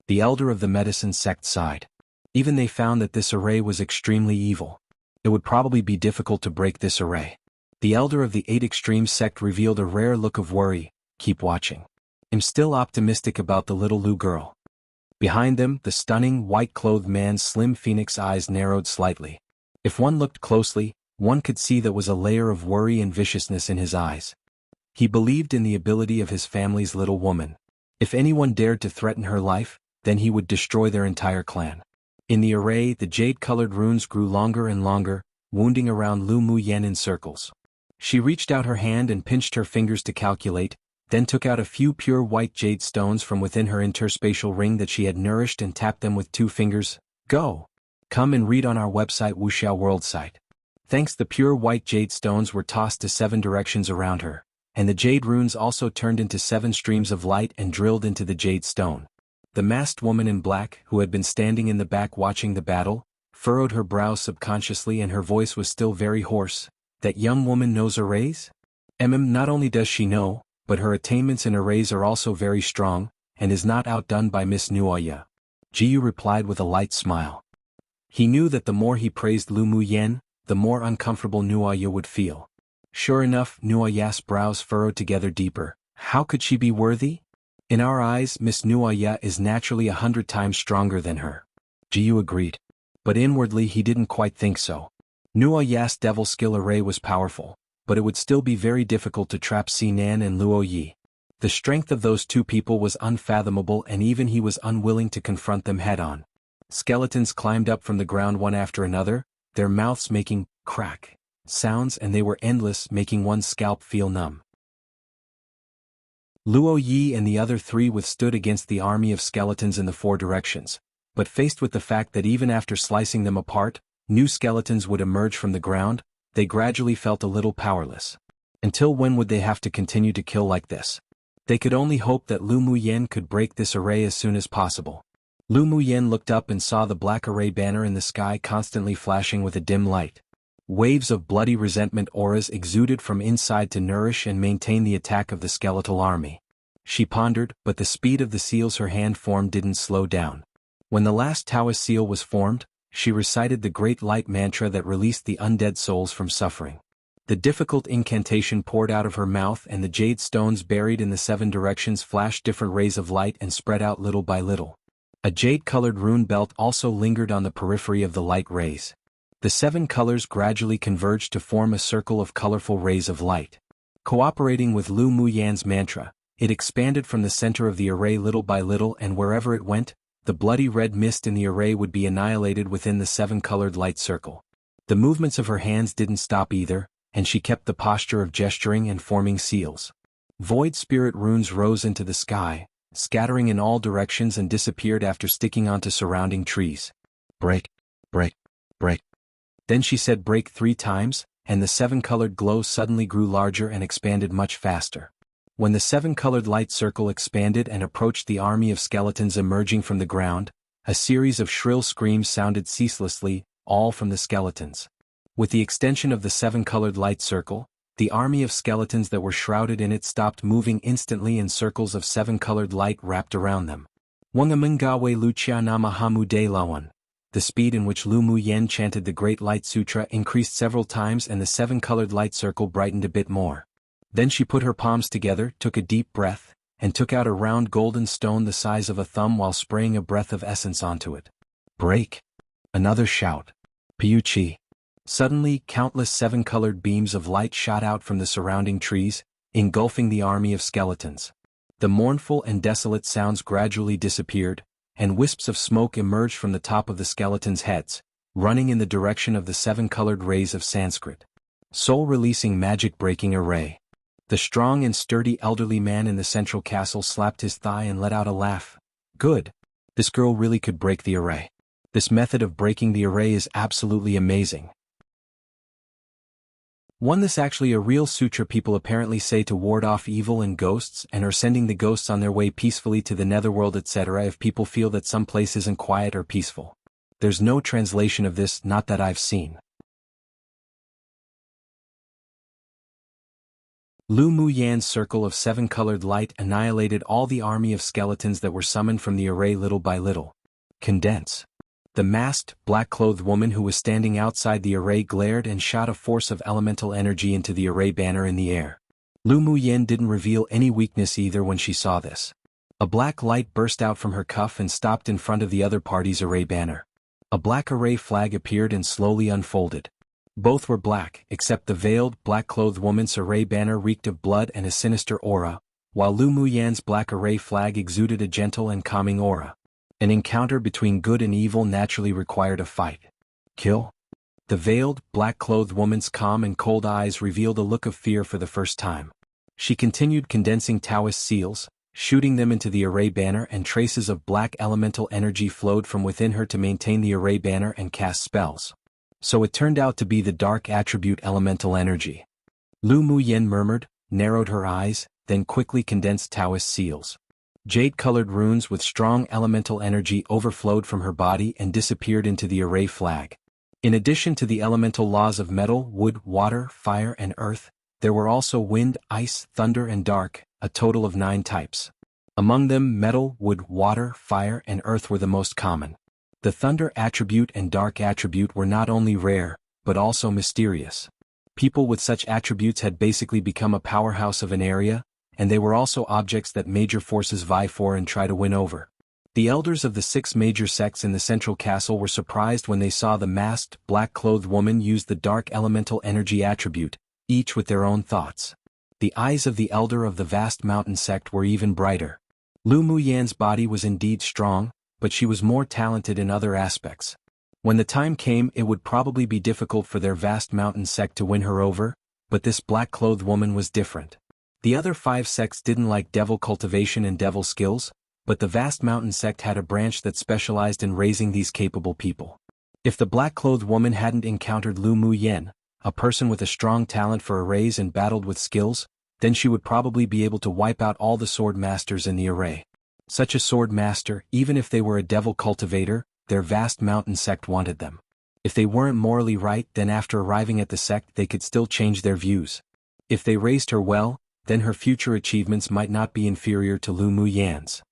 The elder of the medicine sect sighed. Even they found that this array was extremely evil. It would probably be difficult to break this array. The elder of the 8 Extreme sect revealed a rare look of worry. Keep watching. I'm still optimistic about the little Lu girl. Behind them, the stunning, white-clothed man's slim phoenix eyes narrowed slightly. If one looked closely, one could see there was a layer of worry and viciousness in his eyes. He believed in the ability of his family's little woman. If anyone dared to threaten her life, then he would destroy their entire clan. In the array, the jade-colored runes grew longer and longer, wounding around Lu Muyen in circles. She reached out her hand and pinched her fingers to calculate, then took out a few pure white jade stones from within her interspatial ring that she had nourished and tapped them with 2 fingers. Go! Come and read on our website wuxialover site. Thanks, the pure white jade stones were tossed to 7 directions around her, and the jade runes also turned into 7 streams of light and drilled into the jade stone. The masked woman in black, who had been standing in the back watching the battle, furrowed her brows subconsciously and her voice was still very hoarse. That young woman knows arrays? Not only does she know, but her attainments in arrays are also very strong, and is not outdone by Miss Nuoya. Jiyu replied with a light smile. He knew that the more he praised Lu Muyen, the more uncomfortable Nuoya would feel. Sure enough, Nuoya's brows furrowed together deeper. How could she be worthy? In our eyes, Miss Nuoya is naturally 100 times stronger than her. Jiyu agreed. But inwardly he didn't quite think so. Nuoya's devil skill array was powerful, but it would still be very difficult to trap Sinan and Luo Yi. The strength of those 2 people was unfathomable and even he was unwilling to confront them head-on. Skeletons climbed up from the ground one after another, their mouths making crack sounds, and they were endless, making one's scalp feel numb. Luo Yi and the other 3 withstood against the army of skeletons in the 4 directions, but faced with the fact that even after slicing them apart, new skeletons would emerge from the ground, they gradually felt a little powerless. Until when would they have to continue to kill like this? They could only hope that Lu Muyen could break this array as soon as possible. Lu Muyen looked up and saw the black array banner in the sky constantly flashing with a dim light. Waves of bloody resentment auras exuded from inside to nourish and maintain the attack of the skeletal army. She pondered, but the speed of the seals her hand formed didn't slow down. When the last Taoist seal was formed, she recited the great light mantra that released the undead souls from suffering. The difficult incantation poured out of her mouth and the jade stones buried in the 7 directions flashed different rays of light and spread out little by little. A jade-colored rune belt also lingered on the periphery of the light rays. The 7 colors gradually converged to form a circle of colorful rays of light. Cooperating with Lu Muyen's mantra, it expanded from the center of the array little by little, and wherever it went, the bloody red mist in the array would be annihilated within the 7-colored light circle. The movements of her hands didn't stop either, and she kept the posture of gesturing and forming seals. Void spirit runes rose into the sky, scattering in all directions and disappeared after sticking onto surrounding trees. Break, break, break. Then she said break 3 times, and the 7-colored glow suddenly grew larger and expanded much faster. When the 7-colored light circle expanded and approached the army of skeletons emerging from the ground, a series of shrill screams sounded ceaselessly, all from the skeletons. With the extension of the 7-colored light circle, the army of skeletons that were shrouded in it stopped moving instantly and circles of 7-colored light wrapped around them. Wangamungawe Lucia Namahamu De Lawan. The speed in which Lu Muyen chanted the Great Light Sutra increased several times and the 7-colored light circle brightened a bit more. Then she put her palms together, took a deep breath, and took out a round golden stone the size of a thumb while spraying a breath of essence onto it. Break! Another shout. Piuchi! Suddenly, countless 7-colored beams of light shot out from the surrounding trees, engulfing the army of skeletons. The mournful and desolate sounds gradually disappeared, and wisps of smoke emerged from the top of the skeletons' heads, running in the direction of the 7-colored rays of Sanskrit. Soul-releasing magic-breaking array. The strong and sturdy elderly man in the central castle slapped his thigh and let out a laugh. Good. This girl really could break the array. This method of breaking the array is absolutely amazing. This actually a real sutra people apparently say to ward off evil and ghosts and are sending the ghosts on their way peacefully to the netherworld etc. if people feel that some place isn't quiet or peaceful. There's no translation of this, not that I've seen. Lu Muyan's circle of 7-colored light annihilated all the army of skeletons that were summoned from the array little by little. Condense. The masked, black-clothed woman who was standing outside the array glared and shot a force of elemental energy into the array banner in the air. Lu Muyen didn't reveal any weakness either when she saw this. A black light burst out from her cuff and stopped in front of the other party's array banner. A black array flag appeared and slowly unfolded. Both were black, except the veiled, black-clothed woman's array banner reeked of blood and a sinister aura, while Lu Muyan's black array flag exuded a gentle and calming aura. An encounter between good and evil naturally required a fight. Kill? The veiled, black-clothed woman's calm and cold eyes revealed a look of fear for the first time. She continued condensing Taoist seals, shooting them into the array banner, and traces of black elemental energy flowed from within her to maintain the array banner and cast spells. So it turned out to be the dark attribute elemental energy. Lu Muyen murmured, narrowed her eyes, then quickly condensed Taoist seals. Jade-colored runes with strong elemental energy overflowed from her body and disappeared into the array flag. In addition to the elemental laws of metal, wood, water, fire, and earth, there were also wind, ice, thunder, and dark, a total of 9 types. Among them, metal, wood, water, fire, and earth were the most common. The thunder attribute and dark attribute were not only rare, but also mysterious. People with such attributes had basically become a powerhouse of an area, and they were also objects that major forces vie for and try to win over. The elders of the 6 major sects in the central castle were surprised when they saw the masked, black-clothed woman use the dark elemental energy attribute, each with their own thoughts. The eyes of the elder of the vast mountain sect were even brighter. Lu Muyan's body was indeed strong, but she was more talented in other aspects. When the time came, it would probably be difficult for their vast mountain sect to win her over, but this black-clothed woman was different. The other 5 sects didn't like devil cultivation and devil skills, but the vast mountain sect had a branch that specialized in raising these capable people. If the black-clothed woman hadn't encountered Lu Muyen, a person with a strong talent for arrays and battled with skills, then she would probably be able to wipe out all the swordmasters in the array. Such a swordmaster, even if they were a devil cultivator, their vast mountain sect wanted them. If they weren't morally right, then after arriving at the sect they could still change their views. If they raised her well, then her future achievements might not be inferior to Lu Muyan's.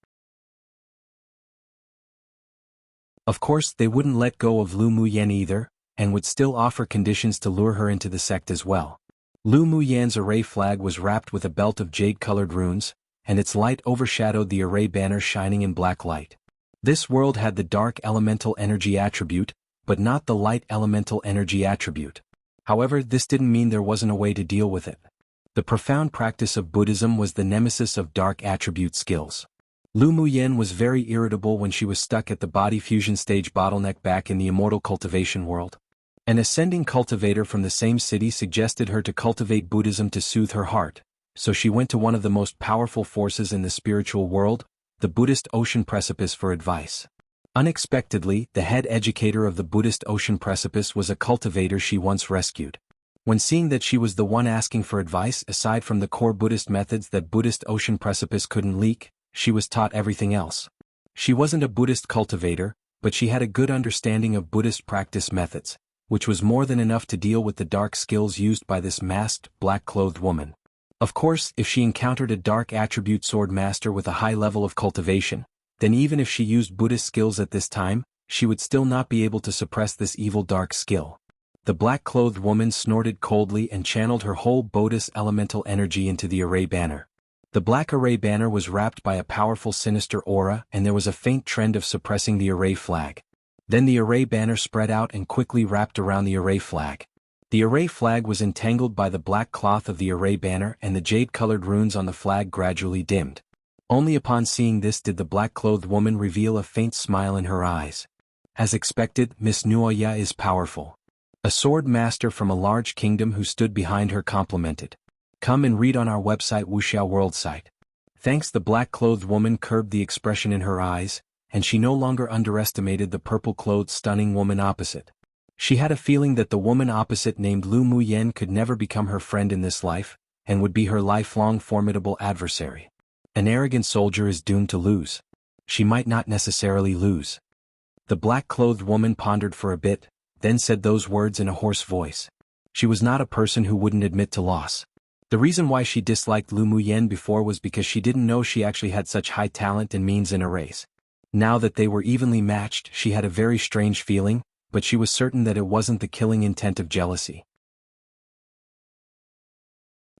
Of course, they wouldn't let go of Lu Muyen either, and would still offer conditions to lure her into the sect as well. Lu Muyan's array flag was wrapped with a belt of jade-colored runes, and its light overshadowed the array banner shining in black light. This world had the dark elemental energy attribute, but not the light elemental energy attribute. However, this didn't mean there wasn't a way to deal with it. The profound practice of Buddhism was the nemesis of dark attribute skills. Lu Muyen was very irritable when she was stuck at the body fusion stage bottleneck back in the immortal cultivation world. An ascending cultivator from the same city suggested her to cultivate Buddhism to soothe her heart, so she went to one of the most powerful forces in the spiritual world, the Buddhist Ocean Precipice, for advice. Unexpectedly, the head educator of the Buddhist Ocean Precipice was a cultivator she once rescued. When seeing that she was the one asking for advice aside from the core Buddhist methods that Buddhist Ocean Precipice couldn't leak, she was taught everything else. She wasn't a Buddhist cultivator, but she had a good understanding of Buddhist practice methods, which was more than enough to deal with the dark skills used by this masked, black-clothed woman. Of course, if she encountered a dark attribute swordmaster with a high level of cultivation, then even if she used Buddhist skills at this time, she would still not be able to suppress this evil dark skill. The black-clothed woman snorted coldly and channeled her whole Buddhist elemental energy into the array banner. The black array banner was wrapped by a powerful sinister aura, and there was a faint trend of suppressing the array flag. Then the array banner spread out and quickly wrapped around the array flag. The array flag was entangled by the black cloth of the array banner, and the jade-colored runes on the flag gradually dimmed. Only upon seeing this did the black-clothed woman reveal a faint smile in her eyes. As expected, Miss Nuoya is powerful. A sword master from a large kingdom who stood behind her complimented. Come and read on our website wuxialover site. Thanks. The black-clothed woman curbed the expression in her eyes, and she no longer underestimated the purple-clothed stunning woman opposite. She had a feeling that the woman opposite named Lu Muyen could never become her friend in this life, and would be her lifelong formidable adversary. An arrogant soldier is doomed to lose. She might not necessarily lose. The black-clothed woman pondered for a bit, then said those words in a hoarse voice. She was not a person who wouldn't admit to loss. The reason why she disliked Lu Muyen before was because she didn't know she actually had such high talent and means in a race. Now that they were evenly matched, she had a very strange feeling, but she was certain that it wasn't the killing intent of jealousy.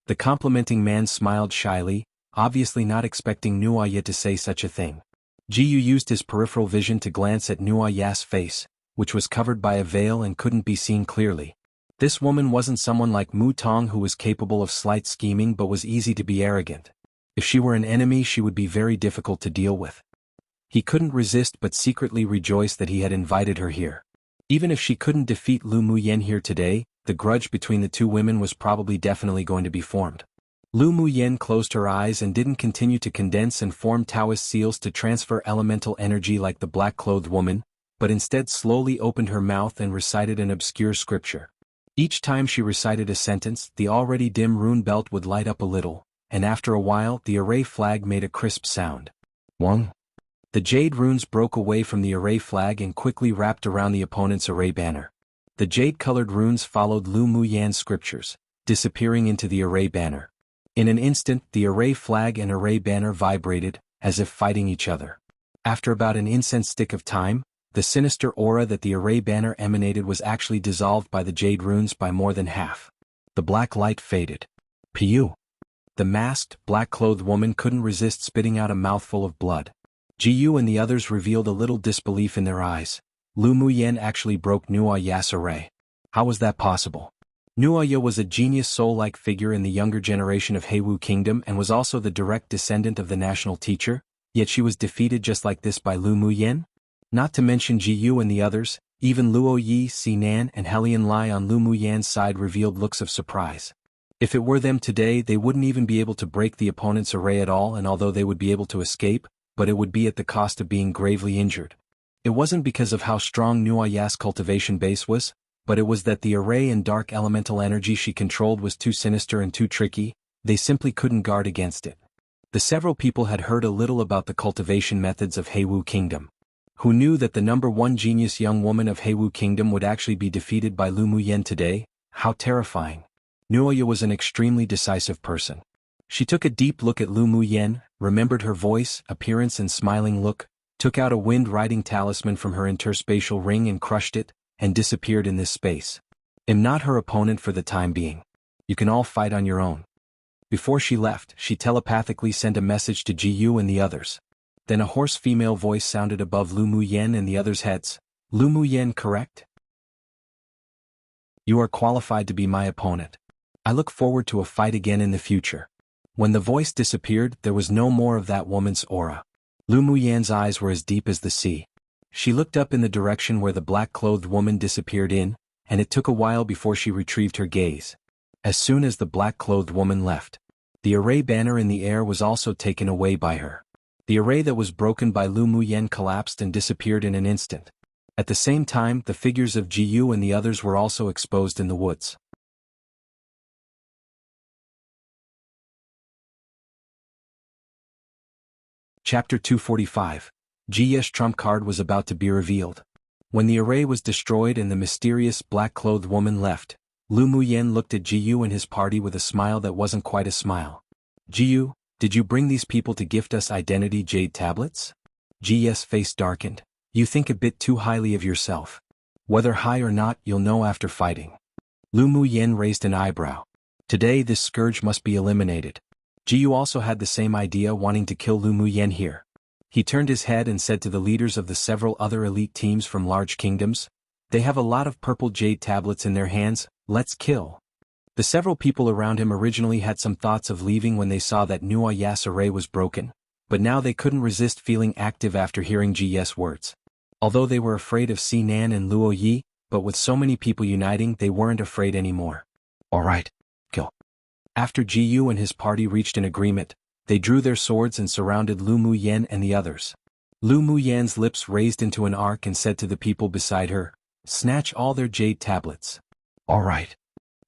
The complimenting man smiled shyly, obviously not expecting Nuoya to say such a thing. Jiu used his peripheral vision to glance at Nuoya's face, which was covered by a veil and couldn't be seen clearly. This woman wasn't someone like Mu Tong who was capable of slight scheming but was easy to be arrogant. If she were an enemy, she would be very difficult to deal with. He couldn't resist but secretly rejoice that he had invited her here. Even if she couldn't defeat Lu Muyen here today, the grudge between the two women was probably definitely going to be formed. Lu Muyen closed her eyes and didn't continue to condense and form Taoist seals to transfer elemental energy like the black-clothed woman, but instead slowly opened her mouth and recited an obscure scripture. Each time she recited a sentence, the already dim rune belt would light up a little, and after a while the array flag made a crisp sound. Wang. The jade runes broke away from the array flag and quickly wrapped around the opponent's array banner. The jade-colored runes followed Lu Muyan's scriptures, disappearing into the array banner. In an instant, the array flag and array banner vibrated, as if fighting each other. After about an incense stick of time, the sinister aura that the array banner emanated was actually dissolved by the jade runes by more than half. The black light faded. Piyu. The masked, black-clothed woman couldn't resist spitting out a mouthful of blood. Jiyu and the others revealed a little disbelief in their eyes. Lu Muyen actually broke Nuaya's array. How was that possible? Nuaya was a genius soul-like figure in the younger generation of Heiwu Kingdom and was also the direct descendant of the national teacher, yet she was defeated just like this by Lu Muyen? Not to mention Jiyu and the others, even Luo Yi, Sinan and Helian Lai on Lu Muyan's side revealed looks of surprise. If it were them today, they wouldn't even be able to break the opponent's array at all, and although they would be able to escape, but it would be at the cost of being gravely injured. It wasn't because of how strong Nuaya's cultivation base was, but it was that the array and dark elemental energy she controlled was too sinister and too tricky. They simply couldn't guard against it. The several people had heard a little about the cultivation methods of Heiwu Kingdom. Who knew that the #1 genius young woman of Heiwu Kingdom would actually be defeated by Lu Muyen today? How terrifying. Nuaya was an extremely decisive person. She took a deep look at Lu Muyen, remembered her voice, appearance and smiling look, took out a wind-riding talisman from her interspatial ring and crushed it, and disappeared in this space. Am not her opponent for the time being. You can all fight on your own. Before she left, she telepathically sent a message to Jiyu and the others. Then a hoarse female voice sounded above Lu Muyen and the others' heads. Lu Muyen, correct? You are qualified to be my opponent. I look forward to a fight again in the future. When the voice disappeared, there was no more of that woman's aura. Lu Muyan's eyes were as deep as the sea. She looked up in the direction where the black-clothed woman disappeared in, and it took a while before she retrieved her gaze. As soon as the black-clothed woman left, the array banner in the air was also taken away by her. The array that was broken by Lu Muyen collapsed and disappeared in an instant. At the same time, the figures of Jiyu and the others were also exposed in the woods. Chapter 245. Jiyu's trump card was about to be revealed. When the array was destroyed and the mysterious black-clothed woman left, Lu Muyen looked at Jiyu and his party with a smile that wasn't quite a smile. Jiyu, did you bring these people to gift us identity jade tablets? Jiyu's face darkened. You think a bit too highly of yourself. Whether high or not, you'll know after fighting. Lu Muyen raised an eyebrow. Today this scourge must be eliminated. Jiyu also had the same idea, wanting to kill Lu Muyen here. He turned his head and said to the leaders of the several other elite teams from large kingdoms, they have a lot of purple jade tablets in their hands, let's kill. The several people around him originally had some thoughts of leaving when they saw that Nuaya's array was broken, but now they couldn't resist feeling active after hearing Jiyu's words. Although they were afraid of Sinan and Luo Yi, but with so many people uniting they weren't afraid anymore. Alright, kill. After Jiyu and his party reached an agreement, they drew their swords and surrounded Lu Muyen and the others. Lu Muyen's lips raised into an arc and said to the people beside her, snatch all their jade tablets. Alright.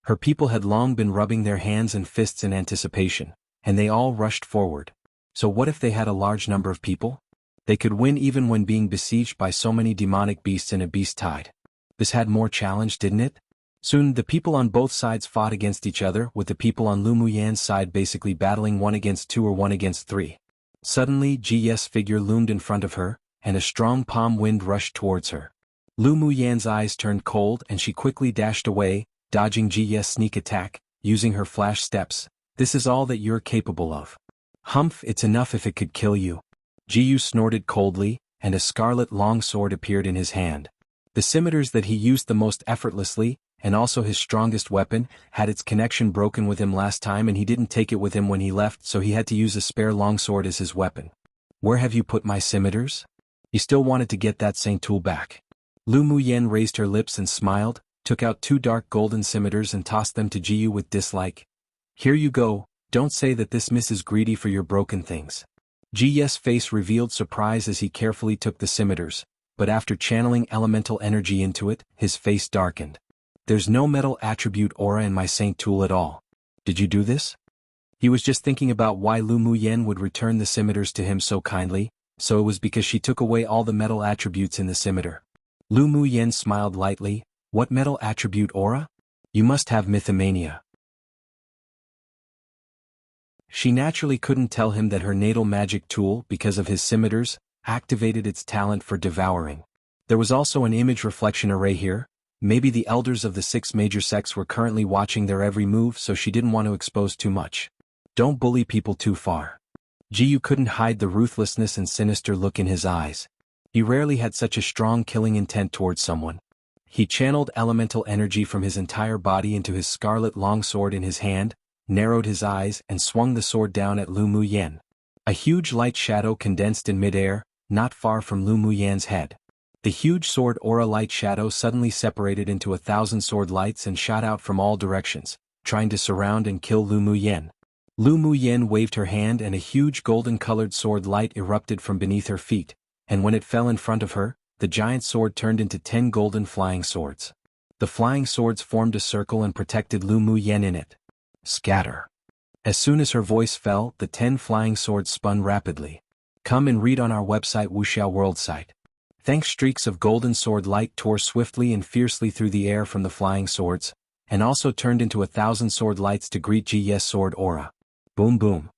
Her people had long been rubbing their hands and fists in anticipation, and they all rushed forward. So what if they had a large number of people? They could win even when being besieged by so many demonic beasts in a beast tide. This had more challenge, didn't it? Soon the people on both sides fought against each other, with the people on Lu Muyan's side basically battling 1 against 2 or 1 against 3. Suddenly Jiyu's figure loomed in front of her, and a strong palm wind rushed towards her. Lu Muyan's eyes turned cold and she quickly dashed away, dodging Jiyu's sneak attack, using her flash steps. This is all that you're capable of. Humph, it's enough if it could kill you. Jiyu snorted coldly, and a scarlet long sword appeared in his hand. The scimitars that he used the most effortlessly, and also his strongest weapon, had its connection broken with him last time and he didn't take it with him when he left, so he had to use a spare longsword as his weapon. Where have you put my scimitars? You still wanted to get that same tool back. Lu Muyen raised her lips and smiled, took out 2 dark golden scimitars and tossed them to Jiyu with dislike. Here you go, don't say that this miss is greedy for your broken things. Ji's face revealed surprise as he carefully took the scimitars, but after channeling elemental energy into it, his face darkened. There's no metal attribute aura in my saint tool at all. Did you do this? He was just thinking about why Lu Muyen would return the scimitars to him so kindly, so it was because she took away all the metal attributes in the scimitar. Lu Muyen smiled lightly. What metal attribute aura? You must have mythomania. She naturally couldn't tell him that her natal magic tool, because of his scimitars, activated its talent for devouring. There was also an image reflection array here. Maybe the elders of the 6 major sects were currently watching their every move, so she didn't want to expose too much. Don't bully people too far. Jiyu couldn't hide the ruthlessness and sinister look in his eyes. He rarely had such a strong killing intent towards someone. He channeled elemental energy from his entire body into his scarlet longsword in his hand, narrowed his eyes and swung the sword down at Lu Muyen. A huge light shadow condensed in midair, not far from Lu Muyen's head. The huge sword aura light shadow suddenly separated into 1,000 sword lights and shot out from all directions, trying to surround and kill Lu Muyen. Lu Muyen waved her hand and a huge golden-colored sword light erupted from beneath her feet, and when it fell in front of her, the giant sword turned into 10 golden flying swords. The flying swords formed a circle and protected Lu Muyen in it. Scatter. As soon as her voice fell, the 10 flying swords spun rapidly. Come and read on our website wuxialover site. Thanks streaks of golden sword light tore swiftly and fiercely through the air from the flying swords, and also turned into 1,000 sword lights to greet Ji's sword aura. Boom boom.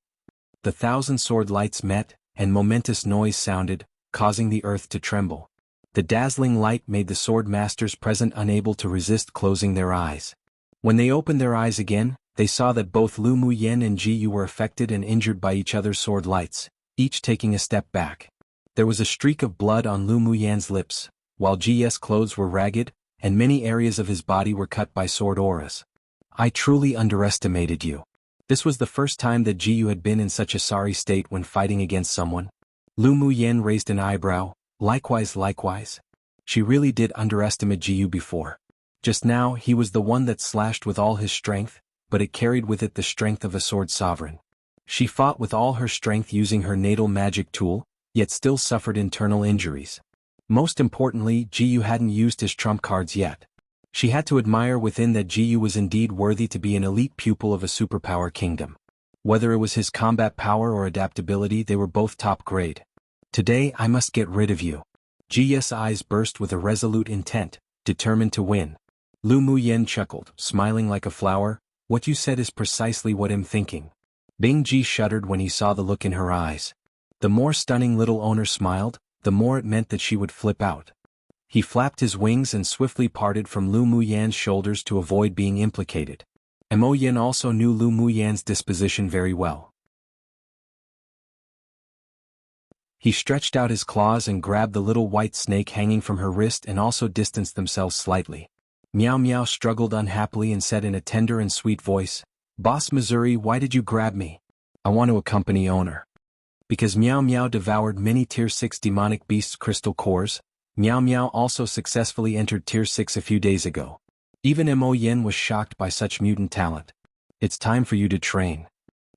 The 1,000 sword lights met, and momentous noise sounded, causing the earth to tremble. The dazzling light made the swordmasters present unable to resist closing their eyes. When they opened their eyes again, they saw that both Lu Muyen and Jiyu were affected and injured by each other's sword lights, each taking a step back. There was a streak of blood on Lu Muyen's lips, while Ji's clothes were ragged, and many areas of his body were cut by sword auras. I truly underestimated you. This was the first time that Jiyu had been in such a sorry state when fighting against someone. Lu Muyen raised an eyebrow. Likewise. She really did underestimate Jiyu before. Just now he was the one that slashed with all his strength, but it carried with it the strength of a sword sovereign. She fought with all her strength using her natal magic tool, yet still suffered internal injuries. Most importantly, Jiyu hadn't used his trump cards yet. She had to admire within that Jiyu was indeed worthy to be an elite pupil of a superpower kingdom. Whether it was his combat power or adaptability, they were both top grade. Today I must get rid of you. Ji's eyes burst with a resolute intent, determined to win. Lu Muyen chuckled, smiling like a flower. What you said is precisely what I'm thinking. Bing Ji shuddered when he saw the look in her eyes. The more stunning little owner smiled, the more it meant that she would flip out. He flapped his wings and swiftly parted from Lu Muyen's shoulders to avoid being implicated. Mo Yin also knew Lu Muyen's disposition very well. He stretched out his claws and grabbed the little white snake hanging from her wrist and also distanced themselves slightly. Meow Meow struggled unhappily and said in a tender and sweet voice, Boss Missouri, why did you grab me? I want to accompany owner. Because Meow Meow devoured many Tier 6 demonic beasts' crystal cores, Meow Meow also successfully entered Tier 6 a few days ago. Even Mo Yin was shocked by such mutant talent. It's time for you to train.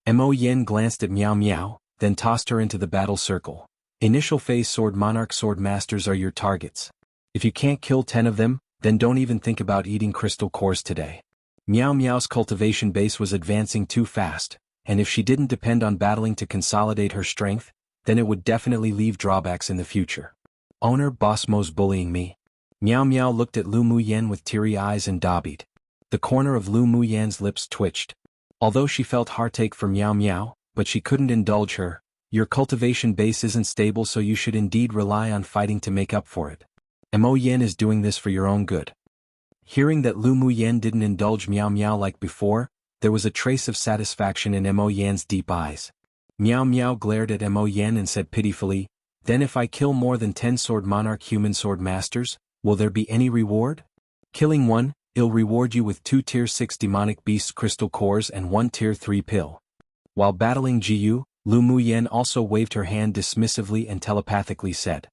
Mo Yin glanced at Meow Meow, then tossed her into the battle circle. Initial phase sword monarch swordmasters are your targets. If you can't kill 10 of them, then don't even think about eating crystal cores today. Meow Meow's cultivation base was advancing too fast, and if she didn't depend on battling to consolidate her strength, then it would definitely leave drawbacks in the future. Owner, Boss Mo's bullying me. Meow Meow looked at Lu Muyen with teary eyes and dobbied. The corner of Lu Muyen's lips twitched. Although she felt heartache for Meow Meow, but she couldn't indulge her. Your cultivation base isn't stable, so you should indeed rely on fighting to make up for it. Mo Yin is doing this for your own good. Hearing that Lu Muyen didn't indulge Meow Meow like before, there was a trace of satisfaction in Mo Yan's deep eyes. Meow Meow glared at Mo Yen and said pitifully, Then if I kill more than 10 sword monarch human sword masters, will there be any reward? Killing one, it'll reward you with 2 Tier 6 demonic beasts crystal cores and 1 Tier 3 pill. While battling Jiyu, Lu Muyen also waved her hand dismissively and telepathically said,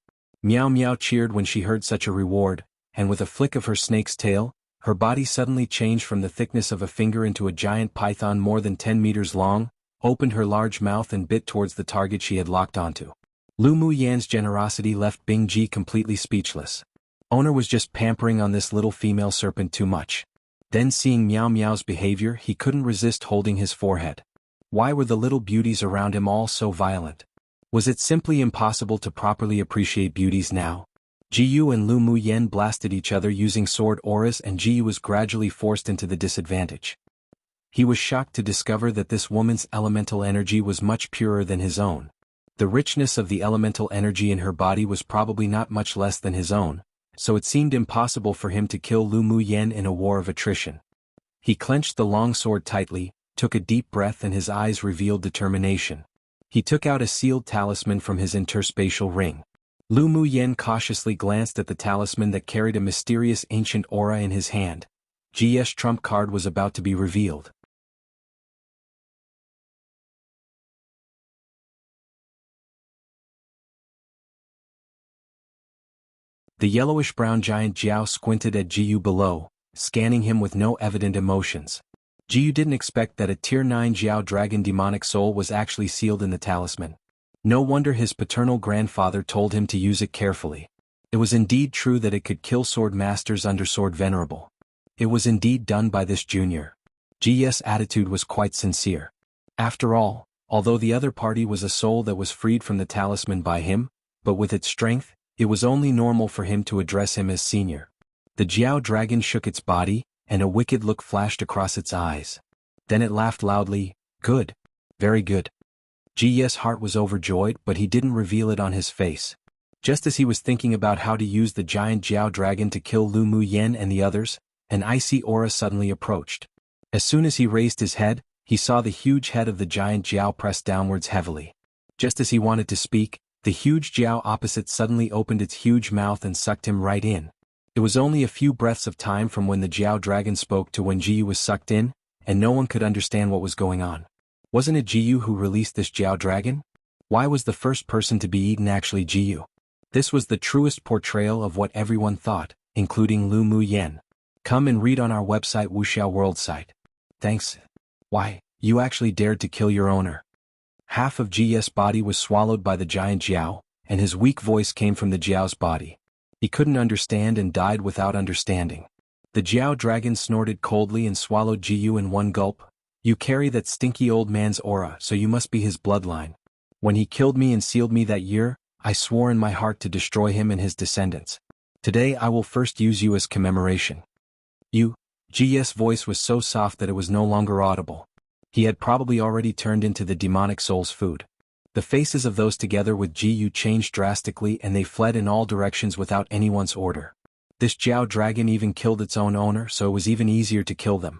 Meow Meow cheered when she heard such a reward, and with a flick of her snake's tail, her body suddenly changed from the thickness of a finger into a giant python more than 10 meters long, opened her large mouth and bit towards the target she had locked onto. Lu Mu Yan's generosity left Bing Ji completely speechless. Owner was just pampering on this little female serpent too much. Then seeing Meow Meow's behavior, he couldn't resist holding his forehead. Why were the little beauties around him all so violent? Was it simply impossible to properly appreciate beauties now? Jiyu and Lu Mu Yan blasted each other using sword auras, and Jiyu was gradually forced into the disadvantage. He was shocked to discover that this woman's elemental energy was much purer than his own. The richness of the elemental energy in her body was probably not much less than his own, so it seemed impossible for him to kill Lu Mu Yan in a war of attrition. He clenched the long sword tightly, took a deep breath, and his eyes revealed determination. He took out a sealed talisman from his interspatial ring. Lu Mu Yan cautiously glanced at the talisman that carried a mysterious ancient aura in his hand. Ji's trump card was about to be revealed. The yellowish-brown giant Jiao squinted at Jiyu below, scanning him with no evident emotions. Jiyu didn't expect that a Tier 9 Jiao dragon demonic soul was actually sealed in the talisman. No wonder his paternal grandfather told him to use it carefully. It was indeed true that it could kill swordmasters under Sword Venerable. It was indeed done by this junior. Ji's attitude was quite sincere. After all, although the other party was a soul that was freed from the talisman by him, but with its strength, it was only normal for him to address him as senior. The Jiao dragon shook its body, and a wicked look flashed across its eyes. Then it laughed loudly. Good. Very good. Ji's heart was overjoyed, but he didn't reveal it on his face. Just as he was thinking about how to use the giant Jiao dragon to kill Lu Mu Yan and the others, an icy aura suddenly approached. As soon as he raised his head, he saw the huge head of the giant Jiao press downwards heavily. Just as he wanted to speak, the huge Jiao opposite suddenly opened its huge mouth and sucked him right in. It was only a few breaths of time from when the Jiao dragon spoke to when Jiyu was sucked in, and no one could understand what was going on. Wasn't it Jiyu who released this Jiao dragon? Why was the first person to be eaten actually Jiyu? This was the truest portrayal of what everyone thought, including Lu Mu Yan. Come and read on our website wuxialover site. Thanks. Why, you actually dared to kill your owner. Half of Ji's body was swallowed by the giant Jiao, and his weak voice came from the Jiao's body. He couldn't understand and died without understanding. The Jiao dragon snorted coldly and swallowed Jiyu in one gulp. You carry that stinky old man's aura, so you must be his bloodline. When he killed me and sealed me that year, I swore in my heart to destroy him and his descendants. Today I will first use you as commemoration. You. Ji's voice was so soft that it was no longer audible. He had probably already turned into the demonic soul's food. The faces of those together with Jiyu changed drastically, and they fled in all directions without anyone's order. This Jiao dragon even killed its own owner, so it was even easier to kill them.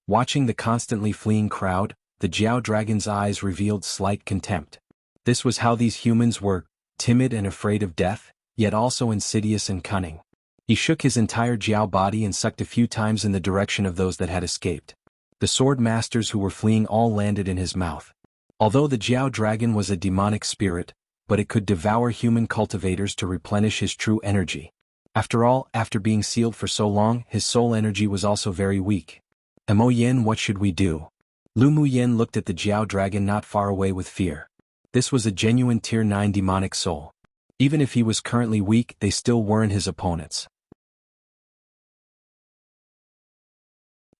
Watching the constantly fleeing crowd, the Jiao dragon's eyes revealed slight contempt. This was how these humans were, timid and afraid of death, yet also insidious and cunning. He shook his entire Jiao body and sucked a few times in the direction of those that had escaped. The swordmasters who were fleeing all landed in his mouth. Although the Jiao dragon was a demonic spirit, but it could devour human cultivators to replenish his true energy. After all, after being sealed for so long, his soul energy was also very weak. Mo Yin, what should we do? Lu Mu Yin looked at the Jiao dragon not far away with fear. This was a genuine Tier 9 demonic soul. Even if he was currently weak, they still weren't his opponents.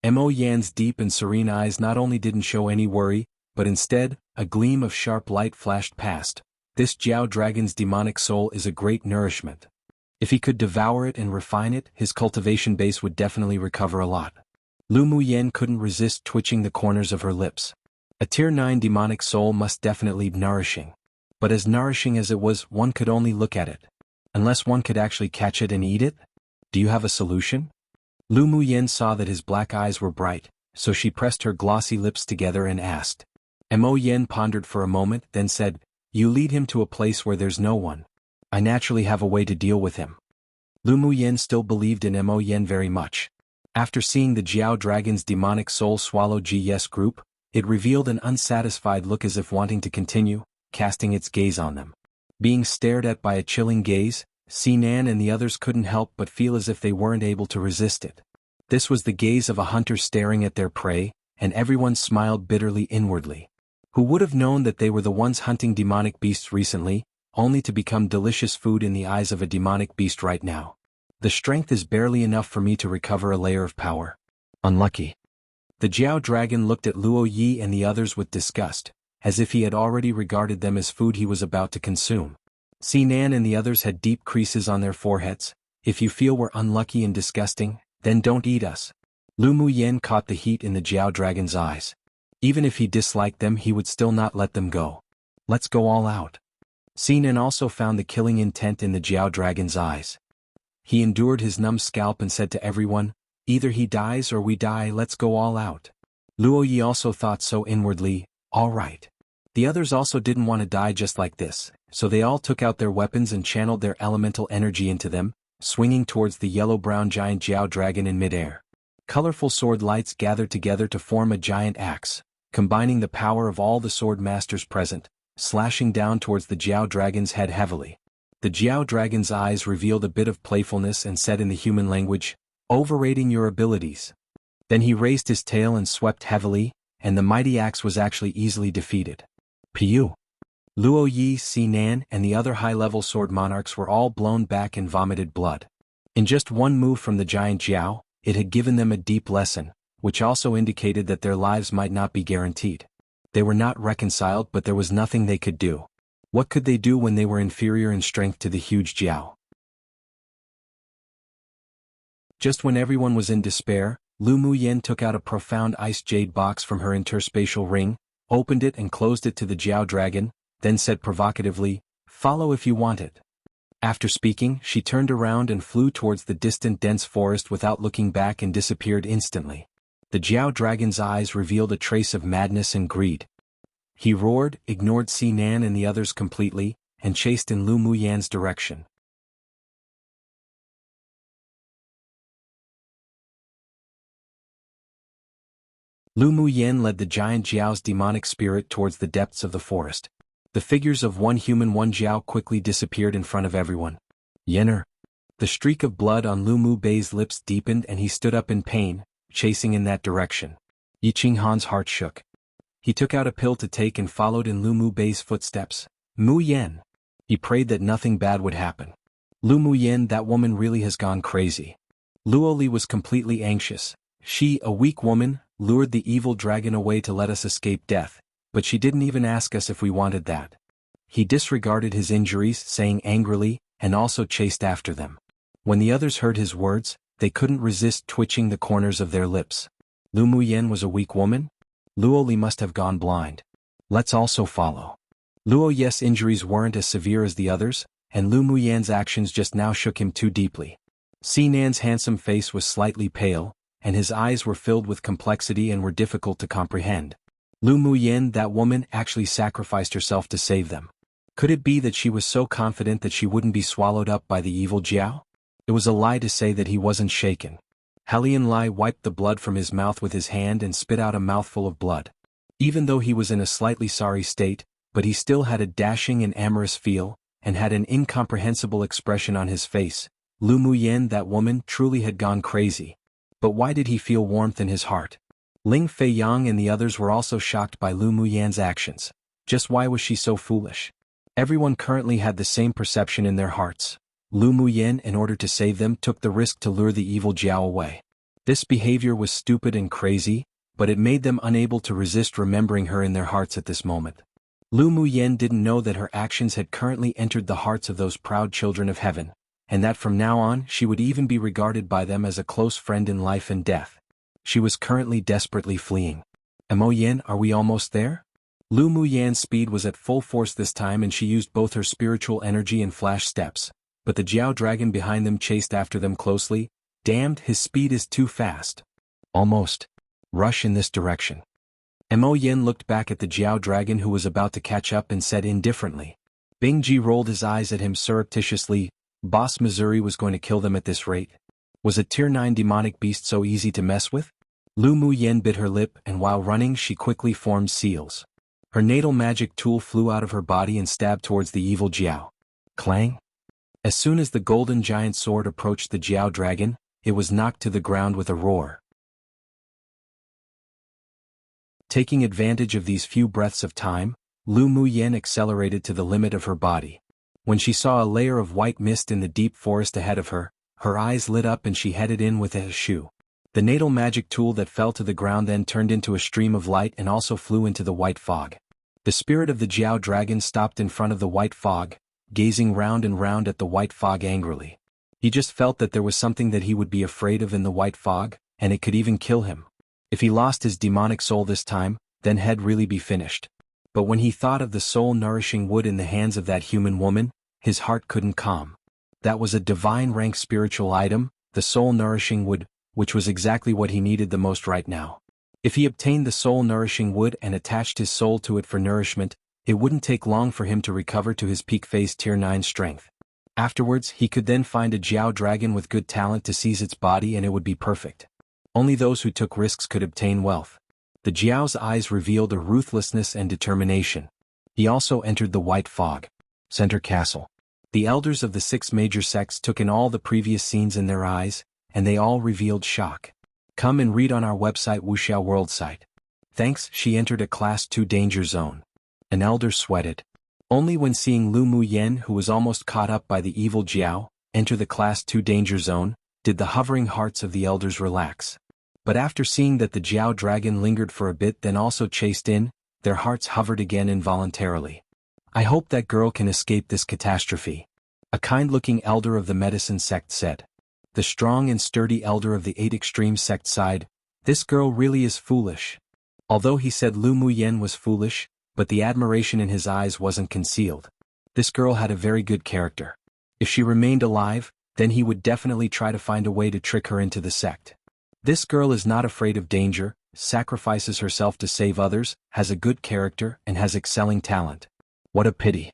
Mo Yan's deep and serene eyes not only didn't show any worry, but instead, a gleam of sharp light flashed past. This Jiao dragon's demonic soul is a great nourishment. If he could devour it and refine it, his cultivation base would definitely recover a lot. Lu Mu Yan couldn't resist twitching the corners of her lips. A Tier 9 demonic soul must definitely be nourishing. But as nourishing as it was, one could only look at it. Unless one could actually catch it and eat it? Do you have a solution? Lu Mu Yan saw that his black eyes were bright, so she pressed her glossy lips together and asked. Mo Yan pondered for a moment, then said, You lead him to a place where there's no one. I naturally have a way to deal with him. Lu Mu Yan still believed in Mo Yan very much. After seeing the Jiao dragon's demonic soul swallow Ji's group, it revealed an unsatisfied look as if wanting to continue, casting its gaze on them. Being stared at by a chilling gaze, Sinan and the others couldn't help but feel as if they weren't able to resist it. This was the gaze of a hunter staring at their prey, and everyone smiled bitterly inwardly. Who would have known that they were the ones hunting demonic beasts recently, only to become delicious food in the eyes of a demonic beast right now? The strength is barely enough for me to recover a layer of power. Unlucky. The Jiao dragon looked at Luo Yi and the others with disgust, as if he had already regarded them as food he was about to consume. Sinan and the others had deep creases on their foreheads. If you feel we're unlucky and disgusting, then don't eat us. Lu Muyen caught the heat in the Jiao dragon's eyes. Even if he disliked them, he would still not let them go. Let's go all out. Sinan also found the killing intent in the Jiao dragon's eyes. He endured his numb scalp and said to everyone, either he dies or we die, let's go all out. Luo Yi also thought so inwardly, all right. The others also didn't want to die just like this, so they all took out their weapons and channeled their elemental energy into them, swinging towards the yellow-brown giant Jiao dragon in midair. Colorful sword lights gathered together to form a giant axe, combining the power of all the swordmasters present, slashing down towards the Jiao dragon's head heavily. The Jiao dragon's eyes revealed a bit of playfulness and said in the human language, overrating your abilities. Then he raised his tail and swept heavily, and the mighty axe was actually easily defeated. Piu! Luo Yi, Sinan, and the other high-level sword monarchs were all blown back and vomited blood. In just one move from the giant Jiao, it had given them a deep lesson, which also indicated that their lives might not be guaranteed. They were not reconciled, but there was nothing they could do. What could they do when they were inferior in strength to the huge Jiao? Just when everyone was in despair, Lu Muyen took out a profound ice jade box from her interspatial ring, opened it and closed it to the Jiao dragon, then said provocatively, follow if you want it. After speaking, she turned around and flew towards the distant dense forest without looking back and disappeared instantly. The Jiao dragon's eyes revealed a trace of madness and greed. He roared, ignored Sinan and the others completely, and chased in Lu Muyen's direction. Lu Muyen led the giant Jiao's demonic spirit towards the depths of the forest. The figures of one human, one Jiao quickly disappeared in front of everyone. Yenner. The streak of blood on Lu Mu Bei's lips deepened and he stood up in pain, chasing in that direction. Yi Qinghan's heart shook. He took out a pill to take and followed in Lu Mu Bei's footsteps. Mu Yen. He prayed that nothing bad would happen. Lu Mu Yen, that woman really has gone crazy. Luo Li was completely anxious. She, a weak woman, lured the evil dragon away to let us escape death, but she didn't even ask us if we wanted that. He disregarded his injuries, saying angrily, and also chased after them. When the others heard his words, they couldn't resist twitching the corners of their lips. Lu Muyen was a weak woman? Luo Li must have gone blind. Let's also follow. Luo Yi's injuries weren't as severe as the others, and Lu Muyen's actions just now shook him too deeply. Sinan's handsome face was slightly pale, and his eyes were filled with complexity and were difficult to comprehend. Lu Muyen, that woman, actually sacrificed herself to save them. Could it be that she was so confident that she wouldn't be swallowed up by the evil Jiao? It was a lie to say that he wasn't shaken. Halian Lai wiped the blood from his mouth with his hand and spit out a mouthful of blood. Even though he was in a slightly sorry state, but he still had a dashing and amorous feel, and had an incomprehensible expression on his face. Lu Muyen, that woman, truly had gone crazy. But why did he feel warmth in his heart? Ling Feiyang and the others were also shocked by Lu Muyen's actions. Just why was she so foolish? Everyone currently had the same perception in their hearts. Lu Muyen, in order to save them, took the risk to lure the evil Jiao away. This behavior was stupid and crazy, but it made them unable to resist remembering her in their hearts at this moment. Lu Muyen didn't know that her actions had currently entered the hearts of those proud children of heaven, and that from now on she would even be regarded by them as a close friend in life and death. She was currently desperately fleeing. Mo Yen, are we almost there? Lu Muyen's speed was at full force this time and she used both her spiritual energy and flash steps, but the Jiao dragon behind them chased after them closely. Damned, his speed is too fast. Almost. Rush in this direction. Mo Yen looked back at the Jiao dragon who was about to catch up and said indifferently. Bing Ji rolled his eyes at him surreptitiously. Boss Missouri was going to kill them at this rate. Was a tier 9 demonic beast so easy to mess with? Lu Muyen bit her lip and while running she quickly formed seals. Her natal magic tool flew out of her body and stabbed towards the evil Jiao. Clang. As soon as the golden giant sword approached the Jiao dragon, it was knocked to the ground with a roar. Taking advantage of these few breaths of time, Lu Muyen accelerated to the limit of her body. When she saw a layer of white mist in the deep forest ahead of her, her eyes lit up and she headed in with a shu. The natal magic tool that fell to the ground then turned into a stream of light and also flew into the white fog. The spirit of the Jiao dragon stopped in front of the white fog, gazing round and round at the white fog angrily. He just felt that there was something that he would be afraid of in the white fog, and it could even kill him. If he lost his demonic soul this time, then he'd really be finished. But when he thought of the soul-nourishing wood in the hands of that human woman, his heart couldn't calm. That was a divine-rank spiritual item, the soul-nourishing wood, which was exactly what he needed the most right now. If he obtained the soul-nourishing wood and attached his soul to it for nourishment, it wouldn't take long for him to recover to his peak phase Tier 9 strength. Afterwards, he could then find a Jiao dragon with good talent to seize its body and it would be perfect. Only those who took risks could obtain wealth. The Jiao's eyes revealed a ruthlessness and determination. He also entered the white fog. Center castle. The elders of the 6 major sects took in all the previous scenes in their eyes, and they all revealed shock. Come and read on our website wuxialover site. Thanks, she entered a Class 2 danger zone. An elder sweated. Only when seeing Lu Muyen, who was almost caught up by the evil Jiao, enter the Class 2 danger zone, did the hovering hearts of the elders relax. But after seeing that the Jiao dragon lingered for a bit then also chased in, their hearts hovered again involuntarily. I hope that girl can escape this catastrophe. A kind-looking elder of the medicine sect said. The strong and sturdy elder of the 8 extreme sect sighed, this girl really is foolish. Although he said Lu Muyen was foolish, but the admiration in his eyes wasn't concealed. This girl had a very good character. If she remained alive, then he would definitely try to find a way to trick her into the sect. This girl is not afraid of danger, sacrifices herself to save others, has a good character, and has excelling talent. What a pity.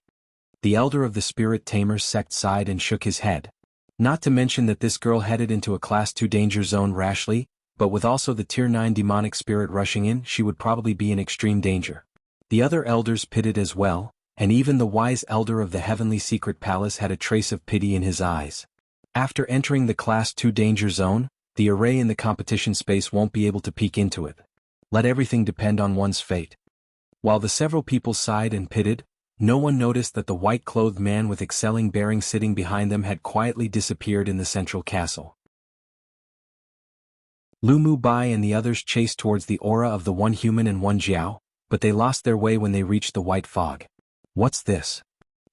The elder of the Spirit Tamers sect sighed and shook his head. Not to mention that this girl headed into a Class 2 danger zone rashly, but with also the Tier 9 demonic spirit rushing in, she would probably be in extreme danger. The other elders pitied as well, and even the wise elder of the heavenly secret palace had a trace of pity in his eyes. After entering the Class 2 danger zone, the array in the competition space won't be able to peek into it. Let everything depend on one's fate. While the several people sighed and pitied, no one noticed that the white-clothed man with excelling bearing sitting behind them had quietly disappeared in the central castle. Lu Mu Bai and the others chased towards the aura of the one human and one Jiao, but they lost their way when they reached the white fog. What's this?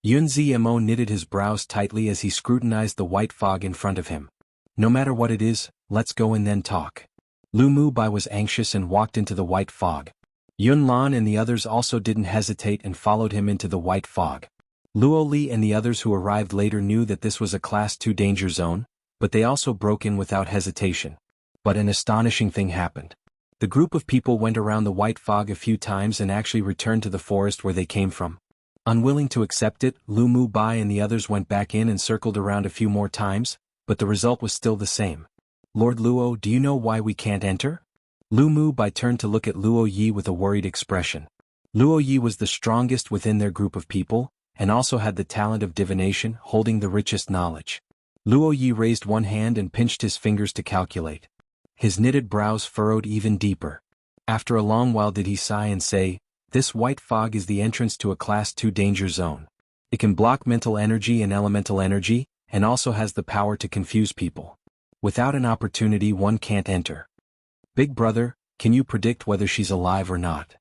Yun Zmo knitted his brows tightly as he scrutinized the white fog in front of him. No matter what it is, let's go and then talk. Lu Mu Bai was anxious and walked into the white fog. Yun Lan and the others also didn't hesitate and followed him into the white fog. Luo Li and the others who arrived later knew that this was a Class 2 danger zone, but they also broke in without hesitation. But an astonishing thing happened. The group of people went around the white fog a few times and actually returned to the forest where they came from. Unwilling to accept it, Lu Mu Bai and the others went back in and circled around a few more times, but the result was still the same. Lord Luo, do you know why we can't enter? Lu Mu Bai turned to look at Luo Yi with a worried expression. Luo Yi was the strongest within their group of people, and also had the talent of divination, holding the richest knowledge. Luo Yi raised one hand and pinched his fingers to calculate. His knitted brows furrowed even deeper. After a long while did he sigh and say, this white fog is the entrance to a Class 2 danger zone. It can block mental energy and elemental energy, and also has the power to confuse people. Without an opportunity one can't enter. Big brother, can you predict whether she's alive or not?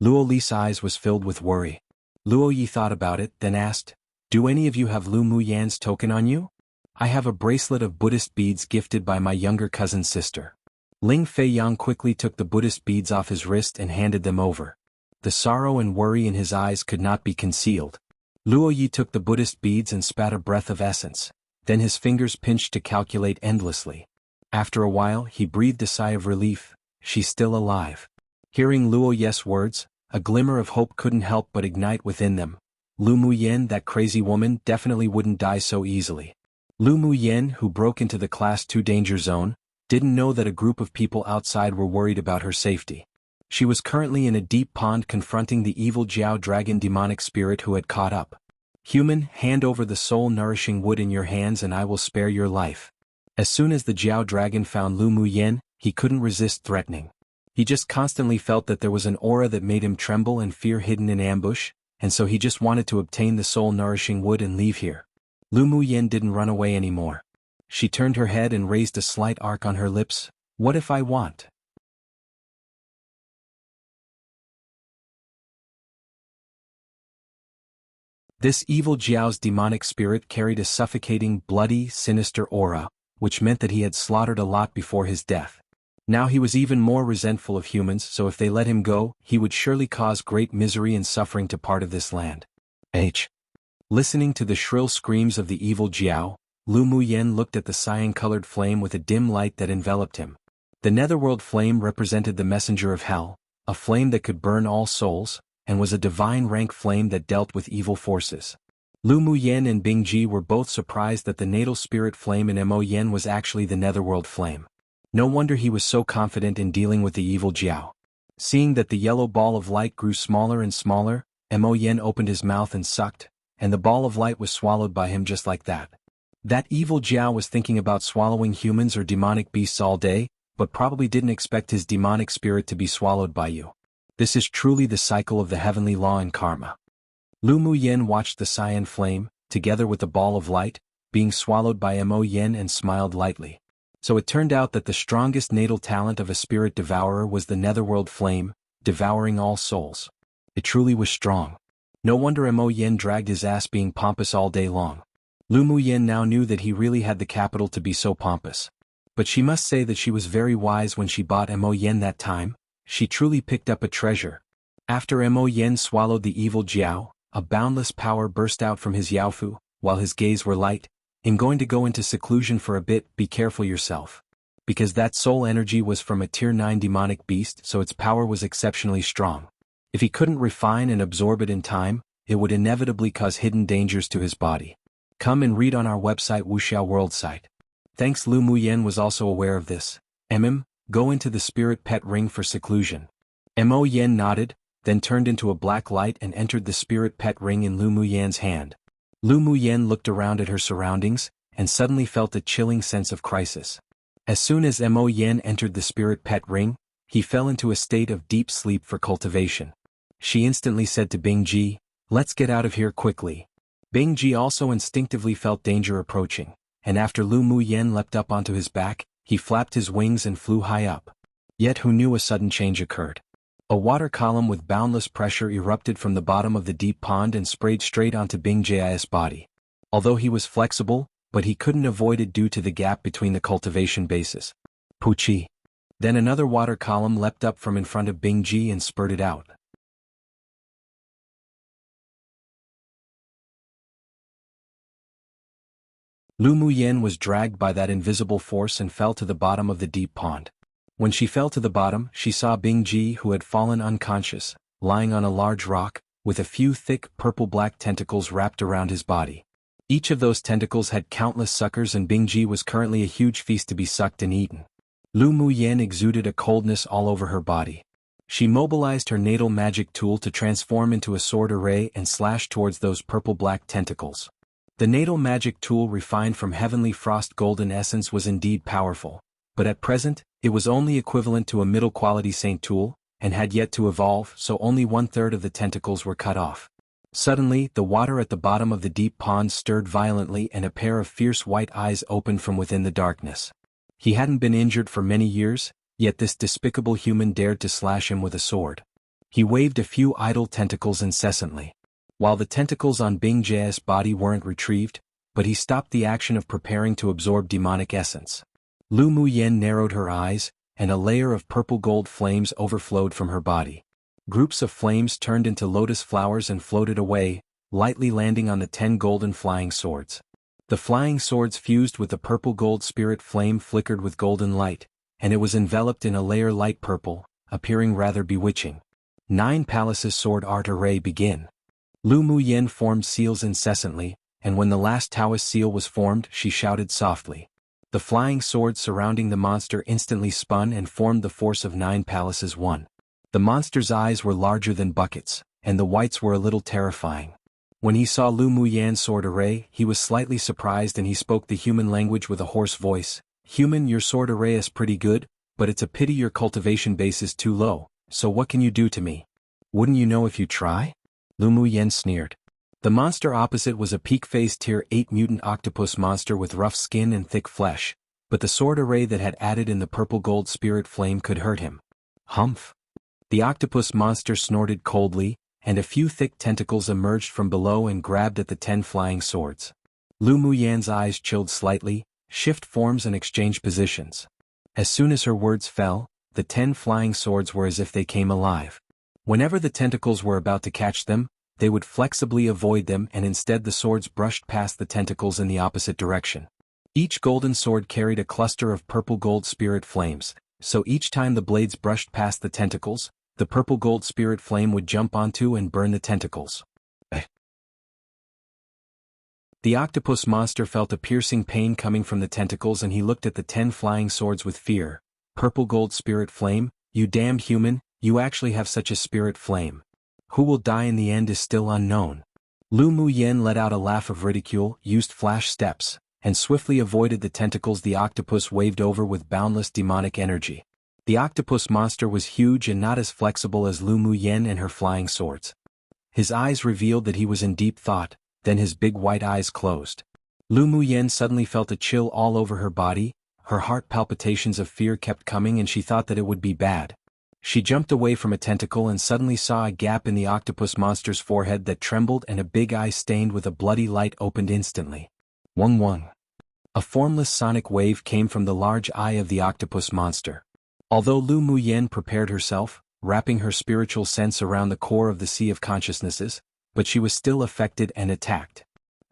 Luo Li's eyes was filled with worry. Luo Yi thought about it, then asked, do any of you have Lu Muyan's token on you? I have a bracelet of Buddhist beads gifted by my younger cousin's sister. Ling Fei Yang quickly took the Buddhist beads off his wrist and handed them over. The sorrow and worry in his eyes could not be concealed. Luo Yi took the Buddhist beads and spat a breath of essence. Then his fingers pinched to calculate endlessly. After a while he breathed a sigh of relief. She's still alive. Hearing Luo Yi's words, a glimmer of hope couldn't help but ignite within them. Lu Muyen, that crazy woman, definitely wouldn't die so easily. Lu Muyen, who broke into the Class 2 danger zone, didn't know that a group of people outside were worried about her safety. She was currently in a deep pond confronting the evil Jiao dragon demonic spirit who had caught up. Human, hand over the soul-nourishing wood in your hands and I will spare your life. As soon as the Jiao dragon found Lu Muyen, he couldn't resist threatening. He just constantly felt that there was an aura that made him tremble and fear hidden in ambush, and so he just wanted to obtain the soul-nourishing wood and leave here. Lu Muyen didn't run away anymore. She turned her head and raised a slight arc on her lips. What if I want? This evil Jiao's demonic spirit carried a suffocating, bloody, sinister aura, which meant that he had slaughtered a lot before his death. Now he was even more resentful of humans, so if they let him go, he would surely cause great misery and suffering to part of this land. Listening to the shrill screams of the evil Jiao, Lu Muyen looked at the cyan-colored flame with a dim light that enveloped him. The netherworld flame represented the messenger of hell, a flame that could burn all souls, and was a divine rank flame that dealt with evil forces. Lu Muyen and Bingji were both surprised that the natal spirit flame in Mo Yen was actually the netherworld flame. No wonder he was so confident in dealing with the evil Jiao. Seeing that the yellow ball of light grew smaller and smaller, Mo Yen opened his mouth and sucked, and the ball of light was swallowed by him just like that. That evil Jiao was thinking about swallowing humans or demonic beasts all day, but probably didn't expect his demonic spirit to be swallowed by you. This is truly the cycle of the heavenly law and karma. Lu Muyen watched the cyan flame, together with the ball of light, being swallowed by Mo Yen and smiled lightly. So it turned out that the strongest natal talent of a spirit devourer was the netherworld flame, devouring all souls. It truly was strong. No wonder Mo Yen dragged his ass being pompous all day long. Lu Muyen now knew that he really had the capital to be so pompous. But she must say that she was very wise when she bought Mo Yen that time. She truly picked up a treasure. After Mo Yen swallowed the evil Jiao, a boundless power burst out from his Yaofu, while his gaze were light. I'm going to go into seclusion for a bit, be careful yourself. Because that soul energy was from a tier 9 demonic beast, so its power was exceptionally strong. If he couldn't refine and absorb it in time, it would inevitably cause hidden dangers to his body. Come and read on our website wuxialover site. Thanks. Lu Muyen was also aware of this. Go into the spirit pet ring for seclusion. Mo Yen nodded, then turned into a black light and entered the spirit pet ring in Lu Muyen's hand. Lu Muyen looked around at her surroundings, and suddenly felt a chilling sense of crisis. As soon as Mo Yen entered the spirit pet ring, he fell into a state of deep sleep for cultivation. She instantly said to Bingji, "Let's get out of here quickly." Bingji also instinctively felt danger approaching, and after Lu Muyen leapt up onto his back, he flapped his wings and flew high up. Yet who knew a sudden change occurred? A water column with boundless pressure erupted from the bottom of the deep pond and sprayed straight onto Bingji's body. Although he was flexible, but he couldn't avoid it due to the gap between the cultivation bases. Puchi. Then another water column leapt up from in front of Bingji and spurted out. Lu Muyen was dragged by that invisible force and fell to the bottom of the deep pond. When she fell to the bottom, she saw Bingji, who had fallen unconscious, lying on a large rock, with a few thick purple-black tentacles wrapped around his body. Each of those tentacles had countless suckers and Bingji was currently a huge feast to be sucked and eaten. Lu Muyen exuded a coldness all over her body. She mobilized her natal magic tool to transform into a sword array and slash towards those purple-black tentacles. The natal magic tool refined from heavenly frost golden essence was indeed powerful, but at present, it was only equivalent to a middle-quality saint tool, and had yet to evolve, so only 1/3 of the tentacles were cut off. Suddenly, the water at the bottom of the deep pond stirred violently and a pair of fierce white eyes opened from within the darkness. He hadn't been injured for many years, yet this despicable human dared to slash him with a sword. He waved a few idle tentacles incessantly. While the tentacles on Bingji's body weren't retrieved, but he stopped the action of preparing to absorb demonic essence. Lu Muyen narrowed her eyes, and a layer of purple-gold flames overflowed from her body. Groups of flames turned into lotus flowers and floated away, lightly landing on the 10 golden flying swords. The flying swords fused with the purple-gold spirit flame flickered with golden light, and it was enveloped in a layer light purple, appearing rather bewitching. 9 palaces sword art array begin. Lu Muyen formed seals incessantly, and when the last Taoist seal was formed, she shouted softly. The flying swords surrounding the monster instantly spun and formed the force of 9 palaces 1. The monster's eyes were larger than buckets, and the whites were a little terrifying. When he saw Lu Muyan's sword array, he was slightly surprised and he spoke the human language with a hoarse voice. "Human, your sword array is pretty good, but it's a pity your cultivation base is too low, so what can you do to me? Wouldn't you know if you try?" Lu Muyan sneered. The monster opposite was a peak-phase tier 8 mutant octopus monster with rough skin and thick flesh, but the sword array that had added in the purple-gold spirit flame could hurt him. Humph! The octopus monster snorted coldly, and a few thick tentacles emerged from below and grabbed at the 10 flying swords. Lu Muyan's eyes chilled slightly, shift forms and exchange positions. As soon as her words fell, the 10 flying swords were as if they came alive. Whenever the tentacles were about to catch them, they would flexibly avoid them and instead the swords brushed past the tentacles in the opposite direction. Each golden sword carried a cluster of purple-gold spirit flames, so each time the blades brushed past the tentacles, the purple-gold spirit flame would jump onto and burn the tentacles. The octopus monster felt a piercing pain coming from the tentacles and he looked at the 10 flying swords with fear. "Purple-gold spirit flame, you damned human, you actually have such a spirit flame. Who will die in the end is still unknown." Lu Muyan let out a laugh of ridicule, used flash steps, and swiftly avoided the tentacles the octopus waved over with boundless demonic energy. The octopus monster was huge and not as flexible as Lu Muyan and her flying swords. His eyes revealed that he was in deep thought, then his big white eyes closed. Lu Muyan suddenly felt a chill all over her body, her heart palpitations of fear kept coming and she thought that it would be bad. She jumped away from a tentacle and suddenly saw a gap in the octopus monster's forehead that trembled and a big eye stained with a bloody light opened instantly. Wung wung. A formless sonic wave came from the large eye of the octopus monster. Although Lu Muyan prepared herself, wrapping her spiritual sense around the core of the sea of consciousnesses, but she was still affected and attacked.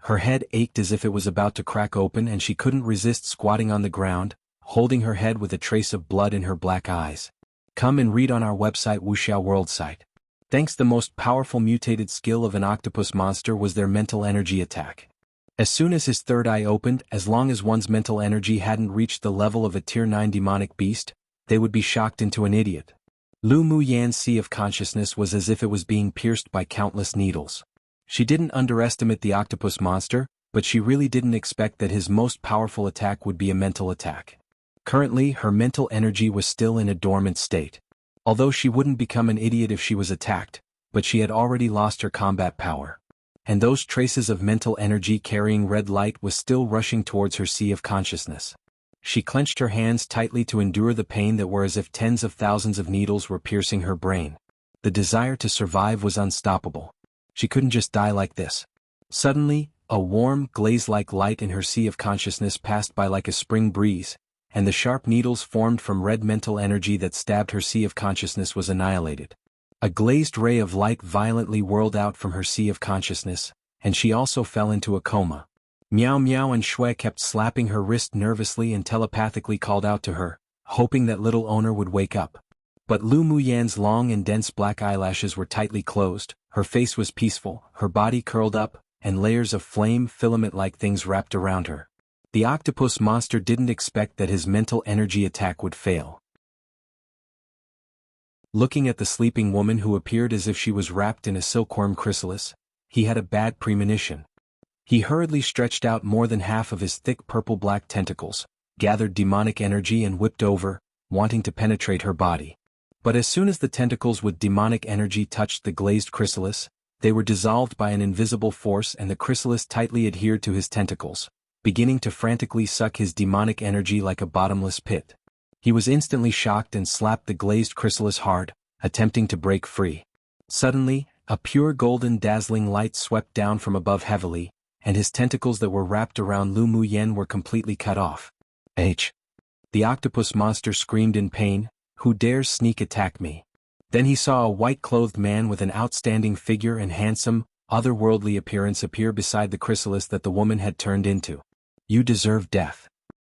Her head ached as if it was about to crack open and she couldn't resist squatting on the ground, holding her head with a trace of blood in her black eyes. Come and read on our website wuxialover site. Thanks, the most powerful mutated skill of an octopus monster was their mental energy attack. As soon as his third eye opened, as long as one's mental energy hadn't reached the level of a tier 9 demonic beast, they would be shocked into an idiot. Lu Muyan's sea of consciousness was as if it was being pierced by countless needles. She didn't underestimate the octopus monster, but she really didn't expect that his most powerful attack would be a mental attack. Currently, her mental energy was still in a dormant state. Although she wouldn't become an idiot if she was attacked, but she had already lost her combat power. And those traces of mental energy carrying red light was still rushing towards her sea of consciousness. She clenched her hands tightly to endure the pain that were as if tens of thousands of needles were piercing her brain. The desire to survive was unstoppable. She couldn't just die like this. Suddenly, a warm, glaze-like light in her sea of consciousness passed by like a spring breeze, and the sharp needles formed from red mental energy that stabbed her sea of consciousness was annihilated. A glazed ray of light violently whirled out from her sea of consciousness, and she also fell into a coma. Meow Meow and Shui kept slapping her wrist nervously and telepathically called out to her, hoping that little owner would wake up. But Lu Muyan's long and dense black eyelashes were tightly closed, her face was peaceful, her body curled up, and layers of flame filament-like things wrapped around her. The octopus monster didn't expect that his mental energy attack would fail. Looking at the sleeping woman who appeared as if she was wrapped in a silkworm chrysalis, he had a bad premonition. He hurriedly stretched out more than half of his thick purple-black tentacles, gathered demonic energy and whipped over, wanting to penetrate her body. But as soon as the tentacles with demonic energy touched the glazed chrysalis, they were dissolved by an invisible force and the chrysalis tightly adhered to his tentacles, beginning to frantically suck his demonic energy like a bottomless pit. He was instantly shocked and slapped the glazed chrysalis hard, attempting to break free. Suddenly, a pure golden dazzling light swept down from above heavily, and his tentacles that were wrapped around Lu Muyan were completely cut off. H. The octopus monster screamed in pain, "Who dares sneak attack me?" Then he saw a white-clothed man with an outstanding figure and handsome, otherworldly appearance appear beside the chrysalis that the woman had turned into. "You deserve death."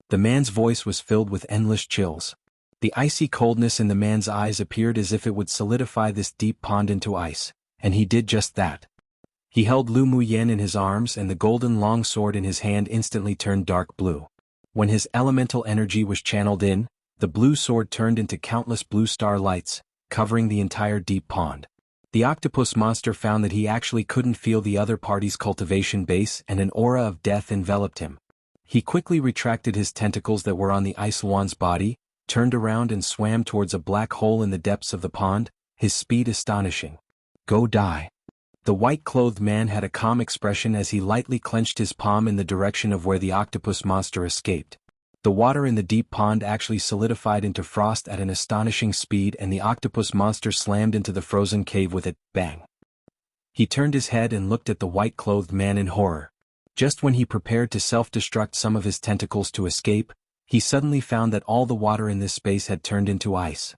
The man's voice was filled with endless chills. The icy coldness in the man's eyes appeared as if it would solidify this deep pond into ice, and he did just that. He held Lu Muyan in his arms and the golden long sword in his hand instantly turned dark blue. When his elemental energy was channeled in, the blue sword turned into countless blue star lights, covering the entire deep pond. The octopus monster found that he actually couldn't feel the other party's cultivation base, and an aura of death enveloped him. He quickly retracted his tentacles that were on the xuanhuan's body, turned around and swam towards a black hole in the depths of the pond, his speed astonishing. Go die. The white-clothed man had a calm expression as he lightly clenched his palm in the direction of where the octopus monster escaped. The water in the deep pond actually solidified into frost at an astonishing speed, and the octopus monster slammed into the frozen cave with it, bang. He turned his head and looked at the white-clothed man in horror. Just when he prepared to self-destruct some of his tentacles to escape, he suddenly found that all the water in this space had turned into ice.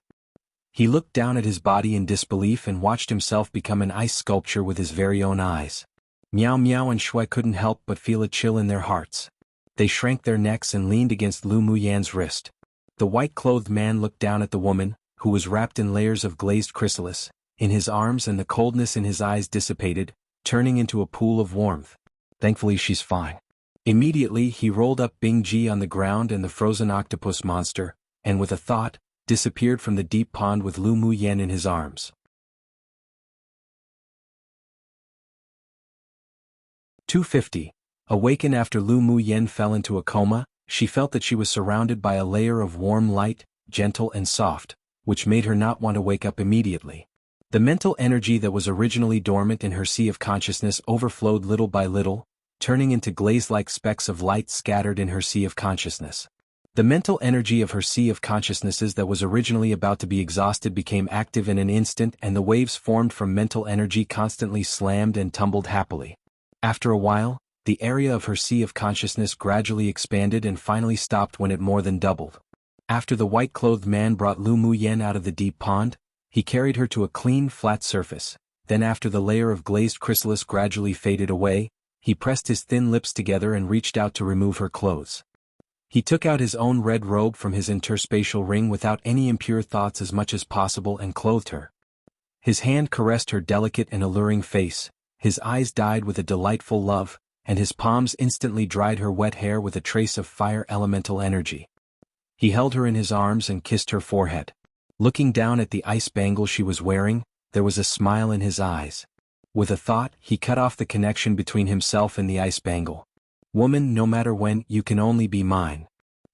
He looked down at his body in disbelief and watched himself become an ice sculpture with his very own eyes. Miao Miao and Shui couldn't help but feel a chill in their hearts. They shrank their necks and leaned against Lu Muyan's wrist. The white-clothed man looked down at the woman, who was wrapped in layers of glazed chrysalis, in his arms, and the coldness in his eyes dissipated, turning into a pool of warmth. Thankfully she's fine. Immediately he rolled up Bing Ji on the ground and the frozen octopus monster, and with a thought, disappeared from the deep pond with Lu Muyan in his arms. 250. Awakened after Lu Muyan fell into a coma, she felt that she was surrounded by a layer of warm light, gentle and soft, which made her not want to wake up immediately. The mental energy that was originally dormant in her sea of consciousness overflowed little by little, turning into glaze-like specks of light scattered in her sea of consciousness. The mental energy of her sea of consciousnesses that was originally about to be exhausted became active in an instant, and the waves formed from mental energy constantly slammed and tumbled happily. After a while, the area of her sea of consciousness gradually expanded and finally stopped when it more than doubled. After the white-clothed man brought Lu Muyan out of the deep pond, he carried her to a clean, flat surface. Then after the layer of glazed chrysalis gradually faded away, he pressed his thin lips together and reached out to remove her clothes. He took out his own red robe from his interspatial ring without any impure thoughts as much as possible and clothed her. His hand caressed her delicate and alluring face, his eyes dyed with a delightful love, and his palms instantly dried her wet hair with a trace of fire elemental energy. He held her in his arms and kissed her forehead. Looking down at the ice bangle she was wearing, there was a smile in his eyes. With a thought, he cut off the connection between himself and the ice bangle. Woman, no matter when, you can only be mine.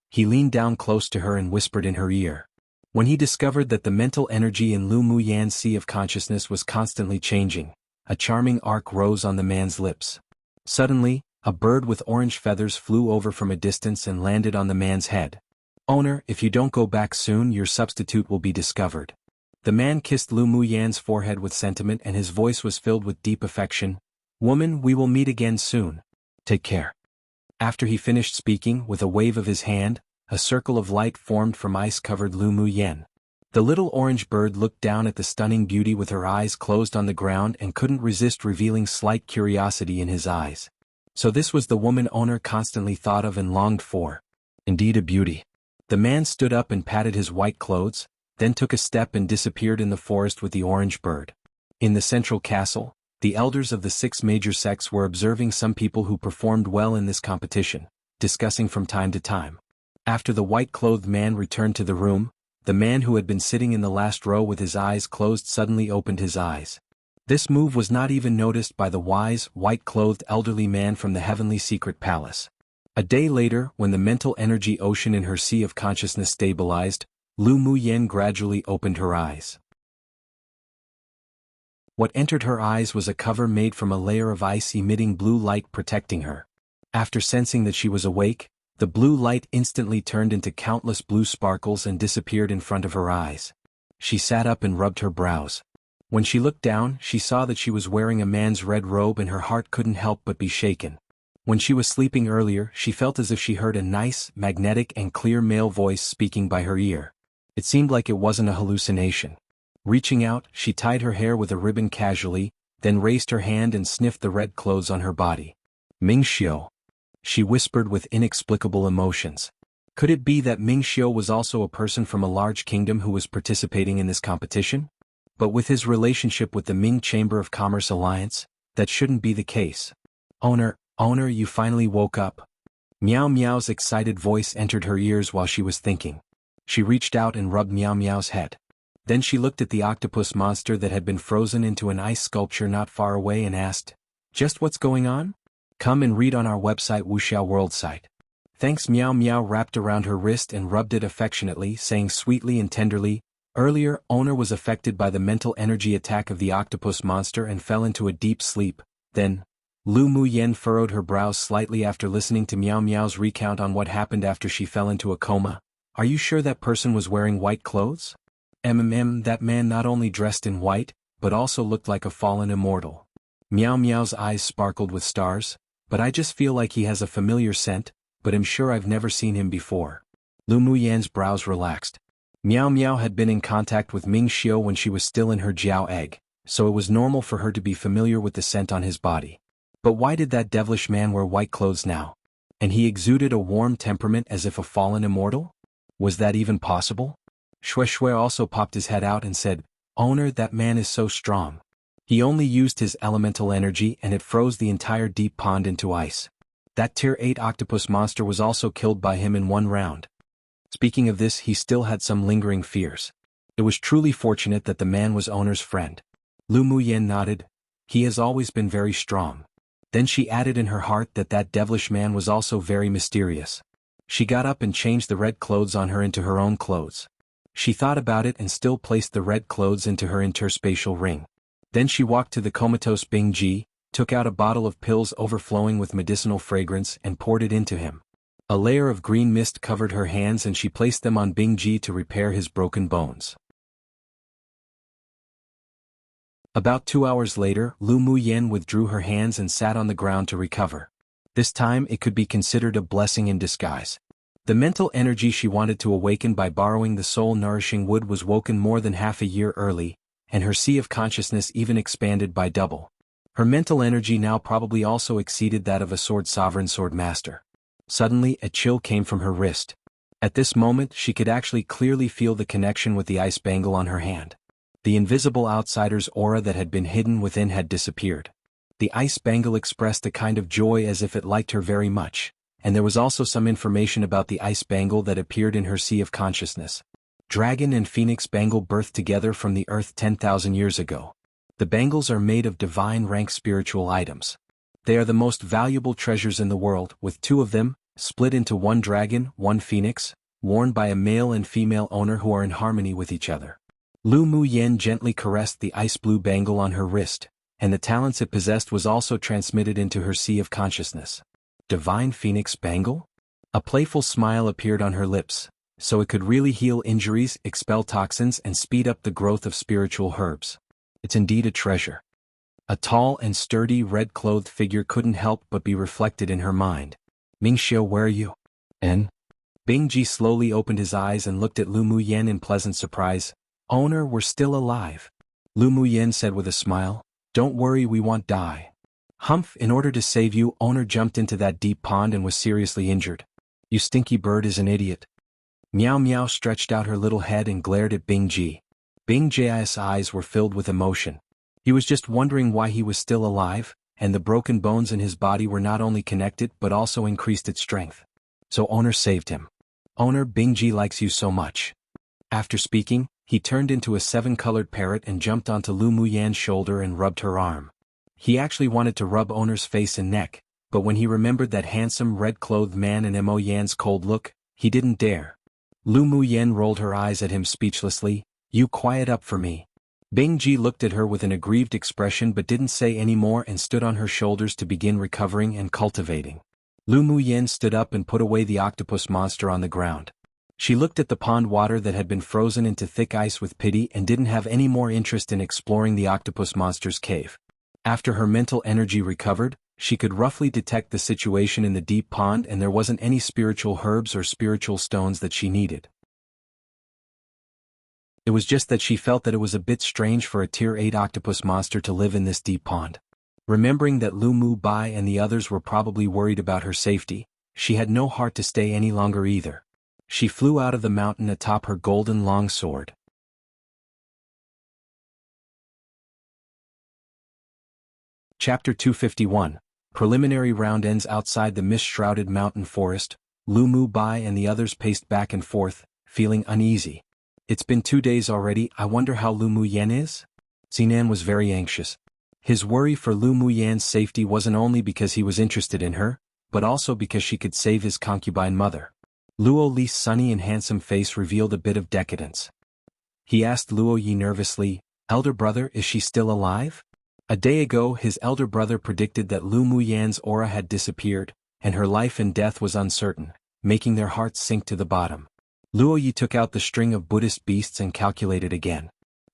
He leaned down close to her and whispered in her ear. When he discovered that the mental energy in Lu Muyan's sea of consciousness was constantly changing, a charming arc rose on the man's lips. Suddenly, a bird with orange feathers flew over from a distance and landed on the man's head. Owner, if you don't go back soon, your substitute will be discovered. The man kissed Lu Muyan's forehead with sentiment, and his voice was filled with deep affection. Woman, we will meet again soon. Take care. After he finished speaking, with a wave of his hand, a circle of light formed from ice-covered Lu Muyan. The little orange bird looked down at the stunning beauty with her eyes closed on the ground and couldn't resist revealing slight curiosity in his eyes. So this was the woman owner constantly thought of and longed for. Indeed a beauty. The man stood up and patted his white clothes, then took a step and disappeared in the forest with the orange bird. In the central castle, the elders of the 6 major sects were observing some people who performed well in this competition, discussing from time to time. After the white-clothed man returned to the room, the man who had been sitting in the last row with his eyes closed suddenly opened his eyes. This move was not even noticed by the wise, white-clothed elderly man from the heavenly secret palace. A day later, when the mental energy ocean in her sea of consciousness stabilized, Lu Muyan gradually opened her eyes. What entered her eyes was a cover made from a layer of ice emitting blue light protecting her. After sensing that she was awake, the blue light instantly turned into countless blue sparkles and disappeared in front of her eyes. She sat up and rubbed her brows. When she looked down, she saw that she was wearing a man's red robe, and her heart couldn't help but be shaken. When she was sleeping earlier, she felt as if she heard a nice, magnetic and clear male voice speaking by her ear. It seemed like it wasn't a hallucination. Reaching out, she tied her hair with a ribbon casually, then raised her hand and sniffed the red clothes on her body. Ming Xiu, she whispered with inexplicable emotions. Could it be that Ming Xiu was also a person from a large kingdom who was participating in this competition? But with his relationship with the Ming Chamber of Commerce Alliance, that shouldn't be the case. Owner, you finally woke up. Miao Miao's excited voice entered her ears while she was thinking. She reached out and rubbed Miao Miao's head. Then she looked at the octopus monster that had been frozen into an ice sculpture not far away and asked, "Just what's going on? Come and read on our website wuxialover site." Thanks. Meow Meow wrapped around her wrist and rubbed it affectionately, saying sweetly and tenderly, "Earlier, owner was affected by the mental energy attack of the octopus monster and fell into a deep sleep. Then, Lu Mu Yen furrowed her brows slightly after listening to Meow Meow's recount on what happened after she fell into a coma. Are you sure that person was wearing white clothes? That man not only dressed in white, but also looked like a fallen immortal. Meow Meow's eyes sparkled with stars, but I just feel like he has a familiar scent, but I'm sure I've never seen him before. Lu Mu Yan's brows relaxed. Meow Meow had been in contact with Ming Xiao when she was still in her Jiao egg, so it was normal for her to be familiar with the scent on his body. But why did that devilish man wear white clothes now? And he exuded a warm temperament as if a fallen immortal? Was that even possible? Shui Shui also popped his head out and said, "Owner, that man is so strong. He only used his elemental energy and it froze the entire deep pond into ice. That tier 8 octopus monster was also killed by him in one round." Speaking of this, he still had some lingering fears. It was truly fortunate that the man was owner's friend. Lu Mu Yen nodded. He has always been very strong. Then she added in her heart that that devilish man was also very mysterious. She got up and changed the red clothes on her into her own clothes. She thought about it and still placed the red clothes into her interspatial ring. Then she walked to the comatose Bing Ji, took out a bottle of pills overflowing with medicinal fragrance and poured it into him. A layer of green mist covered her hands and she placed them on Bing Ji to repair his broken bones. About 2 hours later, Lu Mu Yen withdrew her hands and sat on the ground to recover. This time it could be considered a blessing in disguise. The mental energy she wanted to awaken by borrowing the soul-nourishing wood was woken more than half a year early, and her sea of consciousness even expanded by double. Her mental energy now probably also exceeded that of a sovereign swordmaster. Suddenly, a chill came from her wrist. At this moment, she could actually clearly feel the connection with the ice bangle on her hand. The invisible outsider's aura that had been hidden within had disappeared. The ice bangle expressed a kind of joy as if it liked her very much, and there was also some information about the ice bangle that appeared in her sea of consciousness. Dragon and Phoenix bangle birthed together from the earth 10,000 years ago. The bangles are made of divine rank spiritual items. They are the most valuable treasures in the world, with 2 of them, split into 1 dragon, 1 phoenix, worn by a male and female owner who are in harmony with each other. Lu Mu Yen gently caressed the ice blue bangle on her wrist, and the talents it possessed was also transmitted into her sea of consciousness. Divine Phoenix bangle? A playful smile appeared on her lips, so it could really heal injuries, expel toxins and speed up the growth of spiritual herbs. It's indeed a treasure. A tall and sturdy red-clothed figure couldn't help but be reflected in her mind. "Ming Xiao, where are you?" "En?" Bing Ji slowly opened his eyes and looked at Lu Mu Yen in pleasant surprise. "Owner, we're still alive," Lu Mu Yen said with a smile. "Don't worry, we won't die." "Humph, in order to save you, owner jumped into that deep pond and was seriously injured. You stinky bird is an idiot." Meow Meow stretched out her little head and glared at Bing Ji. Bing Ji's eyes were filled with emotion. He was just wondering why he was still alive, and the broken bones in his body were not only connected but also increased its strength. So owner saved him. "Owner, Bing Ji likes you so much." After speaking, he turned into a 7-colored parrot and jumped onto Lu Mu Yan's shoulder and rubbed her arm. He actually wanted to rub owner's face and neck, but when he remembered that handsome red-clothed man and Mo Yan's cold look, he didn't dare. Lu Mu Yen rolled her eyes at him speechlessly. "You quiet up for me." Bing Ji looked at her with an aggrieved expression but didn't say any more and stood on her shoulders to begin recovering and cultivating. Lu Mu Yen stood up and put away the octopus monster on the ground. She looked at the pond water that had been frozen into thick ice with pity and didn't have any more interest in exploring the octopus monster's cave. After her mental energy recovered, she could roughly detect the situation in the deep pond and there wasn't any spiritual herbs or spiritual stones that she needed. It was just that she felt that it was a bit strange for a tier 8 octopus monster to live in this deep pond. Remembering that Lu Mu Bai and the others were probably worried about her safety, she had no heart to stay any longer either. She flew out of the mountain atop her golden long sword. Chapter 251. Preliminary round ends. Outside the mist-shrouded mountain forest, Lu Mu Bai and the others paced back and forth, feeling uneasy. It's been 2 days already, I wonder how Lu Muyan is? Xinan was very anxious. His worry for Lu Muyan's safety wasn't only because he was interested in her, but also because she could save his concubine mother. Luo Li's sunny and handsome face revealed a bit of decadence. He asked Luo Yi nervously, "Elder brother, is she still alive?" A day ago his elder brother predicted that Lu Muyan's aura had disappeared, and her life and death was uncertain, making their hearts sink to the bottom. Luo Yi took out the string of Buddhist beasts and calculated again.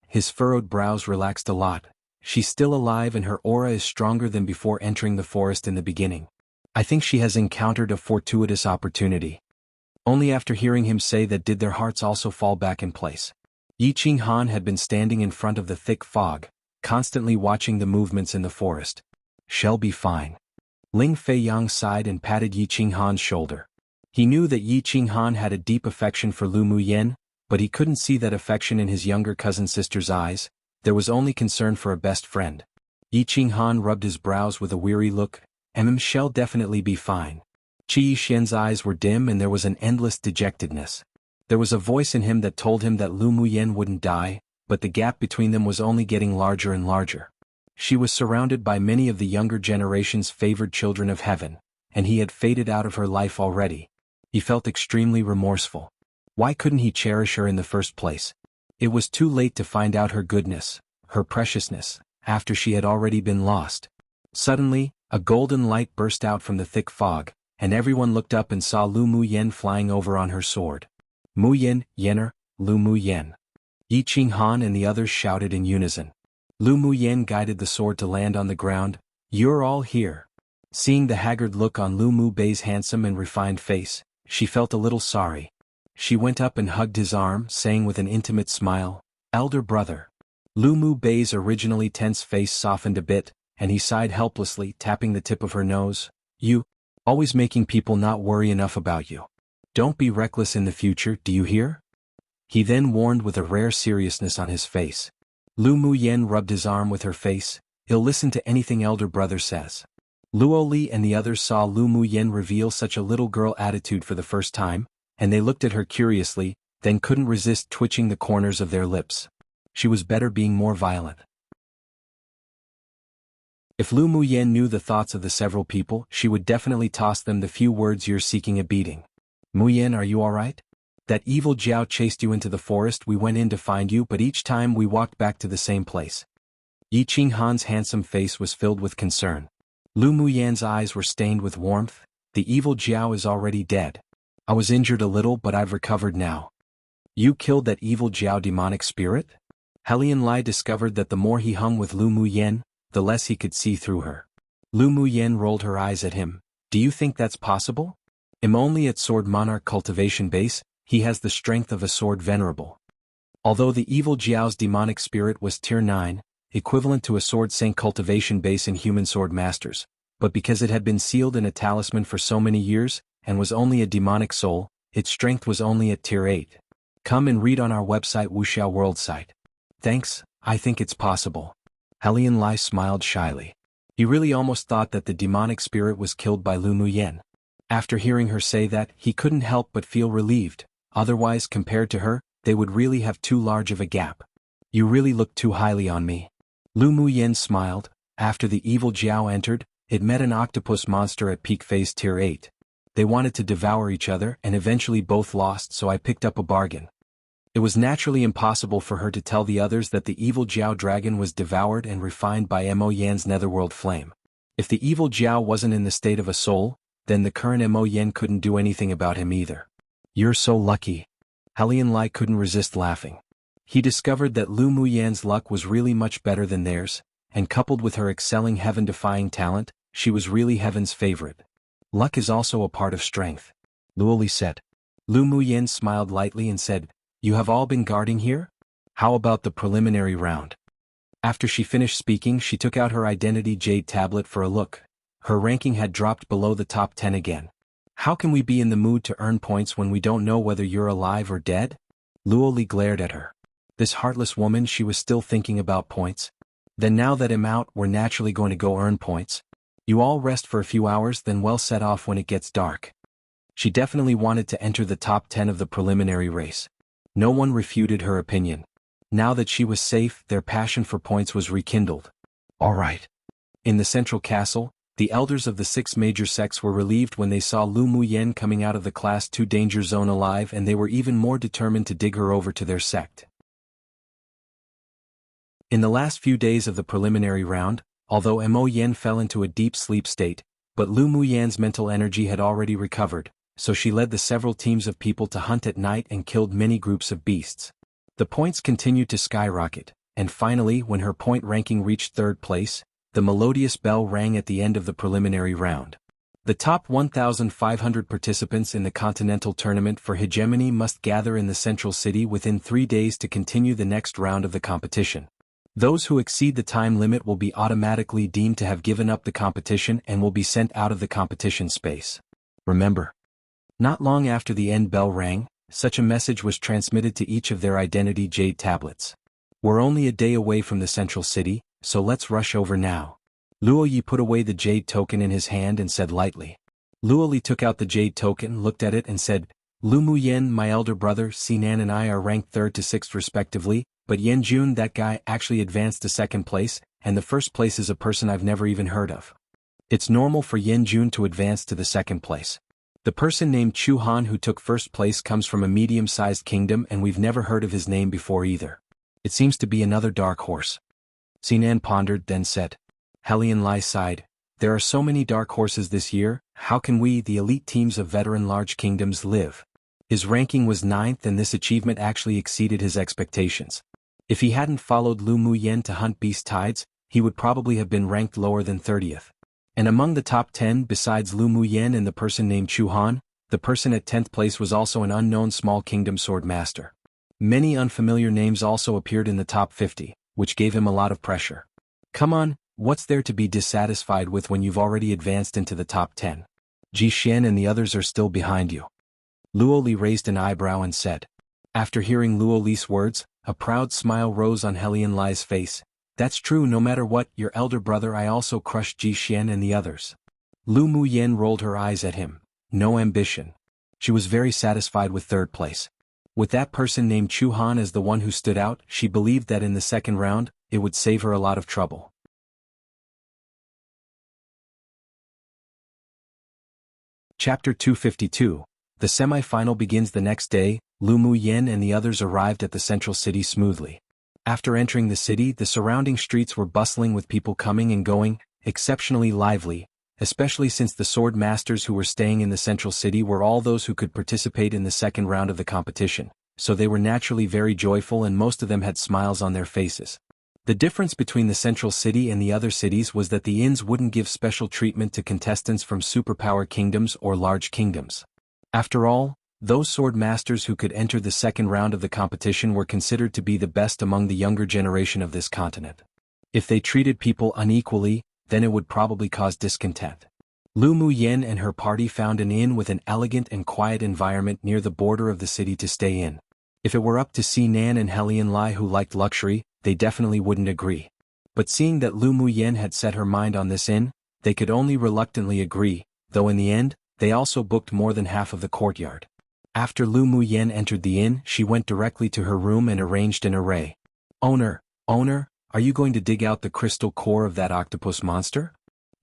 His furrowed brows relaxed a lot. She's still alive and her aura is stronger than before entering the forest in the beginning. I think she has encountered a fortuitous opportunity. Only after hearing him say that did their hearts also fall back in place. Xuanhuan had been standing in front of the thick fog, constantly watching the movements in the forest. "She'll be fine." Ling Feiyang sighed and patted Xuanhuan's shoulder. He knew that Xuanhuan had a deep affection for Lu Muyan, but he couldn't see that affection in his younger cousin-sister's eyes. There was only concern for a best friend. Xuanhuan rubbed his brows with a weary look. She'll definitely be fine." Qi Yishian's eyes were dim and there was an endless dejectedness. There was a voice in him that told him that Lu Muyan wouldn't die, but the gap between them was only getting larger and larger. She was surrounded by many of the younger generation's favored children of heaven, and he had faded out of her life already. He felt extremely remorseful. Why couldn't he cherish her in the first place? It was too late to find out her goodness, her preciousness, after she had already been lost. Suddenly, a golden light burst out from the thick fog, and everyone looked up and saw Lu Muyan flying over on her sword. "Muyan, Yener, Lu Muyan." Xuanhuan and the others shouted in unison. Lu Muyan guided the sword to land on the ground. "You're all here." Seeing the haggard look on Lu Mu Bei's handsome and refined face, she felt a little sorry. She went up and hugged his arm, saying with an intimate smile, "Elder brother." Lu Mu Bei's originally tense face softened a bit, and he sighed helplessly, tapping the tip of her nose. "You, always making people not worry enough about you. Don't be reckless in the future, do you hear?" He then warned with a rare seriousness on his face. Lu Muyan rubbed his arm with her face. "He'll listen to anything elder brother says." Luo Li and the others saw Lu Muyan reveal such a little girl attitude for the first time, and they looked at her curiously, then couldn't resist twitching the corners of their lips. She was better being more violent. If Lu Muyan knew the thoughts of the several people, she would definitely toss them the few words, "You're seeking a beating. Muyan, are you alright? That evil Jiao chased you into the forest, we went in to find you, but each time we walked back to the same place." Xuanhuan's handsome face was filled with concern. Lu Muyan's eyes were stained with warmth. "The evil Jiao is already dead. I was injured a little but I've recovered now." "You killed that evil Jiao demonic spirit?" Helian Lai discovered that the more he hung with Lu Muyan, the less he could see through her. Lu Muyan rolled her eyes at him. "Do you think that's possible? I'm only at Sword Monarch cultivation base, he has the strength of a sword venerable." Although the evil Jiao's demonic spirit was tier 9, equivalent to a sword saint cultivation base in human sword masters, but because it had been sealed in a talisman for so many years, and was only a demonic soul, its strength was only at tier 8. Come and read on our website wuxialover site. "Thanks, I think it's possible." Helian Lai smiled shyly. He really almost thought that the demonic spirit was killed by Lu Muyan. After hearing her say that, he couldn't help but feel relieved. Otherwise, compared to her, they would really have too large of a gap. "You really look too highly on me." Lu Muyan smiled. After the evil Jiao entered, it met an octopus monster at peak phase tier 8. They wanted to devour each other and eventually both lost, so I picked up a bargain. It was naturally impossible for her to tell the others that the evil Jiao dragon was devoured and refined by Mo Yan's netherworld flame. If the evil Jiao wasn't in the state of a soul, then the current Mo Yan couldn't do anything about him either. "You're so lucky." Helian Lai couldn't resist laughing. He discovered that Lu Muyan's luck was really much better than theirs, and coupled with her excelling heaven-defying talent, she was really heaven's favorite. "Luck is also a part of strength," Luoli said. Lu Muyan smiled lightly and said, "You have all been guarding here? How about the preliminary round?" After she finished speaking, she took out her identity jade tablet for a look. Her ranking had dropped below the top 10 again. "How can we be in the mood to earn points when we don't know whether you're alive or dead?" Luoli glared at her. This heartless woman, she was still thinking about points. "Then now that I'm out, we're naturally going to go earn points. You all rest for a few hours, then we'll set off when it gets dark." She definitely wanted to enter the top 10 of the preliminary race. No one refuted her opinion. Now that she was safe, their passion for points was rekindled. All right. In the central castle, the elders of the 6 major sects were relieved when they saw Lu Muyen coming out of the Class 2 danger zone alive, and they were even more determined to dig her over to their sect. In the last few days of the preliminary round, although Mo Yen fell into a deep sleep state, but Lu Muyen's mental energy had already recovered, so she led the several teams of people to hunt at night and killed many groups of beasts. The points continued to skyrocket, and finally when her point ranking reached 3rd place, the melodious bell rang at the end of the preliminary round. The top 1,500 participants in the continental tournament for hegemony must gather in the central city within 3 days to continue the next round of the competition. Those who exceed the time limit will be automatically deemed to have given up the competition and will be sent out of the competition space. Remember, not long after the end bell rang, such a message was transmitted to each of their identity jade tablets. We're only a day away from the central city, so let's rush over now. Luoyi put away the jade token in his hand and said lightly. Luoli took out the jade token, looked at it and said, Lu Muyen, my elder brother, Sinan and I are ranked 3rd to 6th respectively, but Yen Jun, that guy, actually advanced to 2nd place, and the 1st place is a person I've never even heard of. It's normal for Yen Jun to advance to the 2nd place. The person named Xuanhuan who took 1st place comes from a medium-sized kingdom and we've never heard of his name before either. It seems to be another dark horse. Sinan pondered, then said. Helian Lai sighed. There are so many dark horses this year, how can we, the elite teams of veteran large kingdoms, live? His ranking was 9th and this achievement actually exceeded his expectations. If he hadn't followed Lu Muyen to hunt beast tides, he would probably have been ranked lower than 30th. And among the top 10 besides Lu Muyen and the person named Xuanhuan, the person at 10th place was also an unknown small kingdom swordmaster. Many unfamiliar names also appeared in the top 50, which gave him a lot of pressure. Come on, what's there to be dissatisfied with when you've already advanced into the top 10? Ji Xian and the others are still behind you. Luoli raised an eyebrow and said. After hearing Luoli's words, a proud smile rose on Helian Lai's face. That's true, no matter what, your elder brother, I also crushed Ji Xian and the others. Lu Muyen rolled her eyes at him. No ambition. She was very satisfied with 3rd place. With that person named Xuanhuan as the one who stood out, she believed that in the 2nd round, it would save her a lot of trouble. Chapter 252. The semi-final begins the next day. Lu Muyen and the others arrived at the central city smoothly. After entering the city, the surrounding streets were bustling with people coming and going, exceptionally lively, especially since the sword masters who were staying in the central city were all those who could participate in the 2nd round of the competition, so they were naturally very joyful and most of them had smiles on their faces. The difference between the central city and the other cities was that the inns wouldn't give special treatment to contestants from superpower kingdoms or large kingdoms. After all, those sword masters who could enter the 2nd round of the competition were considered to be the best among the younger generation of this continent. If they treated people unequally, then it would probably cause discontent. Lu Muyen and her party found an inn with an elegant and quiet environment near the border of the city to stay in. If it were up to Sinan and Helian Lai who liked luxury, they definitely wouldn't agree. But seeing that Lu Muyen had set her mind on this inn, they could only reluctantly agree, though in the end, they also booked more than half of the courtyard. After Lu Muyen entered the inn, she went directly to her room and arranged an array. Owner, are you going to dig out the crystal core of that octopus monster?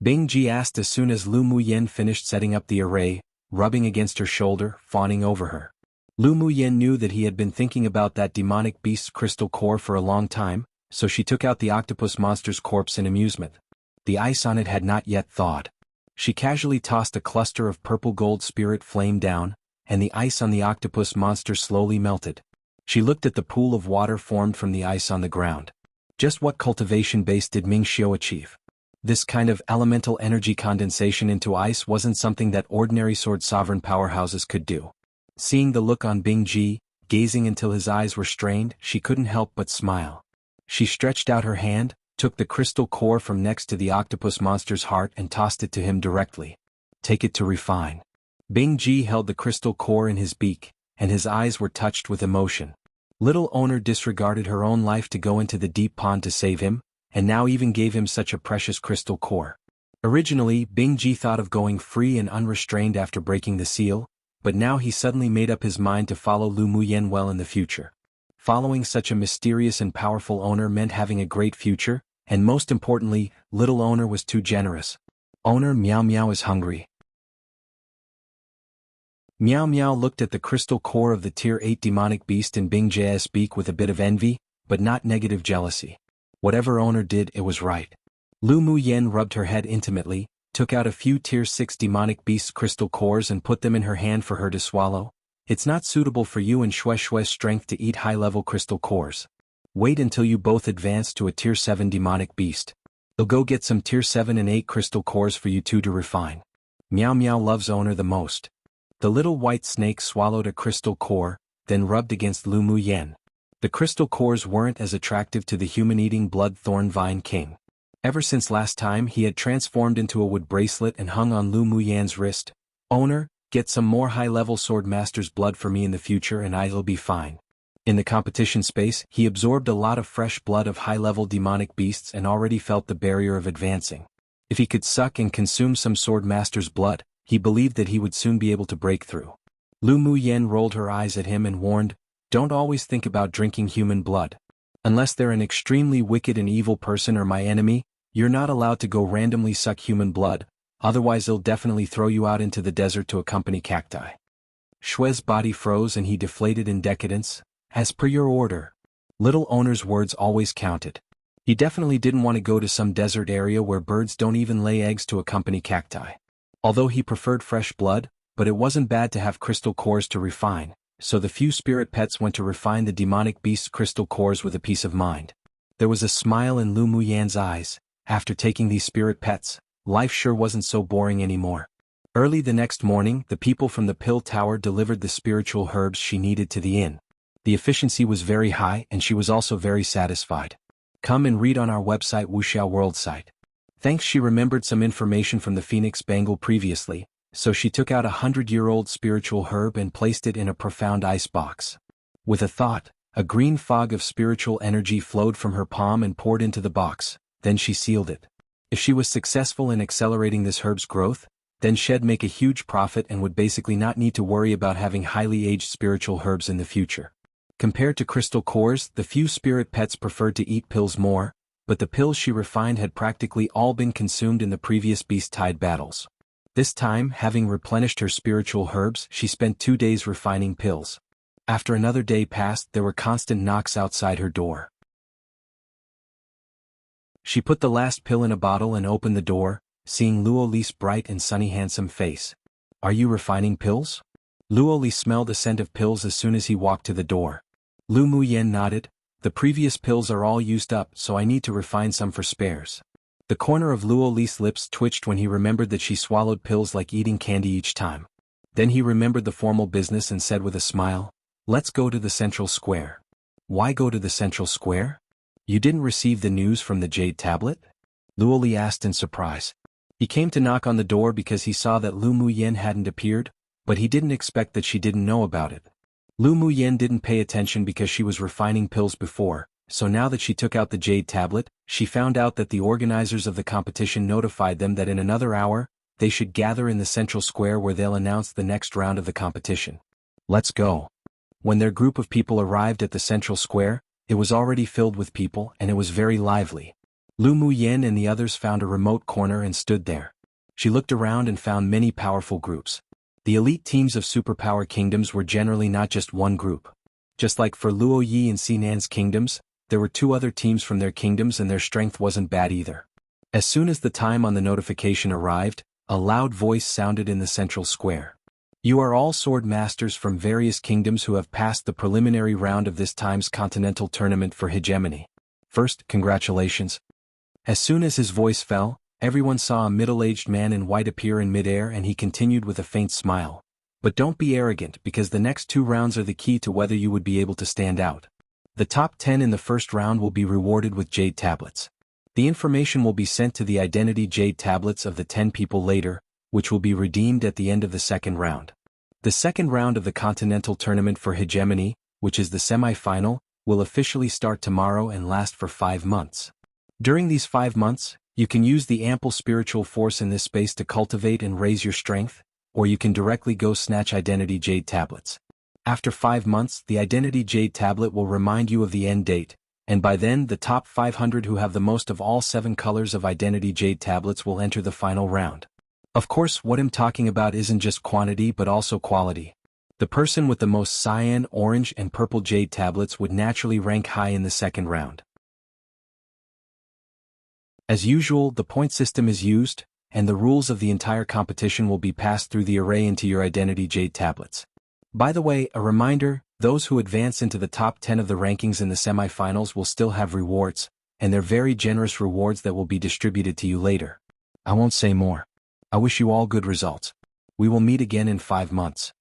Bing Ji asked as soon as Lu Muyen finished setting up the array, rubbing against her shoulder, fawning over her. Lu Muyen knew that he had been thinking about that demonic beast's crystal core for a long time, so she took out the octopus monster's corpse in amusement. The ice on it had not yet thawed. She casually tossed a cluster of purple gold spirit flame down, and the ice on the octopus monster slowly melted. She looked at the pool of water formed from the ice on the ground. Just what cultivation base did Ming Xiao achieve? This kind of elemental energy condensation into ice wasn't something that ordinary sword sovereign powerhouses could do. Seeing the look on Bing Ji, gazing until his eyes were strained, she couldn't help but smile. She stretched out her hand, took the crystal core from next to the octopus monster's heart and tossed it to him directly. Take it to refine. Bing Ji held the crystal core in his beak, and his eyes were touched with emotion. Little owner disregarded her own life to go into the deep pond to save him, and now even gave him such a precious crystal core. Originally, Bing Ji thought of going free and unrestrained after breaking the seal, but now he suddenly made up his mind to follow Lu Muyen well in the future. Following such a mysterious and powerful owner meant having a great future, and most importantly, little owner was too generous. Owner Meow Meow is hungry. Meow Meow looked at the crystal core of the Tier 8 demonic beast in Bing J's beak with a bit of envy, but not negative jealousy. Whatever owner did, it was right. Lu Muyen rubbed her head intimately, took out a few Tier 6 demonic beast crystal cores and put them in her hand for her to swallow. It's not suitable for you and Xue's strength to eat high-level crystal cores. Wait until you both advance to a Tier 7 demonic beast. I'll go get some Tier 7 and 8 crystal cores for you two to refine. Meow Meow loves owner the most. The little white snake swallowed a crystal core, then rubbed against Lu Muyen. The crystal cores weren't as attractive to the human-eating blood thorn vine king. Ever since last time he had transformed into a wood bracelet and hung on Lu Muyen's wrist. Owner, get some more high-level swordmaster's blood for me in the future and I'll be fine. In the competition space, he absorbed a lot of fresh blood of high-level demonic beasts and already felt the barrier of advancing. If he could suck and consume some swordmaster's blood, he believed that he would soon be able to break through. Lu Muyen rolled her eyes at him and warned, "Don't always think about drinking human blood. Unless they're an extremely wicked and evil person or my enemy, you're not allowed to go randomly suck human blood, otherwise they'll definitely throw you out into the desert to accompany cacti." Xue's body froze and he deflated in decadence. As per your order. Little owner's words always counted. He definitely didn't want to go to some desert area where birds don't even lay eggs to accompany cacti. Although he preferred fresh blood, but it wasn't bad to have crystal cores to refine, so the few spirit pets went to refine the demonic beast's crystal cores with a peace of mind. There was a smile in Lu Muyen's eyes. After taking these spirit pets, life sure wasn't so boring anymore. Early the next morning, the people from the Pill Tower delivered the spiritual herbs she needed to the inn. The efficiency was very high and she was also very satisfied. Come and read on our website wuxialover site. Thanks, she remembered some information from the Phoenix Bangle previously, so she took out a 100-year-old spiritual herb and placed it in a profound ice box. With a thought, a green fog of spiritual energy flowed from her palm and poured into the box, then she sealed it. If she was successful in accelerating this herb's growth, then she'd make a huge profit and would basically not need to worry about having highly aged spiritual herbs in the future. Compared to crystal cores, the few spirit pets preferred to eat pills more, but the pills she refined had practically all been consumed in the previous beast-tide battles. This time, having replenished her spiritual herbs, she spent 2 days refining pills. After another day passed, there were constant knocks outside her door. She put the last pill in a bottle and opened the door, seeing Luoli's bright and sunny handsome face. "Are you refining pills?" Luoli smelled a scent of pills as soon as he walked to the door. Lu Muyen nodded. "The previous pills are all used up, so I need to refine some for spares." The corner of Luoli's lips twitched when he remembered that she swallowed pills like eating candy each time. Then he remembered the formal business and said with a smile, "Let's go to the central square." "Why go to the central square? You didn't receive the news from the Jade Tablet?" Luoli asked in surprise. He came to knock on the door because he saw that Lu Muyen hadn't appeared, but he didn't expect that she didn't know about it. Lu Muyen didn't pay attention because she was refining pills before, so now that she took out the Jade Tablet, she found out that the organizers of the competition notified them that in another hour, they should gather in the central square where they'll announce the next round of the competition. "Let's go." When their group of people arrived at the central square, it was already filled with people and it was very lively. Lu Muyen and the others found a remote corner and stood there. She looked around and found many powerful groups. The elite teams of superpower kingdoms were generally not just one group. Just like for Luo Yi and Sinan's kingdoms, there were 2 other teams from their kingdoms and their strength wasn't bad either. As soon as the time on the notification arrived, a loud voice sounded in the central square. "You are all sword masters from various kingdoms who have passed the preliminary round of this time's continental tournament for hegemony. First, congratulations." As soon as his voice fell, everyone saw a middle-aged man in white appear in midair and he continued with a faint smile. "But don't be arrogant because the next 2 rounds are the key to whether you would be able to stand out. The top 10 in the first round will be rewarded with Jade Tablets. The information will be sent to the identity Jade Tablets of the 10 people later, which will be redeemed at the end of the second round. The second round of the Continental Tournament for Hegemony, which is the semi-final, will officially start tomorrow and last for 5 months. During these 5 months, you can use the ample spiritual force in this space to cultivate and raise your strength, or you can directly go snatch Identity Jade tablets. After 5 months, the Identity Jade tablet will remind you of the end date, and by then the top 500 who have the most of all 7 colors of Identity Jade tablets will enter the final round. Of course, what I'm talking about isn't just quantity but also quality. The person with the most cyan, orange, and purple jade tablets would naturally rank high in the second round. As usual, the point system is used, and the rules of the entire competition will be passed through the array into your Identity Jade tablets. By the way, a reminder, those who advance into the top 10 of the rankings in the semifinals will still have rewards, and they're very generous rewards that will be distributed to you later. I won't say more. I wish you all good results. We will meet again in 5 months.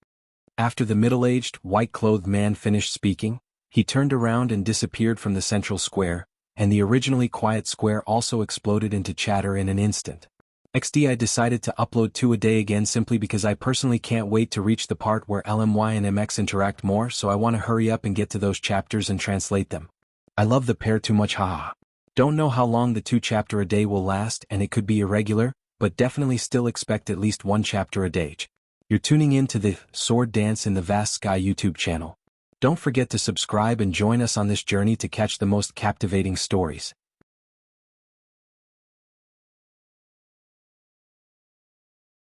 After the middle-aged, white-clothed man finished speaking, he turned around and disappeared from the central square, and the originally quiet square also exploded into chatter in an instant. XD, I decided to upload 2 a day again simply because I personally can't wait to reach the part where LMY and MX interact more, so I want to hurry up and get to those chapters and translate them. I love the pair too much, haha. Don't know how long the 2 chapter a day will last, and it could be irregular, but definitely still expect at least 1 chapter a day. You're tuning in to the Sworddance in the Vast Sky YouTube channel. Don't forget to subscribe and join us on this journey to catch the most captivating stories.